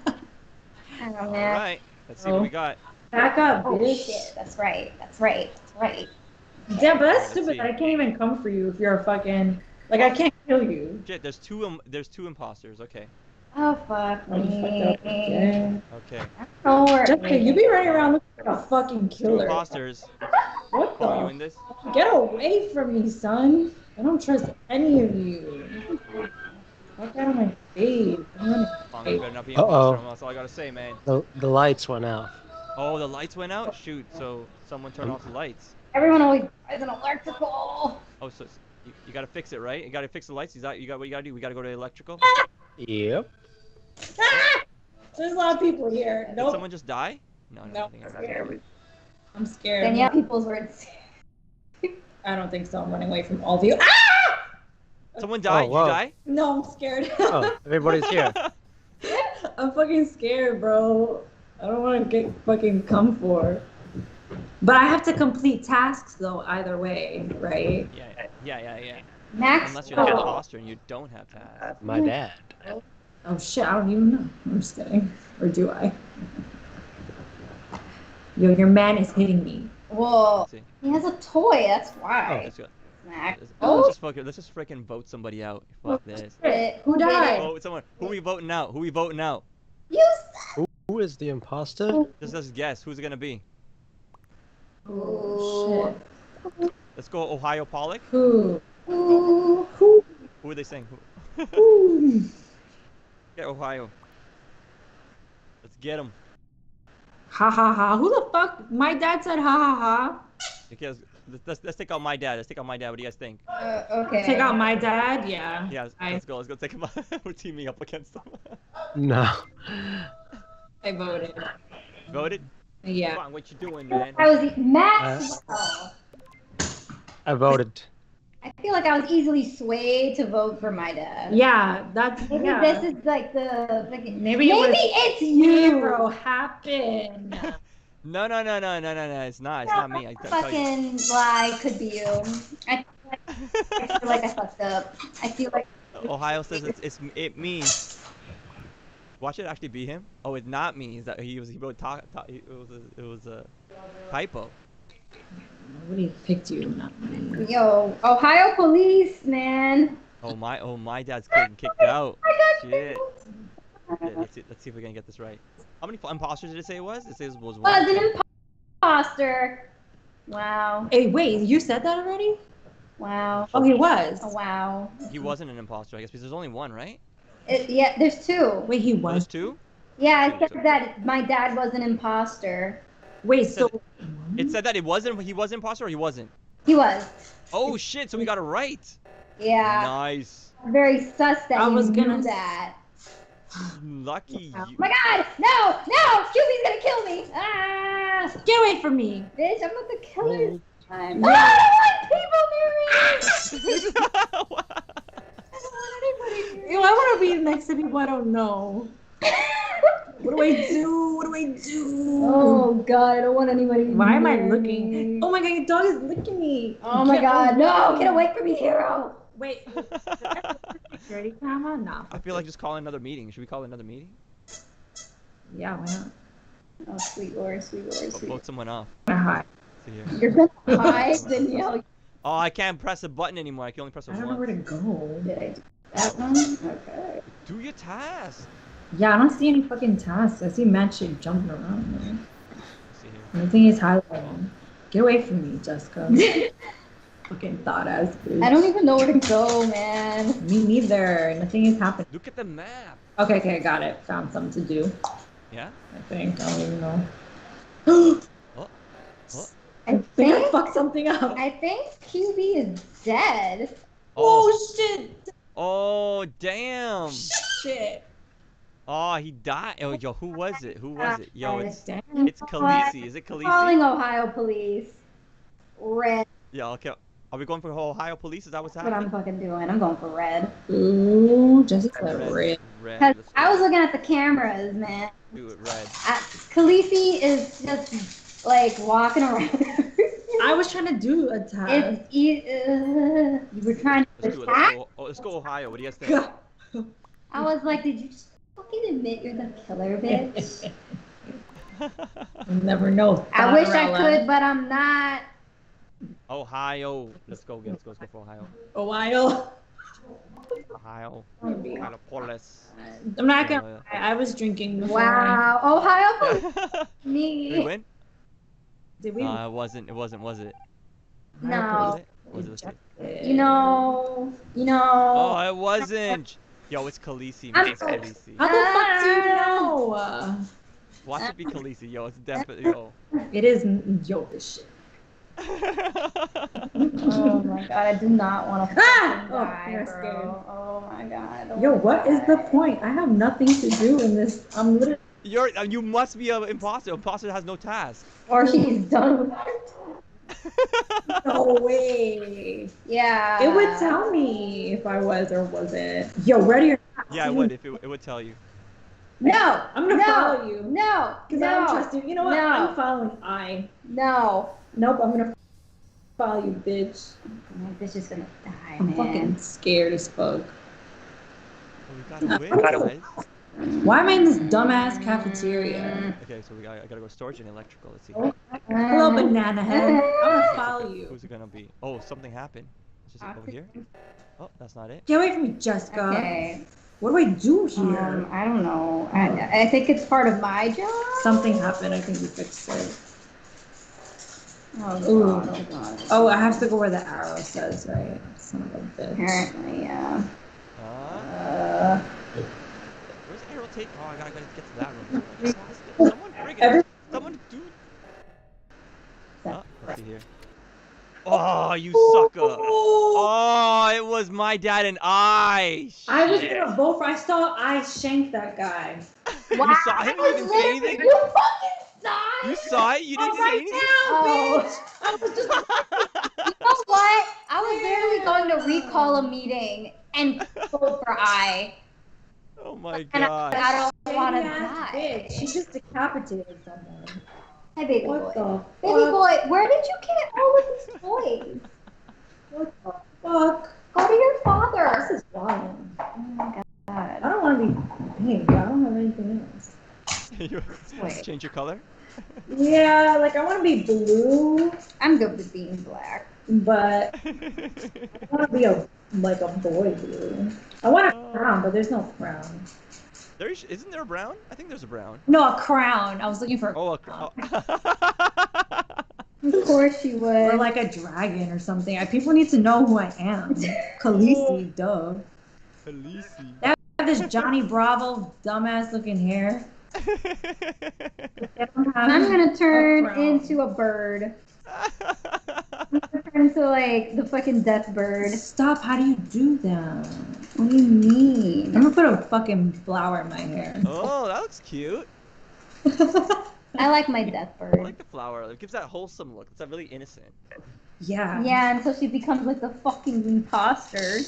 All man. right. Let's see what we got. Back up, Oh bitch. shit, that's right. That's right. That's right. Yeah, but that's Let's stupid. see. That I can't even come for you if you're a fucking. Like, I can't kill you. Shit, there's two imposters. Okay. Oh fuck I'm fucked me. up again. Okay. Don't worry. Jessica, you be running around looking like a fucking 2 killer. imposters. What Are you the? in this? Get away from me, son. I don't trust any of you. Fuck out of my face. I don't Long as better not be Uh-oh. imposter. That's all I gotta say, man. The lights went out. Oh, the lights went out. Shoot. So someone turned off the lights. Everyone always buys an electrical. Oh, so you gotta fix it, right? You gotta fix the lights. Is that you got what you gotta do? We gotta go to electrical. Yep. There's a lot of people here. Did Nope. someone just die? No, No, I think I'm I scared. I'm scared. Danielle, people's words. I don't think so. I'm running away from all of you. Ah! Someone died. whoa. You die? No, I'm scared. Oh, everybody's here. I'm fucking scared, bro. I don't want to get fucking come for. But I have to complete tasks though, either way, right? Yeah. Max. Unless you're the oh. imposter and you don't have tasks. My dad. Oh shit, I don't even know. I'm just kidding. Or do I? Yo, your man is hitting me. Whoa. Let's see. He has a toy. That's why. Let's go. Max. Let's just freaking vote somebody out. Fuck this. Shit. Who died? Vote someone. Who we voting out? Who we voting out? You. Who is the imposter? Just guess. Who's it gonna be? Ooh. Let's go Ohio Pollock. Who? Ooh. Who? Who are they saying? Who? Get Ohio. Let's get him. Ha ha ha. Who the fuck? My dad said ha ha ha. Because let's take out my dad. Let's take out my dad. What do you guys think? Okay. Take out my dad? Yeah. Yeah, I let's go. Let's go take him out. We're teaming up against them. No. voted. Voted? Yeah. Come on, what you doing, man? I was Max. I voted. I feel like I was easily swayed to vote for my dad. Yeah, that's Maybe yeah. this is like the fucking. Maybe it's you, bro. Happen. No. It's not me. I tell you. Fucking lie could be you. I feel like I fucked up. I feel like. Ohio says it means. Watch it actually be him. Oh, it's not me. Is that he wrote it was a typo. Nobody picked you, not me. Yo, Ohio police, man. Oh my dad's getting kicked out. I got Shit. you. Yeah, let's see if we can get this right. How many imposters did it say it was? It says it was Was one. an imposter. Wow. Hey, wait, you said that already? Wow. Oh, he was. Oh, wow. He wasn't an imposter, I guess, because there's only one, right? Yeah, there's two. Wait, he Oh, there's was. two? Yeah, I said that my dad was an imposter. Wait, so It said that he was an imposter or he wasn't? He was. Oh shit, so we got it right. Yeah. Nice. Very sus that I you was knew gonna- that. Lucky Oh you. my god! No! QB's gonna kill me! Ah! get away from me. Bitch, I'm not the killer this time. No. I don't want people near me! I don't want anybody near Yo, I want to be next to people I don't know. What do I do? What do I do? Oh god, I don't want anybody Why am I near looking? me. Oh my god, your dog is licking me. Oh my Get god, no! away. Get away from me, hero! Wait, security camera? Nah. I feel like just calling another meeting. Should we call another meeting? Yeah, why not? Oh, sweet lord, sweet lord, sweet lord. Vote someone off. Hi. See here. You're gonna hide, Danielle. Oh, I can't press a button anymore. I can only press it I don't know where once. to go. Did I do that one? Okay. Do your task. Yeah, I don't see any fucking tasks. I see mad shit jumping around. Man. See here. Nothing is highlighting. Get away from me, Jessica. Fucking thought ass bitch. I don't even know where to go, man. Me neither. Nothing is happening. Look at the map. Okay, got it. Found something to do. Yeah? I think. I don't even know. Oh. I They gotta think, fuck something up. I think QB is dead. Oh shit! Oh, damn. Shit. Oh, he died. Oh, yo, who was it? Who was it? Yo, it's Damn. Khaleesi. Is it Calling Khaleesi? Ohio police. Red. Yeah, okay. Are we going for Ohio police? Is that what's That's what I'm happening? fucking doing. I'm going for red. Ooh, Jessica red. Red. Cause Let's I was looking at the cameras, man. do it red. Khaleesi is just like walking around. I was trying to do a task. You were trying to Let's do it. attack. Let's go Ohio. What do you guys think? I was like, did you just fucking admit you're the killer, bitch? You never know. I wish I Thought could, but I'm not. Ohio. Let's go for Ohio. Ohio. Ohio. Maybe. Ohiopolis. I'm not gonna lie. I was drinking before. Wow, Ohio police. Did we Me. win? Did we? It wasn't. Was it? No. Was it? Was it? You know. Oh, it wasn't. Yo, it's Khaleesi. Man. It's Khaleesi. How the fuck do you know? Watch it be Khaleesi. Yo, it's definitely yo. It is yo this shit. Oh my god, I do not want to Ah! die, you're bro. scared. Oh my god. I don't Yo, wanna what is the die. point? I have nothing to do in this. I'm literally You must be an imposter. Imposter has no task. Or she's done with it. No way. Yeah. It would tell me if I was or wasn't. Yo, ready or not? Yeah, it would. If it would tell you. No. I'm gonna follow you. No. Because I don't trust you. You know what? No. I'm following I. No. Nope, I'm gonna follow you, bitch. My bitch is gonna die, I'm man. fucking scared as fuck. Well, we gotta win, guys. Why am I in this dumbass cafeteria? Okay, so I gotta go storage and electrical. Let's see. Hello, banana head. I'm gonna follow you. Who's it gonna be? Oh, something happened. Is it over here? Oh, that's not it. Get away from me, Jessica. Okay. What do I do here? I don't know. I think it's part of my job. Something happened. I think we fixed it. Oh Ooh. god. Oh god. Oh, I have to go where the arrow says, right? Son of a bitch. Apparently, yeah. Where's the arrow take? Oh, I gotta get to that room. Someone friggin'. Someone do. Oh, let's see here. Oh, you sucker. Oh, it was my dad and I. I was Shit. gonna vote for. I shanked that guy. Wow. You saw him? You didn't say anything? You fucking saw You it? saw it? You didn't say right anything? Oh. I was just You know what? I was literally going to recall a meeting and vote for I. Oh my And god. I don't want to Bitch. die. She just decapitated someone. Hi, baby What boy. the Baby fuck? boy, where did you get all of these toys? What the fuck? Go to your father. This is wild. Oh my I god. don't want to be pink. I don't have anything else. You Wait. change your color? Yeah, like I want to be blue, I'm good with being black. but I want to be a boy blue. I want a crown, but there's no crown. Isn't there a brown? I think there's a brown. No, a crown. I was looking for Oh, Of course you or would. like a dragon or something. People need to know who I am. Khaleesi, duh. Khaleesi. They have this Johnny Bravo dumbass looking hair. They don't have I'm gonna turn a crown. into a bird. I'm gonna turn into like the fucking death bird. Stop! How do you do that? What do you mean? I'm gonna put a fucking flower in my hair. Oh, that looks cute. I like my death I bird. like the flower. It gives that wholesome look. It's that really innocent. Yeah. Yeah, until she becomes like the fucking imposter.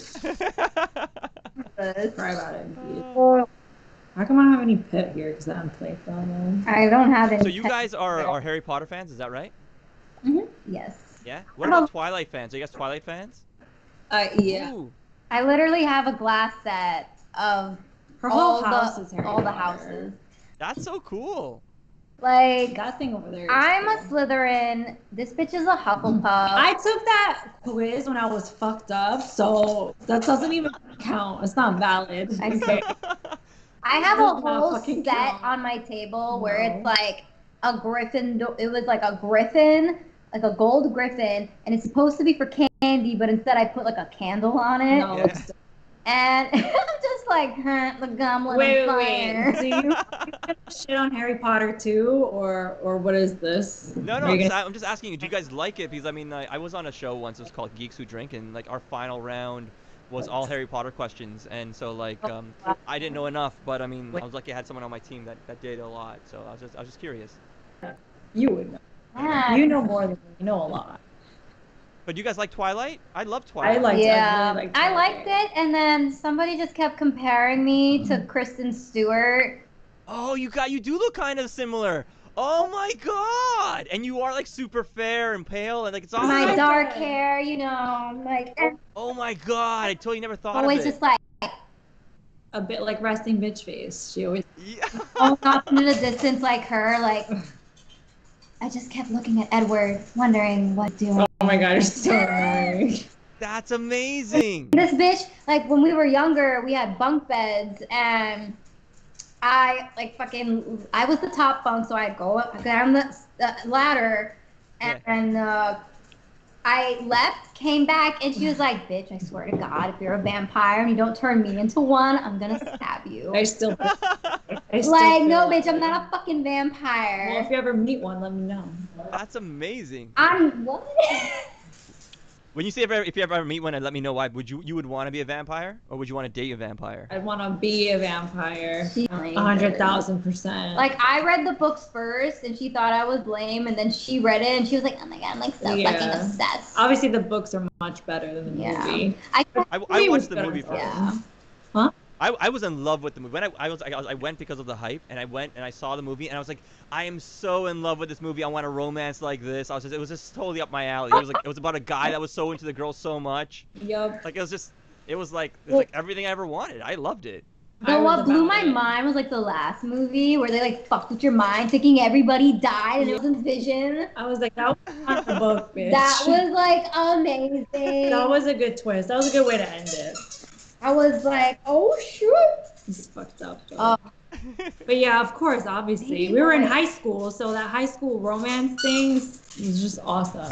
Cry about it. How come I don't have any pet here? Because I'm playful. I don't have any. So you guys are Harry Potter fans, is that right? Yes. Yeah. What about Twilight fans? Are you guys Twilight fans? Yeah. Ooh. I literally have a glass set of Her all whole house is Harry all the Potter. houses. That's so cool. Like, That thing over there. is I'm a cool. Slytherin. This bitch is a Hufflepuff. I took that quiz when I was fucked up, so that doesn't even count. It's not valid. I Okay. I have a Does not whole fucking set count. on my table where No. it's like a griffin. It was like a griffin, like a gold griffin, and it's supposed to be for candy, but instead I put like a candle on it, No, Yeah. it's- and I'm just like, huh, the goblet Wait, of wait, fire. wait. Do you shit on Harry Potter too, or what is this? No, Are you I'm just asking you. Do you guys like it? Because I mean, I was on a show once. It was called Geeks Who Drink, and like our final round was all Harry Potter questions, and so like I didn't know enough, but I mean, I was lucky I had someone on my team that did a lot. So I was just curious. You would know. Yeah. You know more than me. You know a lot. But you guys like Twilight? I love Twilight. I like. Yeah, really liked I it. liked it, and then somebody just kept comparing me to Kristen Stewart. Oh, you do look kind of similar. Oh my god! And you are like super fair and pale, and like it's awesome. My like dark that. hair, you know, like and Oh my god! I totally never thought always of it. just like A bit like resting bitch face. She always. Yeah. off into the distance, like her. Like I just kept looking at Edward, wondering what doing. Oh my god, you're so annoying. That's amazing. This bitch, like when we were younger, we had bunk beds, and I was the top bunk, so I'd go up down the ladder, and I left, came back, and she was like, "Bitch, I swear to God, if you're a vampire and you don't turn me into one, I'm gonna stab you." I still. Like, no, bitch, I'm not a fucking vampire. Well, if you ever meet one, let me know. That's amazing. I'm what? When you say if you ever meet one and let me know why, you would want to be a vampire or would you want to date a vampire? I'd want to be a vampire. She- 100,000%. Like I read the books first, and she thought I was lame, and then she read it, and she was like, "Oh my god, I'm like so fucking Yeah. obsessed." Obviously, the books are much better than the Yeah. movie. I Movie was watched the better movie than first. Yeah. I was in love with the movie. When I went because of the hype, and I went and I saw the movie, and I was like, I am so in love with this movie. I want a romance like this. It was just totally up my alley. It was about a guy that was so into the girl so much. Yup. Like it was like everything I ever wanted. I loved it. But what blew my mind was like the last movie where they like fucked with your mind, thinking everybody died and it was in Vision. I was like, that was not the book, bitch. That was like amazing. That was a good twist. That was a good way to end it. I was like, oh shoot. It's fucked up. Though. Oh. But yeah, of course, obviously. We were in high school, so that high school romance thing was just awesome.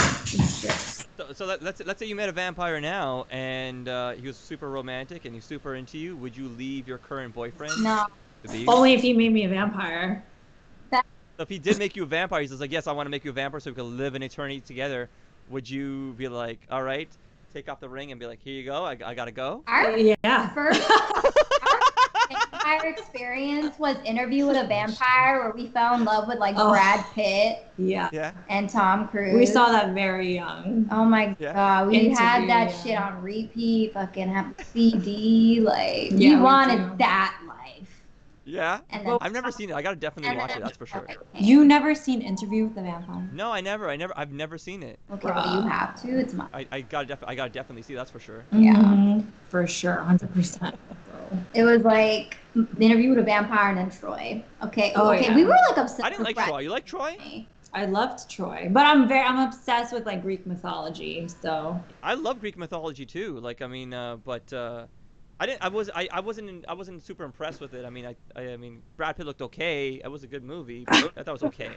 So let's say you met a vampire now, and he was super romantic and he's super into you. Would you leave your current boyfriend? No. To be? Only if he made me a vampire. So if he did make you a vampire, he's just like, yes, I want to make you a vampire so we can live in eternity together. Would you be like, all right, take off the ring and be like, here you go, I gotta go? Our Yeah. first vampire experience was Interview with a Vampire, where we fell in love with like Oh. Brad Pitt Yeah. Yeah. and Tom Cruise. We saw that very young. Oh my Yeah. god, we had Interview, that yeah. shit on repeat, fucking have CD, like Yeah, we we wanted do. that life. Yeah? And then I've never seen it. I gotta definitely watch it, that's for sure. You never seen Interview with the Vampire? No, I've never seen it. Okay, well, you have to. It's mine. I gotta definitely see, that's for sure. Yeah. Mhm. For sure, 100%. Bro. It was like the Interview with a Vampire and then Troy. Okay, Oh, okay, yeah. we were like obsessed. I didn't with like Brad Troy. You like Troy? Pitt. I loved Troy, but I'm obsessed with like Greek mythology. So I love Greek mythology too. Like, I mean, I wasn't super impressed with it. I mean, Brad Pitt looked okay. It was a good movie. But I thought it was okay.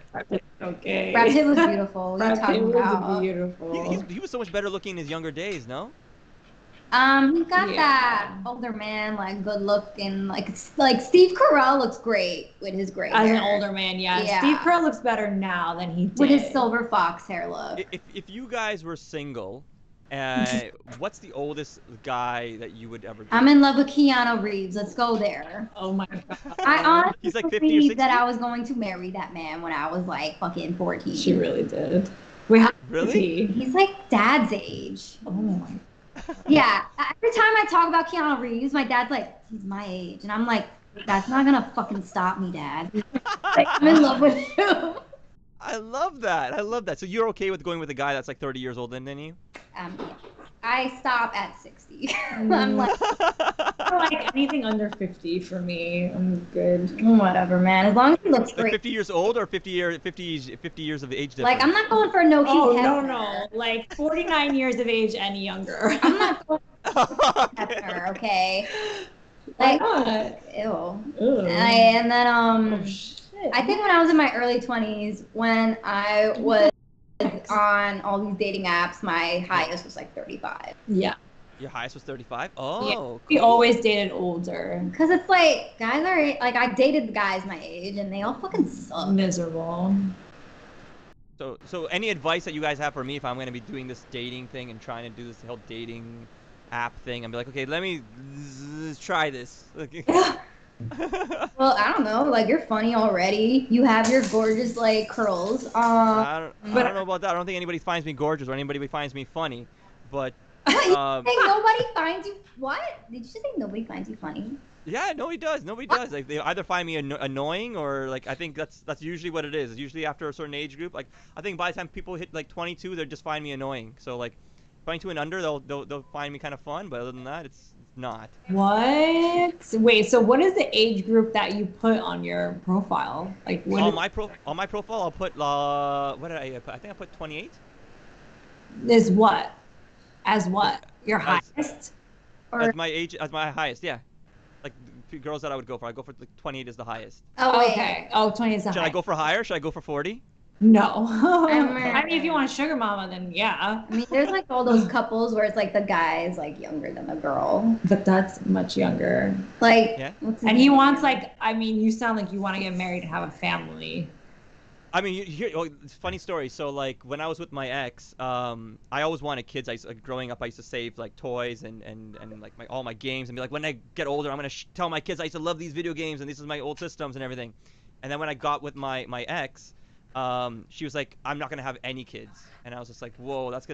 okay. Brad Pitt was beautiful. What are you Brad Pitt talking was about? beautiful. He was so much better looking in his younger days, no? He got Yeah. that older man, like good looking, like Steve Carell looks great with his gray As hair. an older man, yeah. Yeah. Steve Carell looks better now than he did. with his silver fox hair look. If you guys were single, what's the oldest guy that you would ever date? I'm in love with Keanu Reeves. Let's go there. Oh my god. I honestly He's like 50 or believe that 60? I was going to marry that man when I was like fucking 14. She really did. Wait, how old is Really? he? He's like dad's age. Oh my. Yeah. Every time I talk about Keanu Reeves, my dad's like, he's my age. And I'm like, that's not gonna fucking stop me, Dad. Like, I'm in love with you. I love that. I love that. So you're okay with going with a guy that's like 30 years older than you? Yeah. I stop at 60. I'm like, Like anything under 50 for me, I'm good. whatever, man. As long as he looks Like great. 50 years old or 50 years of age difference? Like, I'm not going for no Hugh Oh no Hefner. no, like 49 years of age and younger. I'm not going for Okay. Hefner, okay? Why Like, not? ew. Ew. And then, Oh, shit. I think when I was in my early 20s, when I was on all these dating apps, my highest was like 35. Yeah, Your highest was 35? Oh, we cool. always dated older. Because it's like, guys are, like, I dated guys my age, and they all fucking suck. Miserable. So any advice that you guys have for me if I'm going to be doing this dating thing and trying to do this whole dating app thing? I'm be like, okay, let me try this. Well, I don't know. Like, you're funny already. You have your gorgeous, like, curls. I don't know about that. I don't think anybody finds me gorgeous or anybody finds me funny, but Think nobody finds you. What? Did you just say nobody finds you funny? yeah, nobody does. Nobody does. Like they either find me annoying or like I think that's usually what it is. It's usually after a certain age group. Like I think by the time people hit like 22, they just find me annoying. So like 22 and under, they'll find me kind of fun, but other than that, it's not. What? Wait, so what is the age group that you put on your profile? Like what? On my profile, I'll put what did I put? I think I put 28. Is what? As what? Your As- highest? Or, As my age, as my highest, yeah. Like the girls that I would go for, I go for like 28 is the highest. oh, wait. Okay. Oh, 20 is the Should I highest. go for higher? Should I go for 40? No. I'm- I mean, if you want a sugar mama, then yeah. I mean, there's, like, all those couples where it's, like, the guy's, like, younger than the girl. But that's much younger. Like, Yeah. what's his And he name? wants like, I mean, you sound like you want to get married and have a family. I mean, it's a funny story. So like when I was with my ex, I always wanted kids. Growing up, I used to save like toys and like all my games and be like, when I get older, I'm gonna tell my kids I used to love these video games and this is my old systems and everything. And then when I got with my ex, she was like, I'm not gonna have any kids, and I was just like, whoa, that's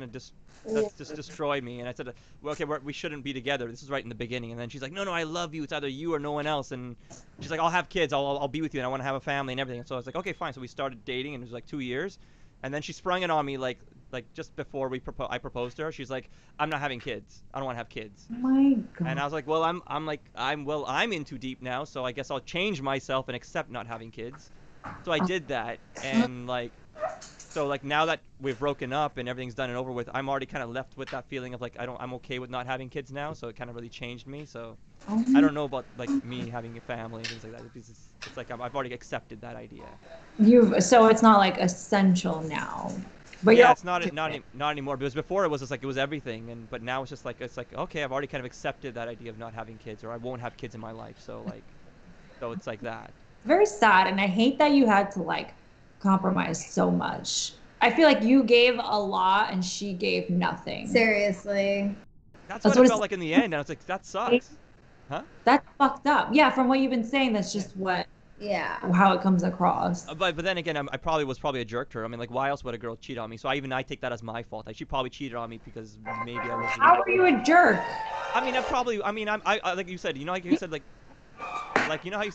just destroy me. And I said, well, okay, we shouldn't be together. This is right in the beginning. And then she's like, no, I love you. It's either you or no one else. And she's like, I'll have kids. I'll be with you, and I want to have a family and everything. And so I was like, okay, fine. So we started dating, and it was like 2 years, and then she sprung it on me like just before I proposed to her. She's like, I'm not having kids. I don't want to have kids. Oh my God. And I was like, well, I'm in too deep now, so I guess I'll change myself and accept not having kids. So I did that, and like. So like now that we've broken up and everything's done and over with, I'm already kind of left with that feeling of like I'm okay with not having kids now. So it kind of really changed me. So I don't know about like me having a family and things like that. It's like I've already accepted that idea. So it's not like essential now. But Yeah, it's not anymore. Because before it was just like it was everything, but now it's like okay, I've already kind of accepted that idea of not having kids, or I won't have kids in my life. So it's like that. very sad, and I hate that you had to like compromise so much. I feel like you gave a lot and she gave nothing. Seriously. That's what it felt like in the end. And I was like, that sucks. Huh? That's fucked up. Yeah, from what you've been saying, that's just how it comes across. But then again, I probably was a jerk to her. I mean, like, why else would a girl cheat on me? So I take that as my fault. Like, she probably cheated on me because maybe I was. How are you a jerk? I mean, I like you said, like you said, like you know how you.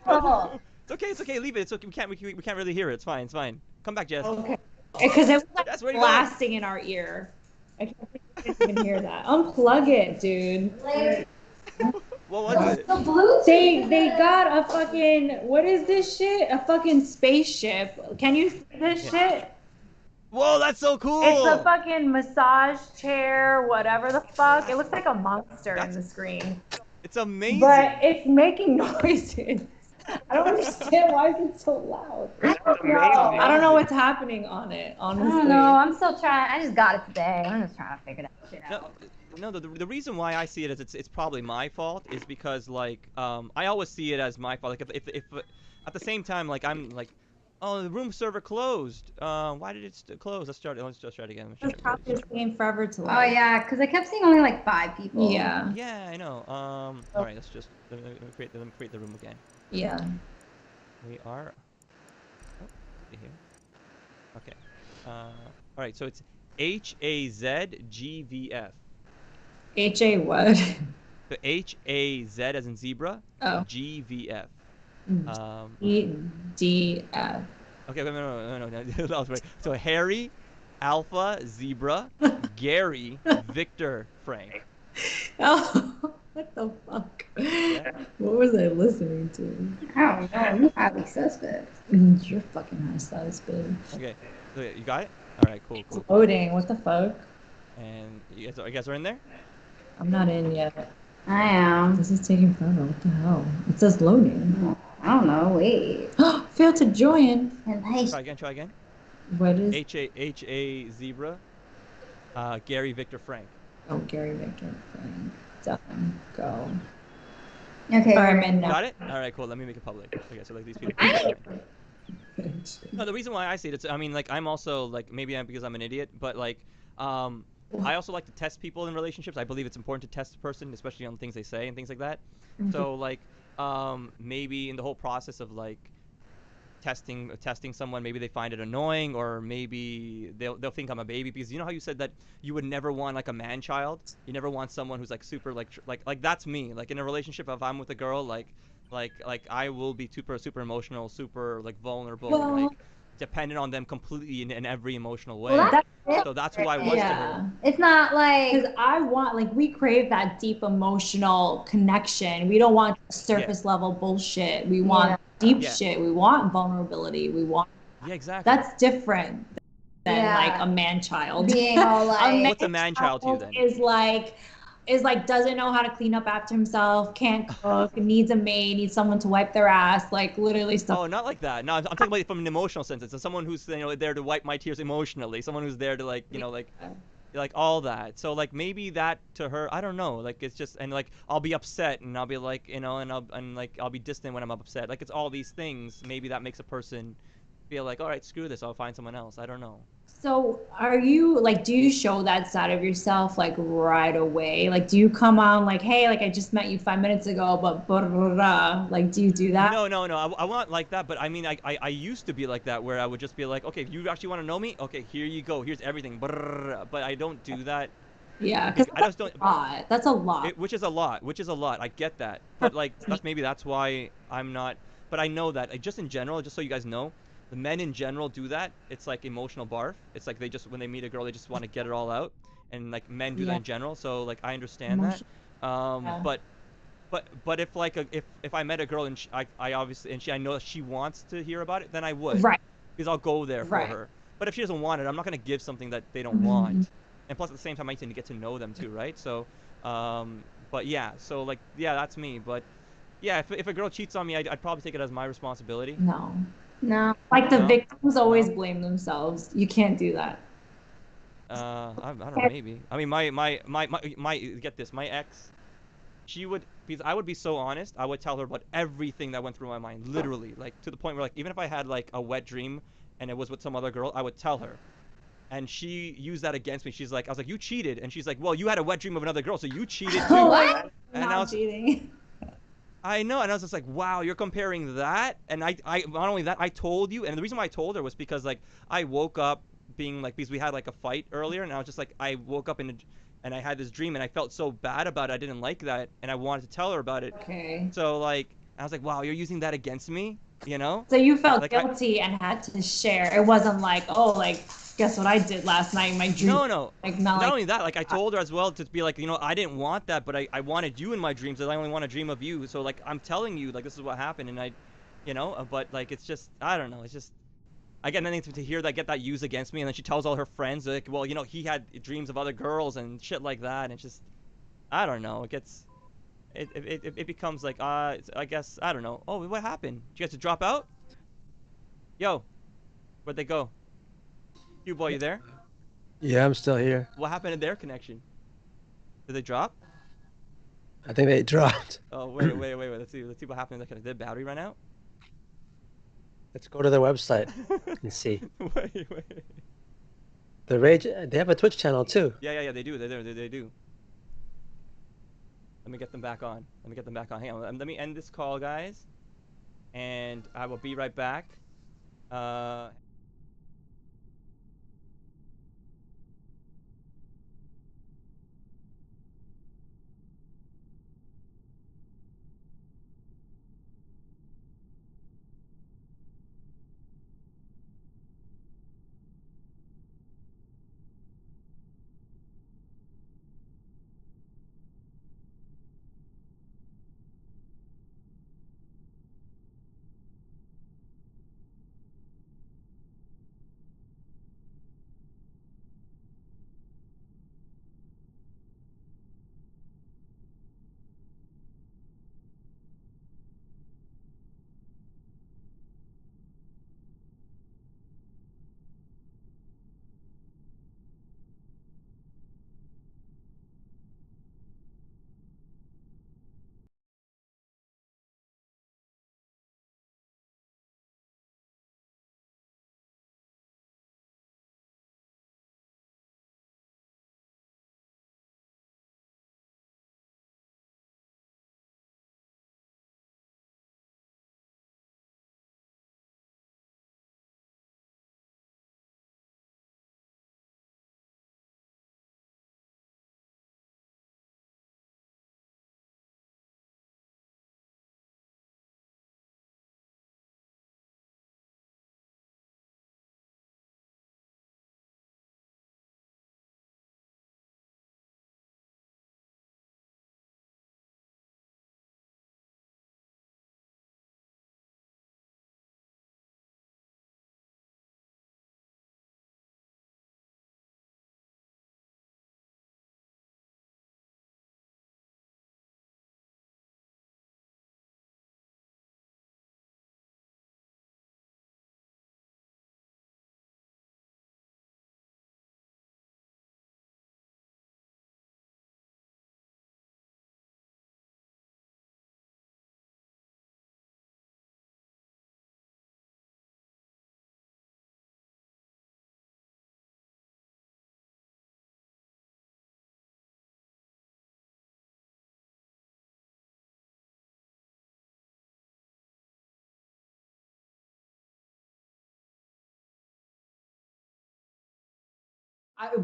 Oh. It's okay. Leave it. It's okay. We can't really hear it. It's fine. Come back, Jess. Okay. Because it was like Jess, where you blasting in our ear. I can't think I didn't even hear that. Unplug it, dude. What was it? The Bluetooth. They got a fucking, what is this shit? A fucking spaceship. Can you see this shit? Whoa, that's so cool. It's a fucking massage chair, whatever the fuck. It looks like a monster in the screen. It's amazing. But it's making noises. I don't understand why it's so loud. I don't know what's happening on it, honestly. I don't know. I'm still trying. I just got it today. I'm just trying to figure that shit out. No, the reason why I see it as it's probably my fault is because like I always see it as my fault. Like if at the same time like I'm like, oh, the room server closed. Why did it close? Let's try it again. It's probably taking forever to Oh load. yeah, because I kept seeing only like 5 people. Yeah. Yeah, I know. All right, let me create the room again. Yeah. We are. Oh, see here. Okay. All right, so it's HAZGVF. HA what? So HAZ as in zebra. Oh. GVF. EDF. Okay, no, that was right. So Harry, Alpha, Zebra, Gary, Victor, Frank. Oh, what the fuck? Yeah. What was I listening to? I don't know. You're highly suspect. You're fucking high size, babe. Okay, so you got it? All right, cool. Loading. What the fuck? And you guys are in there? I'm not in yet. I am. This is taking forever. What the hell? It says loading. I don't know. Wait. Failed to join. Try again. What is? HA Zebra, Gary, Victor, Frank. Oh, Gary Victor Frank. Done. Go. Okay. All right, I'm in now. Got it? All right, cool. Let me make it public. Okay, so like these people. No, the reason why I see it, I mean, like I'm also like maybe because I'm an idiot, but like I also like to test people in relationships. I believe it's important to test a person, especially on things they say and things like that. So like maybe in the whole process of like testing someone, maybe they find it annoying, or maybe they'll think I'm a baby, because you know how you said that you would never want like a man child. You never want someone who's like super like that's me. Like in a relationship, if I'm with a girl, like I will be super emotional, super like vulnerable, like dependent on them completely in every emotional way. Well, so that's who I was to her. It's not like. Because I want, like, we crave that deep emotional connection. We don't want surface level bullshit. We want deep shit. We want vulnerability. We want. Yeah, exactly. That's different than like a man child. Being all like. What's a man child to you then? Is like doesn't know how to clean up after himself, can't cook, needs a maid, needs someone to wipe their ass, like literally stuff. Oh, not like that. No, I'm talking about it from an emotional sense. It's someone who's there to wipe my tears emotionally. Someone who's there to like like all that. So like maybe that to her, I don't know. Like it's just, and like I'll be upset and I'll be like and I'll be distant when I'm upset. Like it's all these things. Maybe that makes a person feel like, all right, screw this, I'll find someone else. I don't know. So are you like, do you show that side of yourself like right away? Like, do you come on like, hey, like I just met you 5 minutes ago, but blah, blah, blah. Like, do you do that? No, no, no. I want like that, but I mean, I used to be like that, where I would just be like, okay, if you actually want to know me, okay, here you go. Here's everything. Brrr. But I don't do that. Yeah, because I just don't. a lot. That's a lot. Which is a lot. Which is a lot. I get that. But like, that's why I'm not. But I know that just in general, just so you guys know, the men in general do that. It's like emotional barf. It's like they just, when they meet a girl, they just want to get it all out, and like men do that Yeah. in general. So like I understand that. Emotion- yeah. But if like if I met a girl and I obviously, and I know that she wants to hear about it, then I would, Right. because I'll go there for Right. her. But if she doesn't want it, I'm not gonna give something that they don't Mhm. want. And plus, at the same time, I need to get to know them too, right? So, but yeah, so like, yeah, that's me. But yeah, if a girl cheats on me, I'd probably take it as my responsibility. No. No. Like the No? victims always No? blame themselves. You can't do that. I don't know, maybe. I mean, my get this, my ex, she would, because I would be so honest, I would tell her about everything that went through my mind, literally, like to the point where like even if I had like a wet dream and it was with some other girl, I would tell her. And she used that against me. She's like, I was like, you cheated, and she's like, well, you had a wet dream of another girl, so you cheated too. What? And I Not was, cheating. I know, and I was just like, wow, you're comparing that, and I not only that, I told you, and the reason why I told her was because like I woke up being like, because we had like a fight earlier, and I was just like, I woke up and I had this dream, and I felt so bad about it, I didn't like that, and I wanted to tell her about it. Okay. So like, I was like, wow, you're using that against me, you know? So you felt Like guilty and had to share. It wasn't like, oh, like, guess what I did last night in my dream? No, no. Like, not Not like, only that, like I told her as well to be like, I didn't want that, but I wanted you in my dreams, and I only want to dream of you. So like I'm telling you, like this is what happened, and but like it's just, I don't know, it's just, I get nothing to hear that, get that used against me, and then she tells all her friends like, well, he had dreams of other girls and shit like that, and it's just, I don't know, it gets, it becomes like, I guess, I don't know. Oh, what happened? Did you guys drop out? Yo, where'd they go? You boy, you there? Yeah, I'm still here. What happened to their connection? Did they drop? I think they dropped. Oh, wait. Let's see what happened. Did the battery run out? Let's go to their website and see. Wait. The Rage, they have a Twitch channel too. Yeah, they do. They do. Let me get them back on. Hang on. Let me end this call, guys. And I will be right back.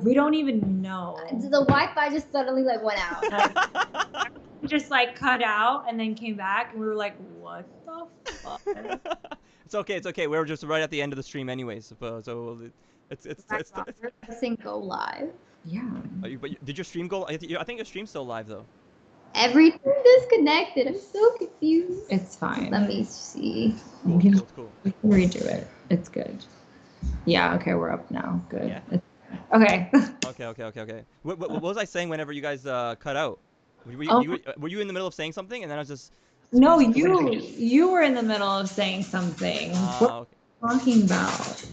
We don't even know. The Wi-Fi just suddenly like went out. Just like cut out and then came back, and we were like, "What the fuck?" It's okay. It's okay. We're just right at the end of the stream, anyways. So it's. Pressing go live. Yeah. But did your stream go? I think your stream's still live though. Everything disconnected. I'm so confused. It's fine. Let me see. We can Cool. redo it. It's good. Yeah. Okay. We're up now. Good. Yeah. Okay. Okay. What was I saying whenever you guys cut out? Were you in the middle of saying something and then I was just. No, you were in the middle of saying something. What are you talking about?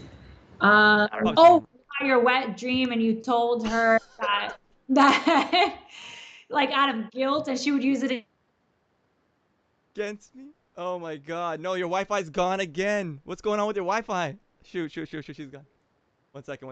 Your wet dream, and you told her that like out of guilt, and she would use it against me. Oh my God! No, your Wi-Fi's gone again. What's going on with your Wi-Fi? Shoot! She's gone. One second.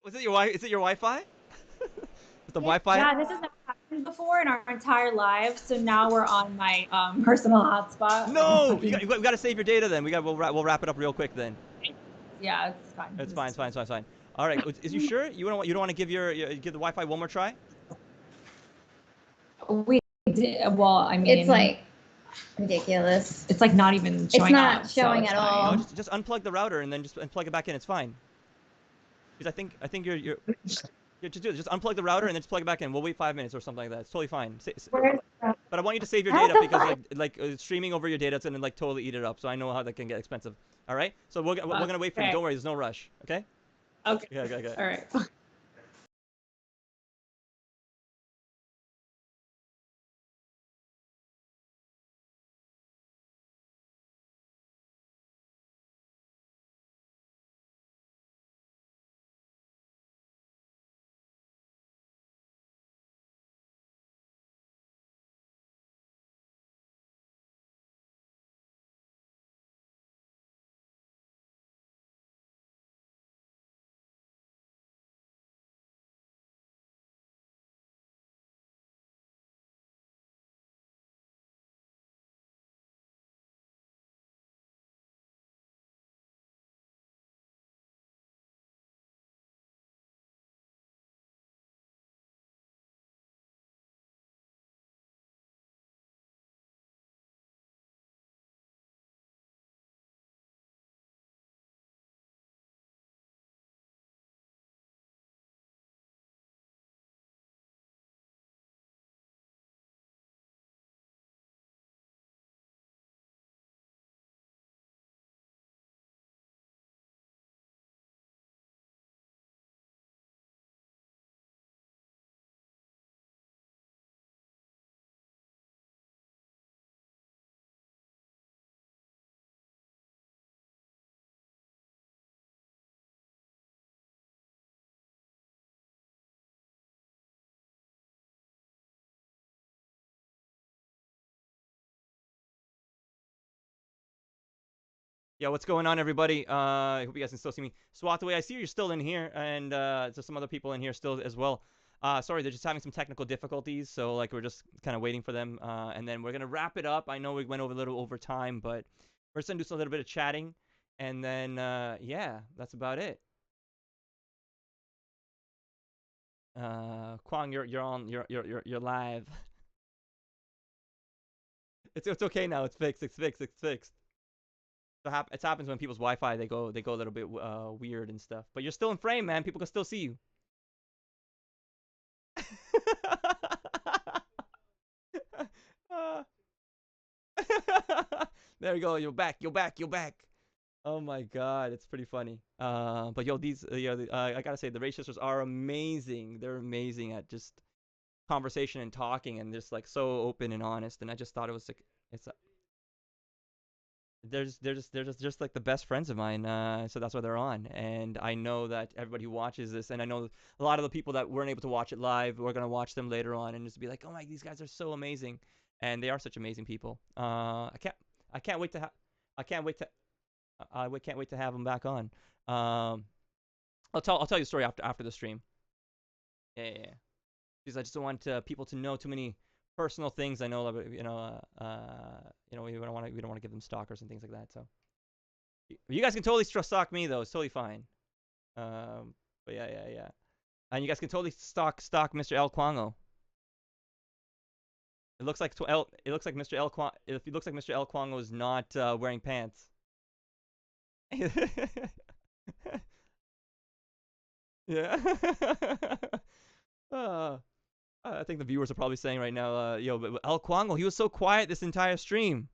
Was it your Wi? Is it your Wi-Fi? The Wi-Fi? Yeah, this has never happened before in our entire lives. So now we're on my personal hotspot. No, we got to save your data then. We'll wrap it up real quick then. Yeah, it's fine. It's fine. All right. Is you sure you don't want to give give the Wi-Fi one more try? We did. Well, I mean, It's like ridiculous. it's like not even showing. It's not up, so showing it's at fine. all. No, just unplug the router and then just plug it back in. It's fine. Because I think you're just do it. Just unplug the router and then just plug it back in. We'll wait 5 minutes or something like that. It's totally fine. But I want you to save your data because streaming over your data it's gonna like totally eat it up. So I know how that can get expensive. All right. So we're gonna wait for you. Don't worry. There's no rush. Okay. Okay. Okay. All right. Yeah, what's going on, everybody? I hope you guys can still see me. Swat, the way I see you're still in here, and there's some other people in here still as well. Sorry, they're just having some technical difficulties, so like we're just kind of waiting for them, and then we're gonna wrap it up. I know we went over a little over time, but we're just gonna do a little bit of chatting, And then yeah, that's about it. Kwang, you're on. You're live. It's okay now. It's fixed. It's fixed. It's fixed. It happens when people's Wi-Fi they go a little bit weird and stuff. But you're still in frame, man. People can still see you. There you go. You're back. You're back. You're back. Oh my God, it's pretty funny. But yo, these I gotta say the Rage Sisters are amazing. They're amazing at just conversation and talking and just like so open and honest. And I just thought it was like they're just like the best friends of mine. So that's why they're on. And I know that everybody who watches this, and I know a lot of the people that weren't able to watch it live, we're gonna watch them later on and just be like, oh my, these guys are so amazing, and they are such amazing people. I can't wait to can't wait to have them back on. I'll tell you a story after the stream. Yeah. Because I just don't want people to know too many personal things. I know that we don't want to give them stalkers and things like that. So you guys can totally stalk me though. It's totally fine. But yeah. And you guys can totally stalk Mr. El Quango. It looks like Mr. El Quango is not wearing pants. Yeah. I think the viewers are probably saying right now, yo, but El Quango, he was so quiet this entire stream.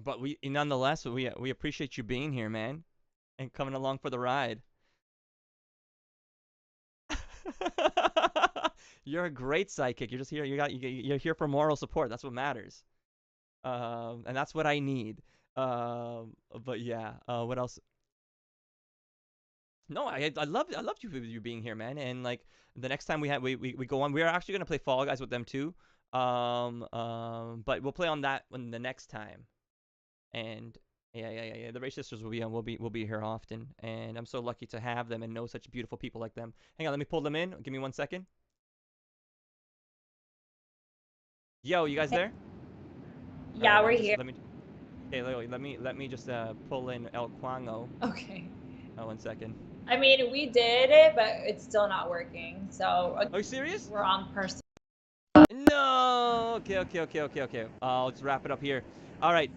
But nonetheless, we appreciate you being here, man, and coming along for the ride. You're a great sidekick. You're just here. You're here for moral support. That's what matters. And that's what I need. But yeah. What else? No, I loved you being here, man. And like the next time we go on, we're actually gonna play Fall Guys with them too. But we'll play on that when the next time. And yeah. The Rage Sisters will be here often, and I'm so lucky to have them and know such beautiful people like them. Hang on, let me pull them in. Give me 1 second. Yo, you guys there? Yeah, we're here. Let me just pull in El Quango. Okay. 1 second. I mean, we did it, but it's still not working. So. Are you serious? We're on person. No. Okay. I'll just wrap it up here. All right.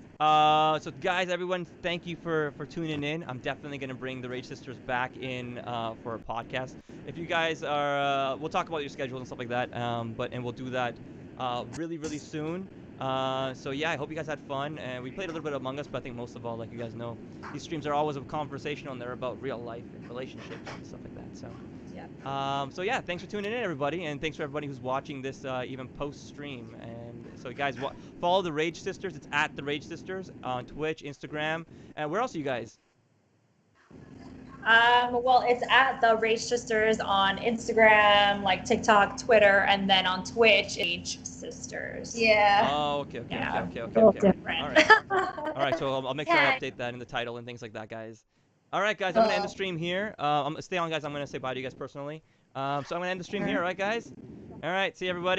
So guys, everyone, thank you for tuning in. I'm definitely gonna bring the Rage Sisters back in for a podcast. If you guys are, we'll talk about your schedule and stuff like that. And we'll do that really soon. So yeah, I hope you guys had fun, and we played a little bit of Among Us, but I think most of all, like you guys know, these streams are always conversational and they're about real life and relationships and stuff like that. So yeah. So yeah, thanks for tuning in, everybody, and thanks for everybody who's watching this even post stream. And so guys, follow the Rage Sisters. It's at the Rage Sisters on Twitch, Instagram, and where else are you guys? Well, it's at the Rage Sisters on Instagram, like TikTok, Twitter, and then on Twitch, Rage Sisters. Yeah. Oh, okay. Different. All right. All right. So I'll make sure I update that in the title and things like that, guys. All right, guys. I'm gonna end the stream here. Stay on, guys. I'm gonna say bye to you guys personally. So I'm gonna end the stream here. All right, guys. All right. See you, everybody.